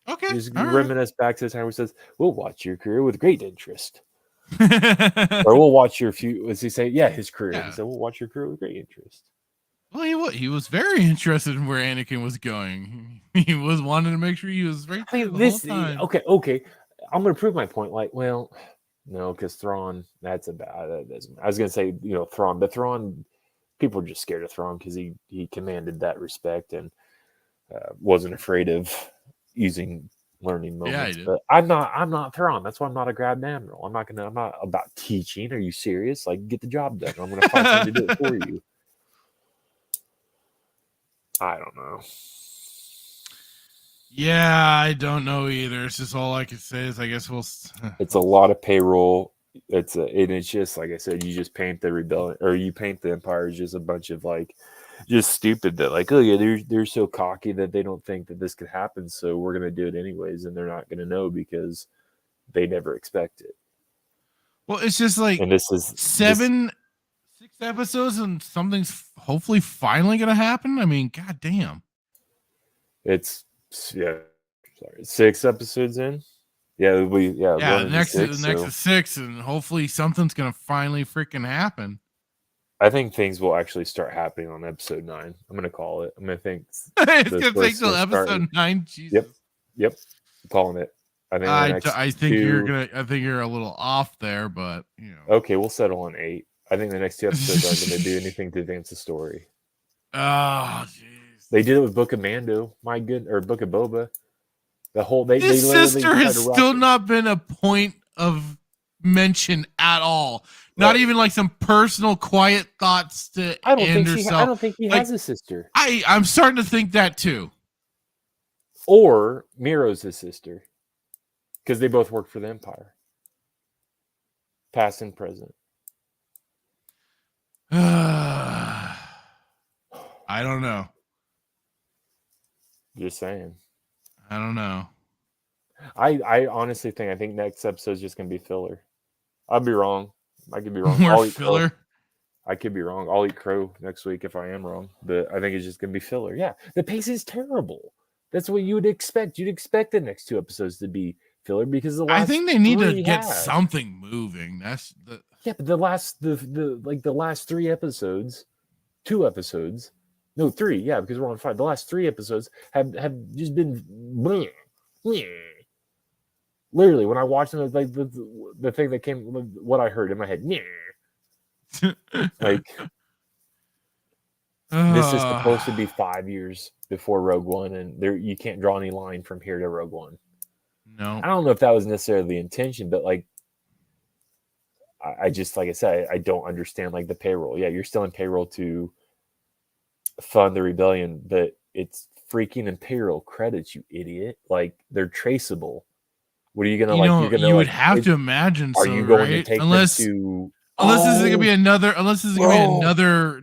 Okay. Just reminisce back to the time where he says, we'll watch your career with great interest. Or we'll watch your few. Does he say, yeah, his career? Yeah. He said, we'll watch your career with great interest. Well, he was very interested in where Anakin was going. He was wanting to make sure he was right there the whole time. Okay. I'm going to prove my point. Like, well, no, because Thrawn, I was going to say, Thrawn, but Thrawn, people are just scared of Thrawn because he commanded that respect and wasn't afraid of using learning moments. Yeah, he did. But I'm not Thrawn. That's why I'm not a Grand Admiral. I'm not about teaching. Are you serious? Like, get the job done. I'm going to find somebody to do it for you. I don't know. Yeah, I don't know either. It's just all I can say is I guess we'll. It's a lot of payroll. It's just like I said. You just paint the rebellion, or you paint the Empire as just a bunch of just stupid. That oh yeah, they're so cocky that they don't think that this could happen. So we're gonna do it anyways, and they're not gonna know because they never expect it. Well, it's just like, and this is 6 episodes, and something's hopefully finally gonna happen. I mean, goddamn. It's 6 episodes in. The next is 6, and hopefully something's gonna finally freaking happen. I think things will actually start happening on episode 9. I'm gonna call it. I'm gonna think it's gonna take till episode 9. Jesus. Yep. I'm calling it. I think you're a little off there, but Okay, we'll settle on 8. I think the next 2 episodes aren't going to do anything to advance the story. Oh, jeez. They did it with Book of Mando, or Book of Boba. His sister has still not been a point of mention at all. Not even like some personal, quiet thoughts to Andor. I don't think he has a sister. I'm starting to think that too. Or Miro's his sister, because they both work for the Empire, past and present. I don't know. Just saying. I don't know. I honestly think next episode is just gonna be filler. I'll be wrong. I could be wrong. More filler. I could be wrong. I'll eat crow next week if I am wrong. But I think it's just gonna be filler. Yeah, the pace is terrible. That's what you would expect. You'd expect the next 2 episodes to be filler because I think they need to get something moving. But the last 3 episodes, 2 episodes, no 3, because we're on 5. The last 3 episodes have just been bleh, bleh. Literally when I watched them, like the thing that came, what I heard in my head, like this is supposed to be 5 years before Rogue One, and you can't draw any line from here to Rogue One. No, I don't know if that was necessarily the intention, but I just, like I said, I don't understand the payroll. Yeah, you're still in payroll to fund the rebellion, but it's freaking Imperial credits, you idiot. They're traceable. What are you gonna You're gonna. You would have to imagine. Are you going to take unless them to? Unless this is gonna be another. Unless this is gonna be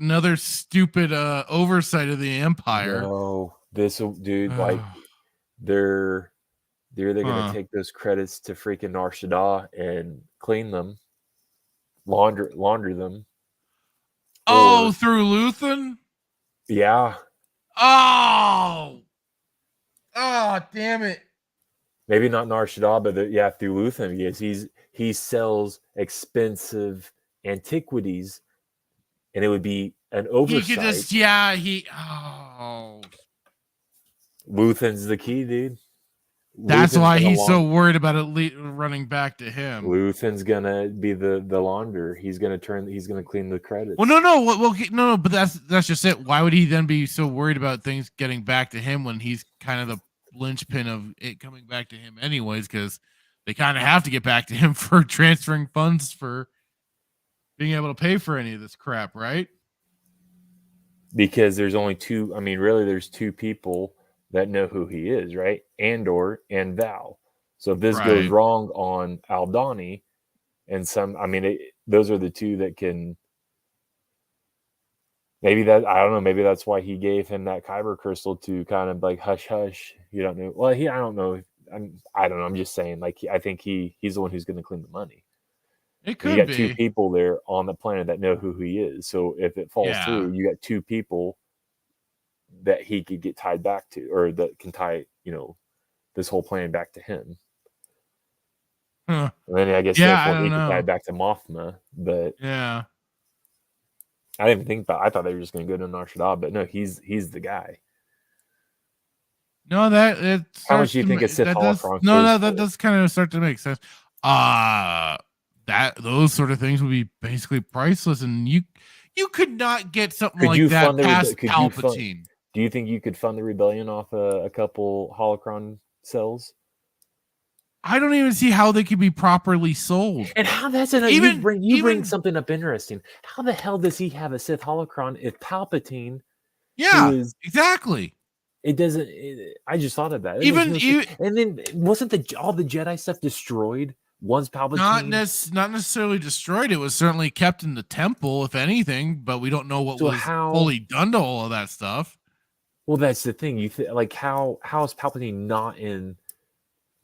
another stupid oversight of the Empire. No, this will, dude. They're gonna take those credits to freaking Nar Shaddaa and clean them. launder them. Oh, Or- through Luthen? Yeah. Oh, damn it. Maybe not Nar Shaddaa, but through Luthen, because he sells expensive antiquities, and it would be an oversight. He could just, Luthen's the key, dude. That's why he's so worried about it running back to him. Luthen's gonna be the launder. He's gonna clean the credits. Well, no, but that's just it. Why would he then be so worried about things getting back to him when he's kind of the linchpin of it coming back to him anyways? Because they kind of have to get back to him for transferring funds for being able to pay for any of this crap, right? Because there's only two. I mean, really, there's two people that know who he is, right? Andor and Val. So if this goes wrong on Aldhani, and those are the two that can. Maybe I don't know. Maybe that's why he gave him that Kyber crystal to kind of like hush hush. You don't know. Well, I don't know. I don't know. I'm just saying. Like I think he's the one who's going to clean the money. It could you got be. two people there on the planet that know who he is. So if it falls through, you got two people that he could get tied back to, or that can tie, this whole plan back to him. Huh. And then I guess he can tie it back to Mothma, but yeah, I didn't even think about. I thought they were just going to go to Nar Shaddaa, but no, he's the guy. No, how much do you think a Sith holocron? That does kind of start to make sense. That those sort of things would be basically priceless, and you could not get something like that past Palpatine. Do you think you could fund the rebellion off a couple holocron cells? I don't even see how they could be properly sold. And how that's you bring something up interesting. How the hell does he have a Sith holocron if Palpatine? Yeah, exactly. It doesn't. I just thought of that. And then wasn't all the Jedi stuff destroyed once Palpatine? Not necessarily destroyed. It was certainly kept in the temple, if anything. But we don't know what was fully done to all of that stuff. Well, that's the thing. How is Palpatine not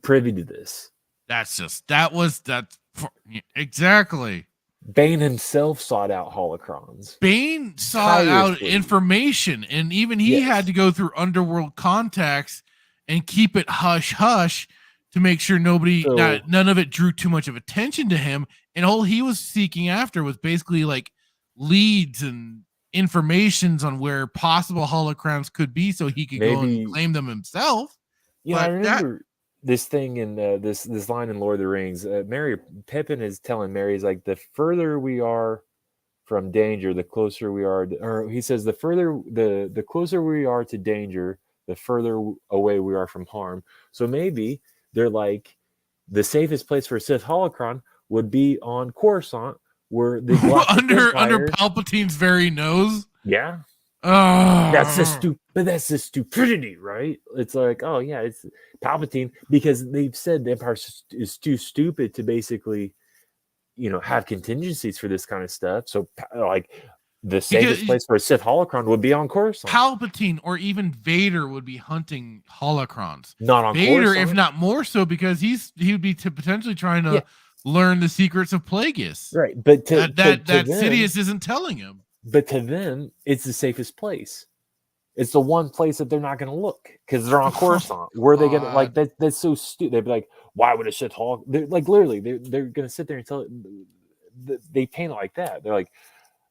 privy to this? Exactly. Bane himself sought out holocrons. Bane sought out information, and even he had to go through underworld contacts and keep it hush hush to make sure none of it drew too much of attention to him. And all he was seeking after was basically like leads and informations on where possible holocrons could be, so he could go and claim them himself. Yeah, I remember this thing in this line in Lord of the Rings. Pippin is telling Merry, he's like, the further we are from danger, the closer we are. Or he says, the closer we are to danger, the further away we are from harm. So maybe they're like, the safest place for a Sith holocron would be on Coruscant, where the under Palpatine's very nose. Yeah. That's the stupidity, right? It's like, oh yeah, it's Palpatine, because they've said the Empire is too stupid to basically, have contingencies for this kind of stuff. So like the safest place for a Sith holocron would be on Coruscant. Plagueis or even Vader would be hunting holocrons. Not on Vader, Coruscant. if not more so, because he would be potentially trying to learn the secrets of Plagueis. Right, but that Sidious isn't telling him. But to them, it's the safest place. It's the one place that they're not going to look because they're on Coruscant. Where they going to like that? That's so stupid. They'd be like, "Why would a Sith holo?" They're like, literally, they're going to sit there and tell it. They paint it like that. They're like,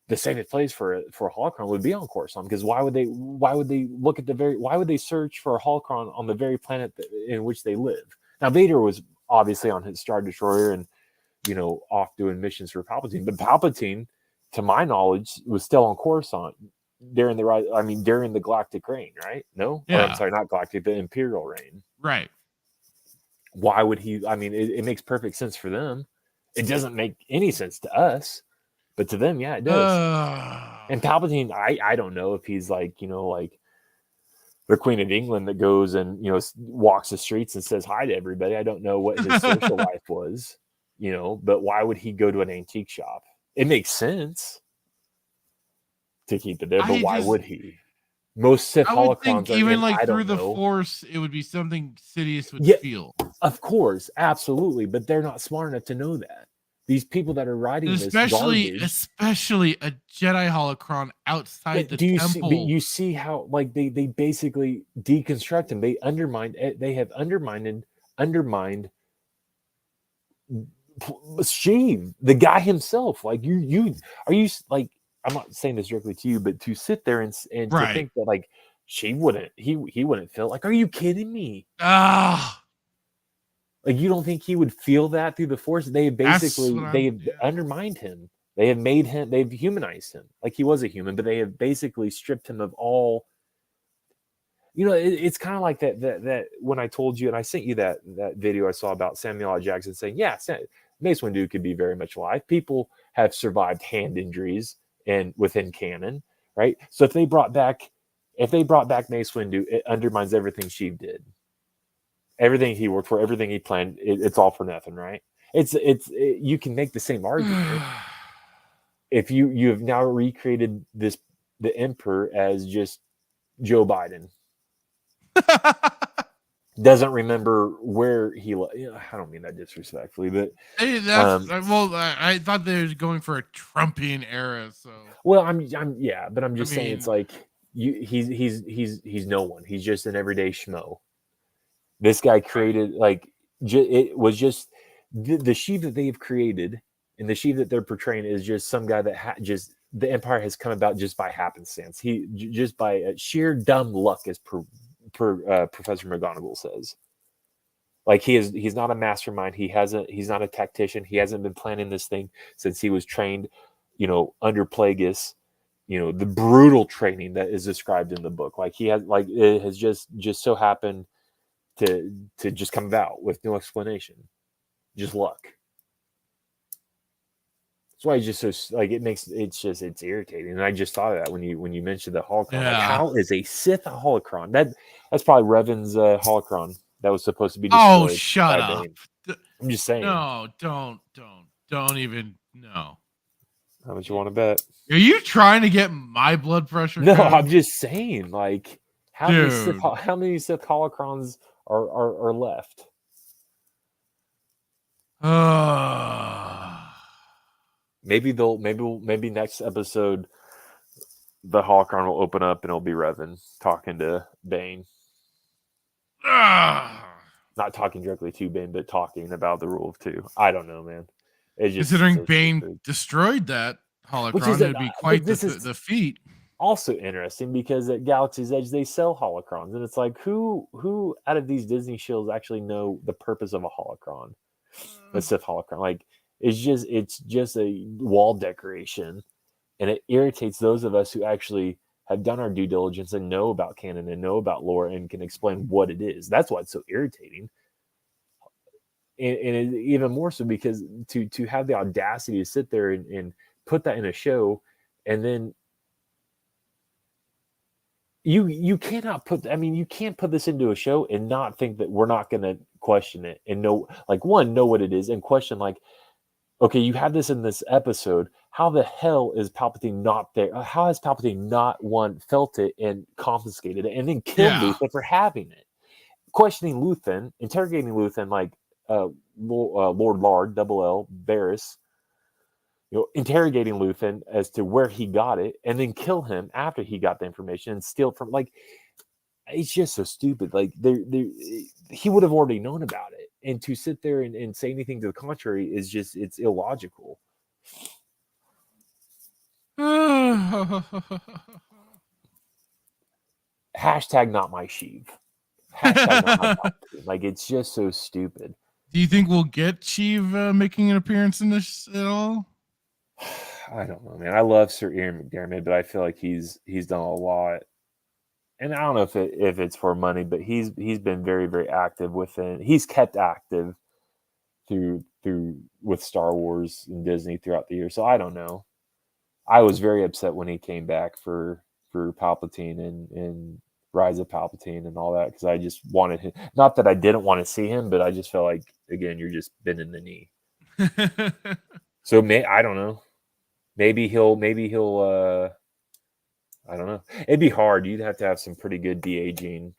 the safest place for a holocron would be on Coruscant, because why would they look at why would they search for a holocron on the very planet in which they live? Now Vader was obviously on his Star Destroyer and off doing missions for Palpatine, but Palpatine, to my knowledge, was still on Coruscant during the Galactic Reign, right? No? Yeah. I'm sorry, not Galactic, the Imperial Reign. Right. Why would he? I mean, it makes perfect sense for them. It doesn't make any sense to us, but to them, yeah, it does. And Palpatine, I don't know if he's like, like the Queen of England that goes and, walks the streets and says hi to everybody. I don't know what his social life was, but why would he go to an antique shop? It makes sense to keep it there, but why would he? Most Sith holocrons are even like through the Force, it would be something Sidious would feel. Of course, absolutely, but they're not smart enough to know that. These people that are writing especially this a Jedi holocron outside the temple. But you see how like they basically deconstruct him. They have undermined Sheev, the guy himself. Like you like, I'm not saying this directly to you, but to sit there and to think that like he wouldn't feel like, are you kidding me? Like, you don't think he would feel that through the Force? They have undermined him. They've humanized him. Like, he was a human, but they have basically stripped him of all. It's kind of like that when I told you, and I sent you that video I saw about Samuel L. Jackson saying, yeah, Mace Windu could be very much alive. People have survived hand injuries and within canon, right? So if they brought back Mace Windu, it undermines everything Sheev did. Everything he worked for, everything he planned, it's all for nothing, right? You can make the same argument if you have now recreated the Emperor as just Joe Biden. Doesn't remember where he. I don't mean that disrespectfully, but I thought they were going for a Trumpian era. So but I'm just saying it's like he's no one. He's just an everyday schmo. This guy created it was just the Sheev that they've created, and the Sheev that they're portraying is just some guy that just the Empire has come about just by happenstance. He just by sheer dumb luck, as Professor McGonagall says. Like, he's not a mastermind. He's not a tactician. He hasn't been planning this thing since he was trained, under Plagueis. The brutal training that is described in the book. Like, it has just so happened to just come about with no explanation, just luck. That's why it's just so it's irritating. And I just thought of that when you mentioned the holocron. Yeah. Like, how is a Sith a holocron? That's probably Revan's holocron that was supposed to be destroyed. Oh, shut up! I'm just saying. No, don't even. No. How much you want to bet? Are you trying to get my blood pressure? No, I'm just saying. Like, how many Sith holocrons are left? Maybe next episode the holocron will open up and it'll be Revan talking to Bane. Not talking directly to Bane, but talking about the rule of two. I don't know, man. Considering Bane destroyed that holocron, it'd be quite the feat. Also interesting, because at Galaxy's Edge they sell holocrons, and it's like, who out of these Disney shows actually know the purpose of a holocron, a Sith holocron? Like, it's just a wall decoration, and it irritates those of us who actually have done our due diligence and know about canon and know about lore and can explain what it is. That's why it's so irritating, and even more so because to have the audacity to sit there and put that in a show, and then you cannot you can't put this into a show and not think that we're not going to question it and know what it is, and question, like, okay, you have this in this episode. How the hell is Palpatine not there? How has Palpatine not felt it and confiscated it and then killed Luthen for having it? Questioning Luthen, interrogating Luthen like Lord Lard, Double L, Varys, interrogating Luthen as to where he got it, and then kill him after he got the information and steal from, like, it's just so stupid. Like, he would have already known about it, and to sit there and say anything to the contrary is just, it's illogical. Hashtag not my Sheev. Hashtag not my Palpatine. Like, it's just so stupid. Do you think we'll get Sheev making an appearance in this at all? I don't know, man. I love Sir Ian McDiarmid, but I feel like he's done a lot, and I don't know if it's for money, but he's been very, very active within. He's kept active through with Star Wars and Disney throughout the year. So I don't know. I was very upset when he came back for Palpatine and Rise of Palpatine and all that, because I just wanted him. Not that I didn't want to see him, but I just felt like, again, you're just bending the knee. So I don't know. Maybe he'll I don't know. It'd be hard. You'd have to have some pretty good de-aging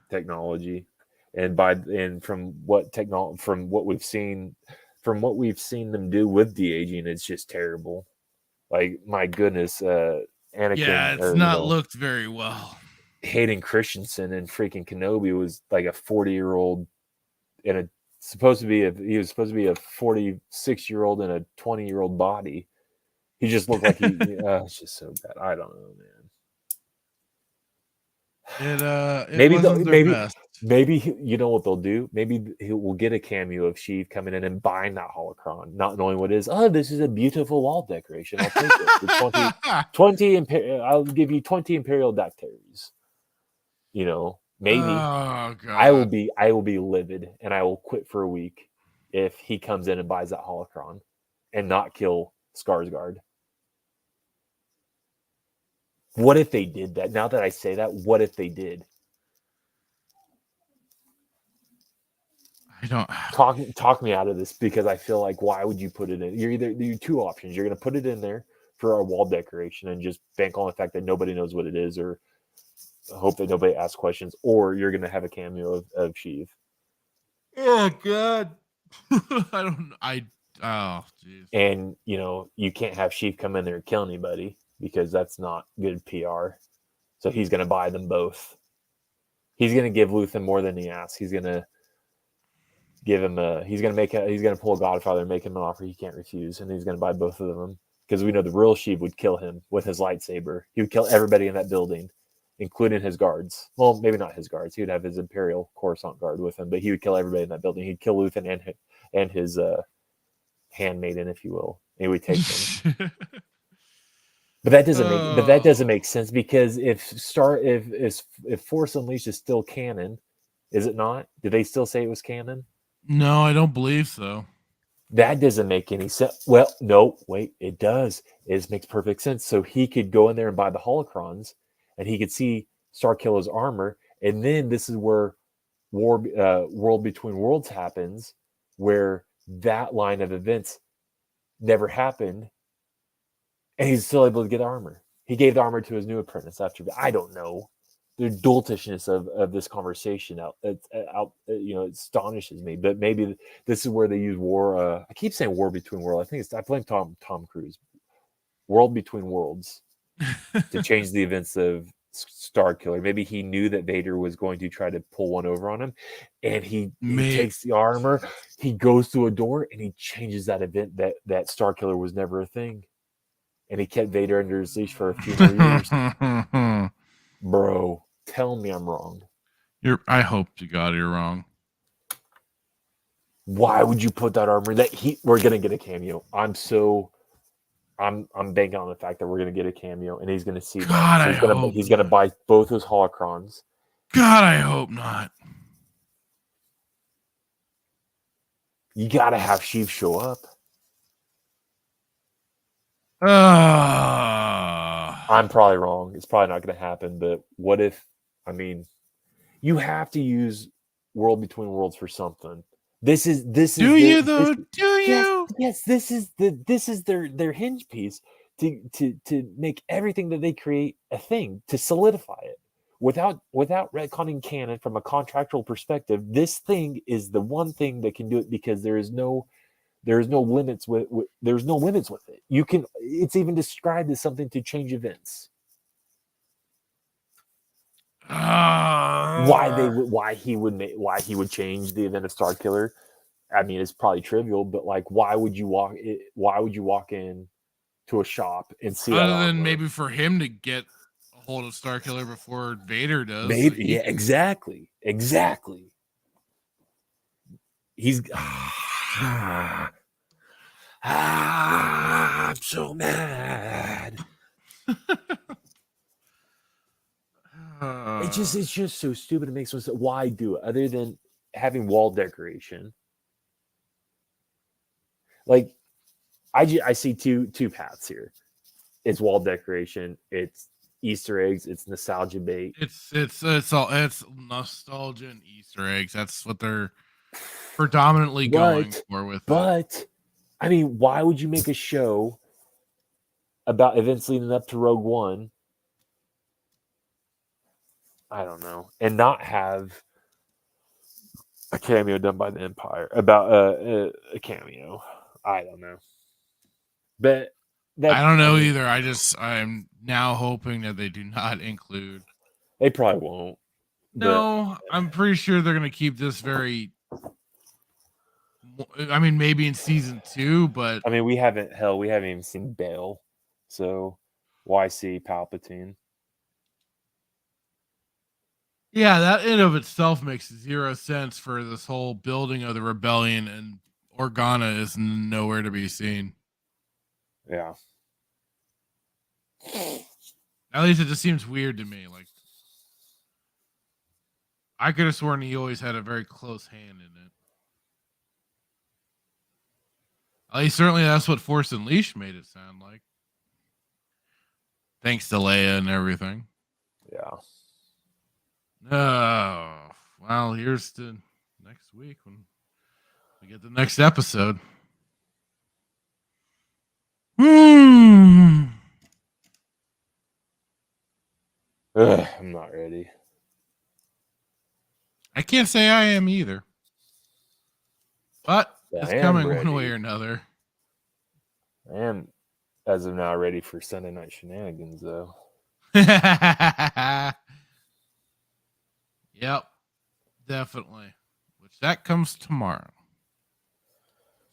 technology. and from what we've seen them do with de-aging, it's just terrible. Like, my goodness, Anakin, Yeah, it's not looked very well. Hayden Christensen and freaking Kenobi was like a 40-year-old in a supposed to be a 46-year-old in a 20-year-old body. He just looked like it's just so bad. I don't know, man. Maybe you know what they'll do? Maybe we'll get a cameo of Sheev coming in and buying that holocron, not knowing what it is. Oh, this is a beautiful wall decoration. I'll take it. For 20 I'll give you 20 Imperial Tattoos. You know, maybe. Oh, God. I will be livid, and I will quit for a week if he comes in and buys that holocron and not kill Skarsgård. What if they did that? Now that I say that, what if they did? I don't talk me out of this, because I feel like, why would you put it in? You're two options. You're going to put it in there for a wall decoration and just bank on the fact that nobody knows what it is, or hope that nobody asks questions, or you're going to have a cameo of Sheev. Oh, God. Oh, jeez. And, you know, you can't have Sheev come in there and kill anybody, because that's not good PR. So he's going to buy them both. He's going to give Luthen more than he asks. He's going to give him he's going to pull a Godfather and make him an offer he can't refuse. And he's going to buy both of them, because we know the real Sheev would kill him with his lightsaber. He would kill everybody in that building, including his guards. Well, maybe not his guards. He would have his Imperial Coruscant guard with him, but he would kill everybody in that building. He'd kill Luthen and his handmaiden, if you will. And he would take them. But that doesn't make sense, because if Force Unleashed is still canon, is it not? Did they still say it was canon? No, I don't believe so. That doesn't make any sense. Well, no, wait, it does. It makes perfect sense. So he could go in there and buy the holocrons, and he could see Starkiller's armor, and then this is where World Between Worlds happens, where that line of events never happened. And he's still able to get armor. He gave the armor to his new apprentice after. I don't know. The doltishness of this conversation it astonishes me. But maybe this is where they use war. I keep saying War Between Worlds. I blame Tom Cruise. World Between Worlds to change the events of Starkiller. Maybe he knew that Vader was going to try to pull one over on him, and he takes the armor. He goes through a door and he changes that event that Starkiller was never a thing. And he kept Vader under his leash for a few more years. Bro, tell me I'm wrong. I hope to God you're wrong. Why would you put that armor? We're gonna get a cameo. I'm banking on the fact that we're gonna get a cameo, and he's gonna see that. So he's gonna buy both those holocrons. God, I hope not. You gotta have Sheev show up. I'm probably wrong. It's probably not going to happen. But what if? I mean, you have to use World Between Worlds for something. This is. Do you though? Do you? Yes. This is their hinge piece to make everything that they create a thing, to solidify it. Without retconning canon from a contractual perspective, this thing is the one thing that can do it, because there's no limits with it. It's even described as something to change events. Why he would change the event of Starkiller? I mean, it's probably trivial, but like, why would you walk in to a shop and see? Other than maybe for him to get a hold of Starkiller before Vader does. Maybe, yeah, exactly. He's. I'm so mad. It's just so stupid. It makes no sense. Why do it other than having wall decoration? Like, I see two paths here. It's wall decoration. It's Easter eggs. It's nostalgia bait. It's nostalgia and Easter eggs. That's what they're predominantly going for with. But I mean, why would you make a show about events leading up to Rogue One? I don't know, and not have a cameo done by the Empire about a cameo. I don't know, but I don't know either. I'm now hoping that they do not include. They probably won't. No, I'm pretty sure they're going to keep this very. I mean, maybe in season 2, but I mean, we haven't even seen Bail, so why see Palpatine? Yeah, that in of itself makes 0 sense for this whole building of the rebellion, and Organa is nowhere to be seen. Yeah. At least it just seems weird to me. Like, I could have sworn he always had a very close hand in it. At least certainly that's what Force Unleashed made it sound like. Thanks to Leia and everything. Yeah. Oh, well, here's to next week when we get the next episode. I'm not ready. I can't say I am either. But I it's am coming ready. one way or another. I am, as of now, ready for Sunday Night Shenanigans, though. Yep, definitely. Which that comes tomorrow.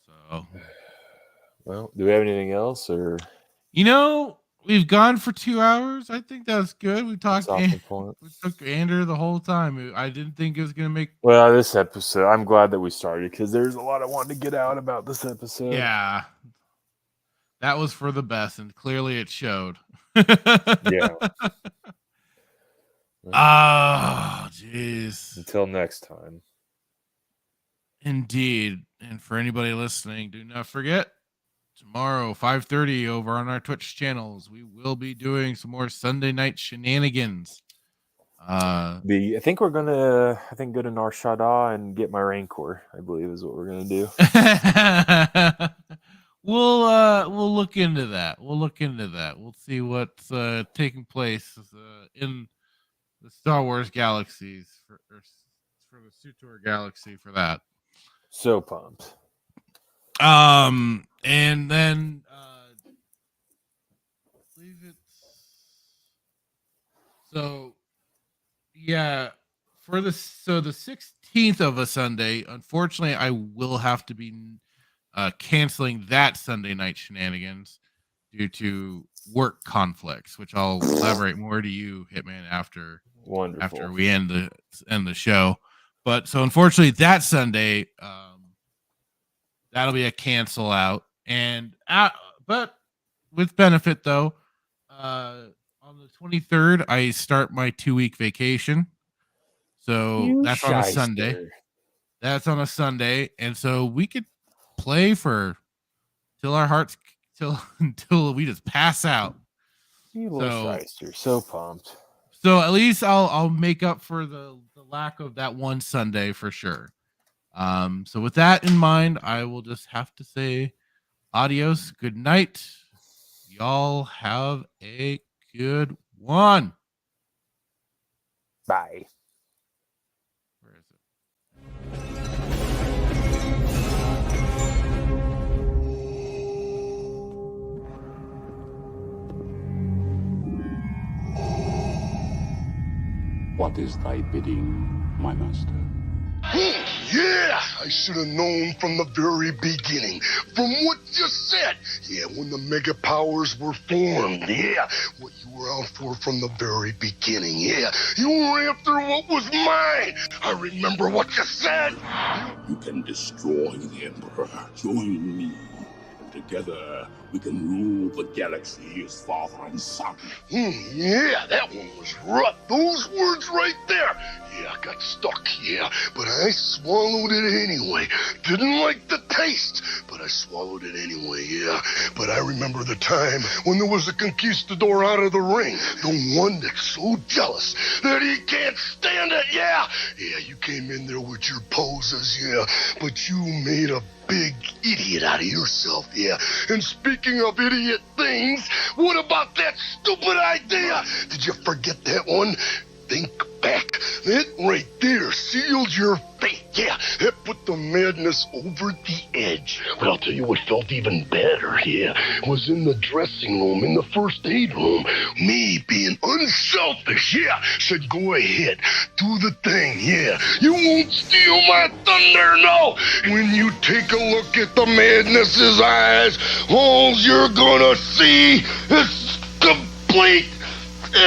So, well, do we have anything else, or we've gone for 2 hours. I think that's good. We talked. talking point? We took Andor the whole time. I didn't think it was gonna make. Well, this episode, I'm glad that we started because there's a lot I wanted to get out about this episode. Yeah, that was for the best, and clearly it showed. Yeah. Oh, jeez. Until next time. Indeed. And for anybody listening, do not forget, tomorrow, 5:30 over on our Twitch channels, we will be doing some more Sunday Night Shenanigans. I think we're gonna go to Nar Shaddaa and get my Rancor, I believe is what we're gonna do. We'll look into that. We'll see what's taking place in the Star Wars galaxies for the Sutor galaxy for that. So pumped. And then I believe it's so yeah, for the 16th of a Sunday, unfortunately I will have to be canceling that Sunday Night Shenanigans due to work conflicts, which I'll elaborate more to you, Hitman, after we end the show. But so unfortunately that Sunday, that'll be a cancel out. And but with benefit though, on the 23rd I start my 2-week vacation. So that's on a Sunday. That's on a Sunday, and so we could play until we just pass out. You little shyster, so pumped. So at least I'll make up for the lack of that one Sunday for sure. So with that in mind, I will just have to say adios, good night. Y'all have a good one. Bye. Where is it? What is thy bidding, my master? Yeah, I should have known from the very beginning. From what you said. Yeah, when the mega powers were formed. Yeah, what you were out for from the very beginning. Yeah, you were after what was mine. I remember what you said. You can destroy the Emperor. Join me. Together, we can rule the galaxy as father and son. Yeah, that one was rough. Those words right there. Yeah, I got stuck, yeah, but I swallowed it anyway. Didn't like the taste, but I swallowed it anyway, yeah. But I remember the time when there was a conquistador out of the ring, the one that's so jealous that he can't stand it, yeah. Yeah, you came in there with your poses, yeah, but you made a big idiot out of yourself, yeah. And speaking of idiot things, what about that stupid idea? Did you forget that one? Think back. That right there sealed your It put the madness over the edge. But I'll tell you what felt even better, was in the dressing room, in the first aid room. Me being unselfish, said go ahead, do the thing, You won't steal my thunder, no! When you take a look at the madness's eyes, all you're gonna see is complete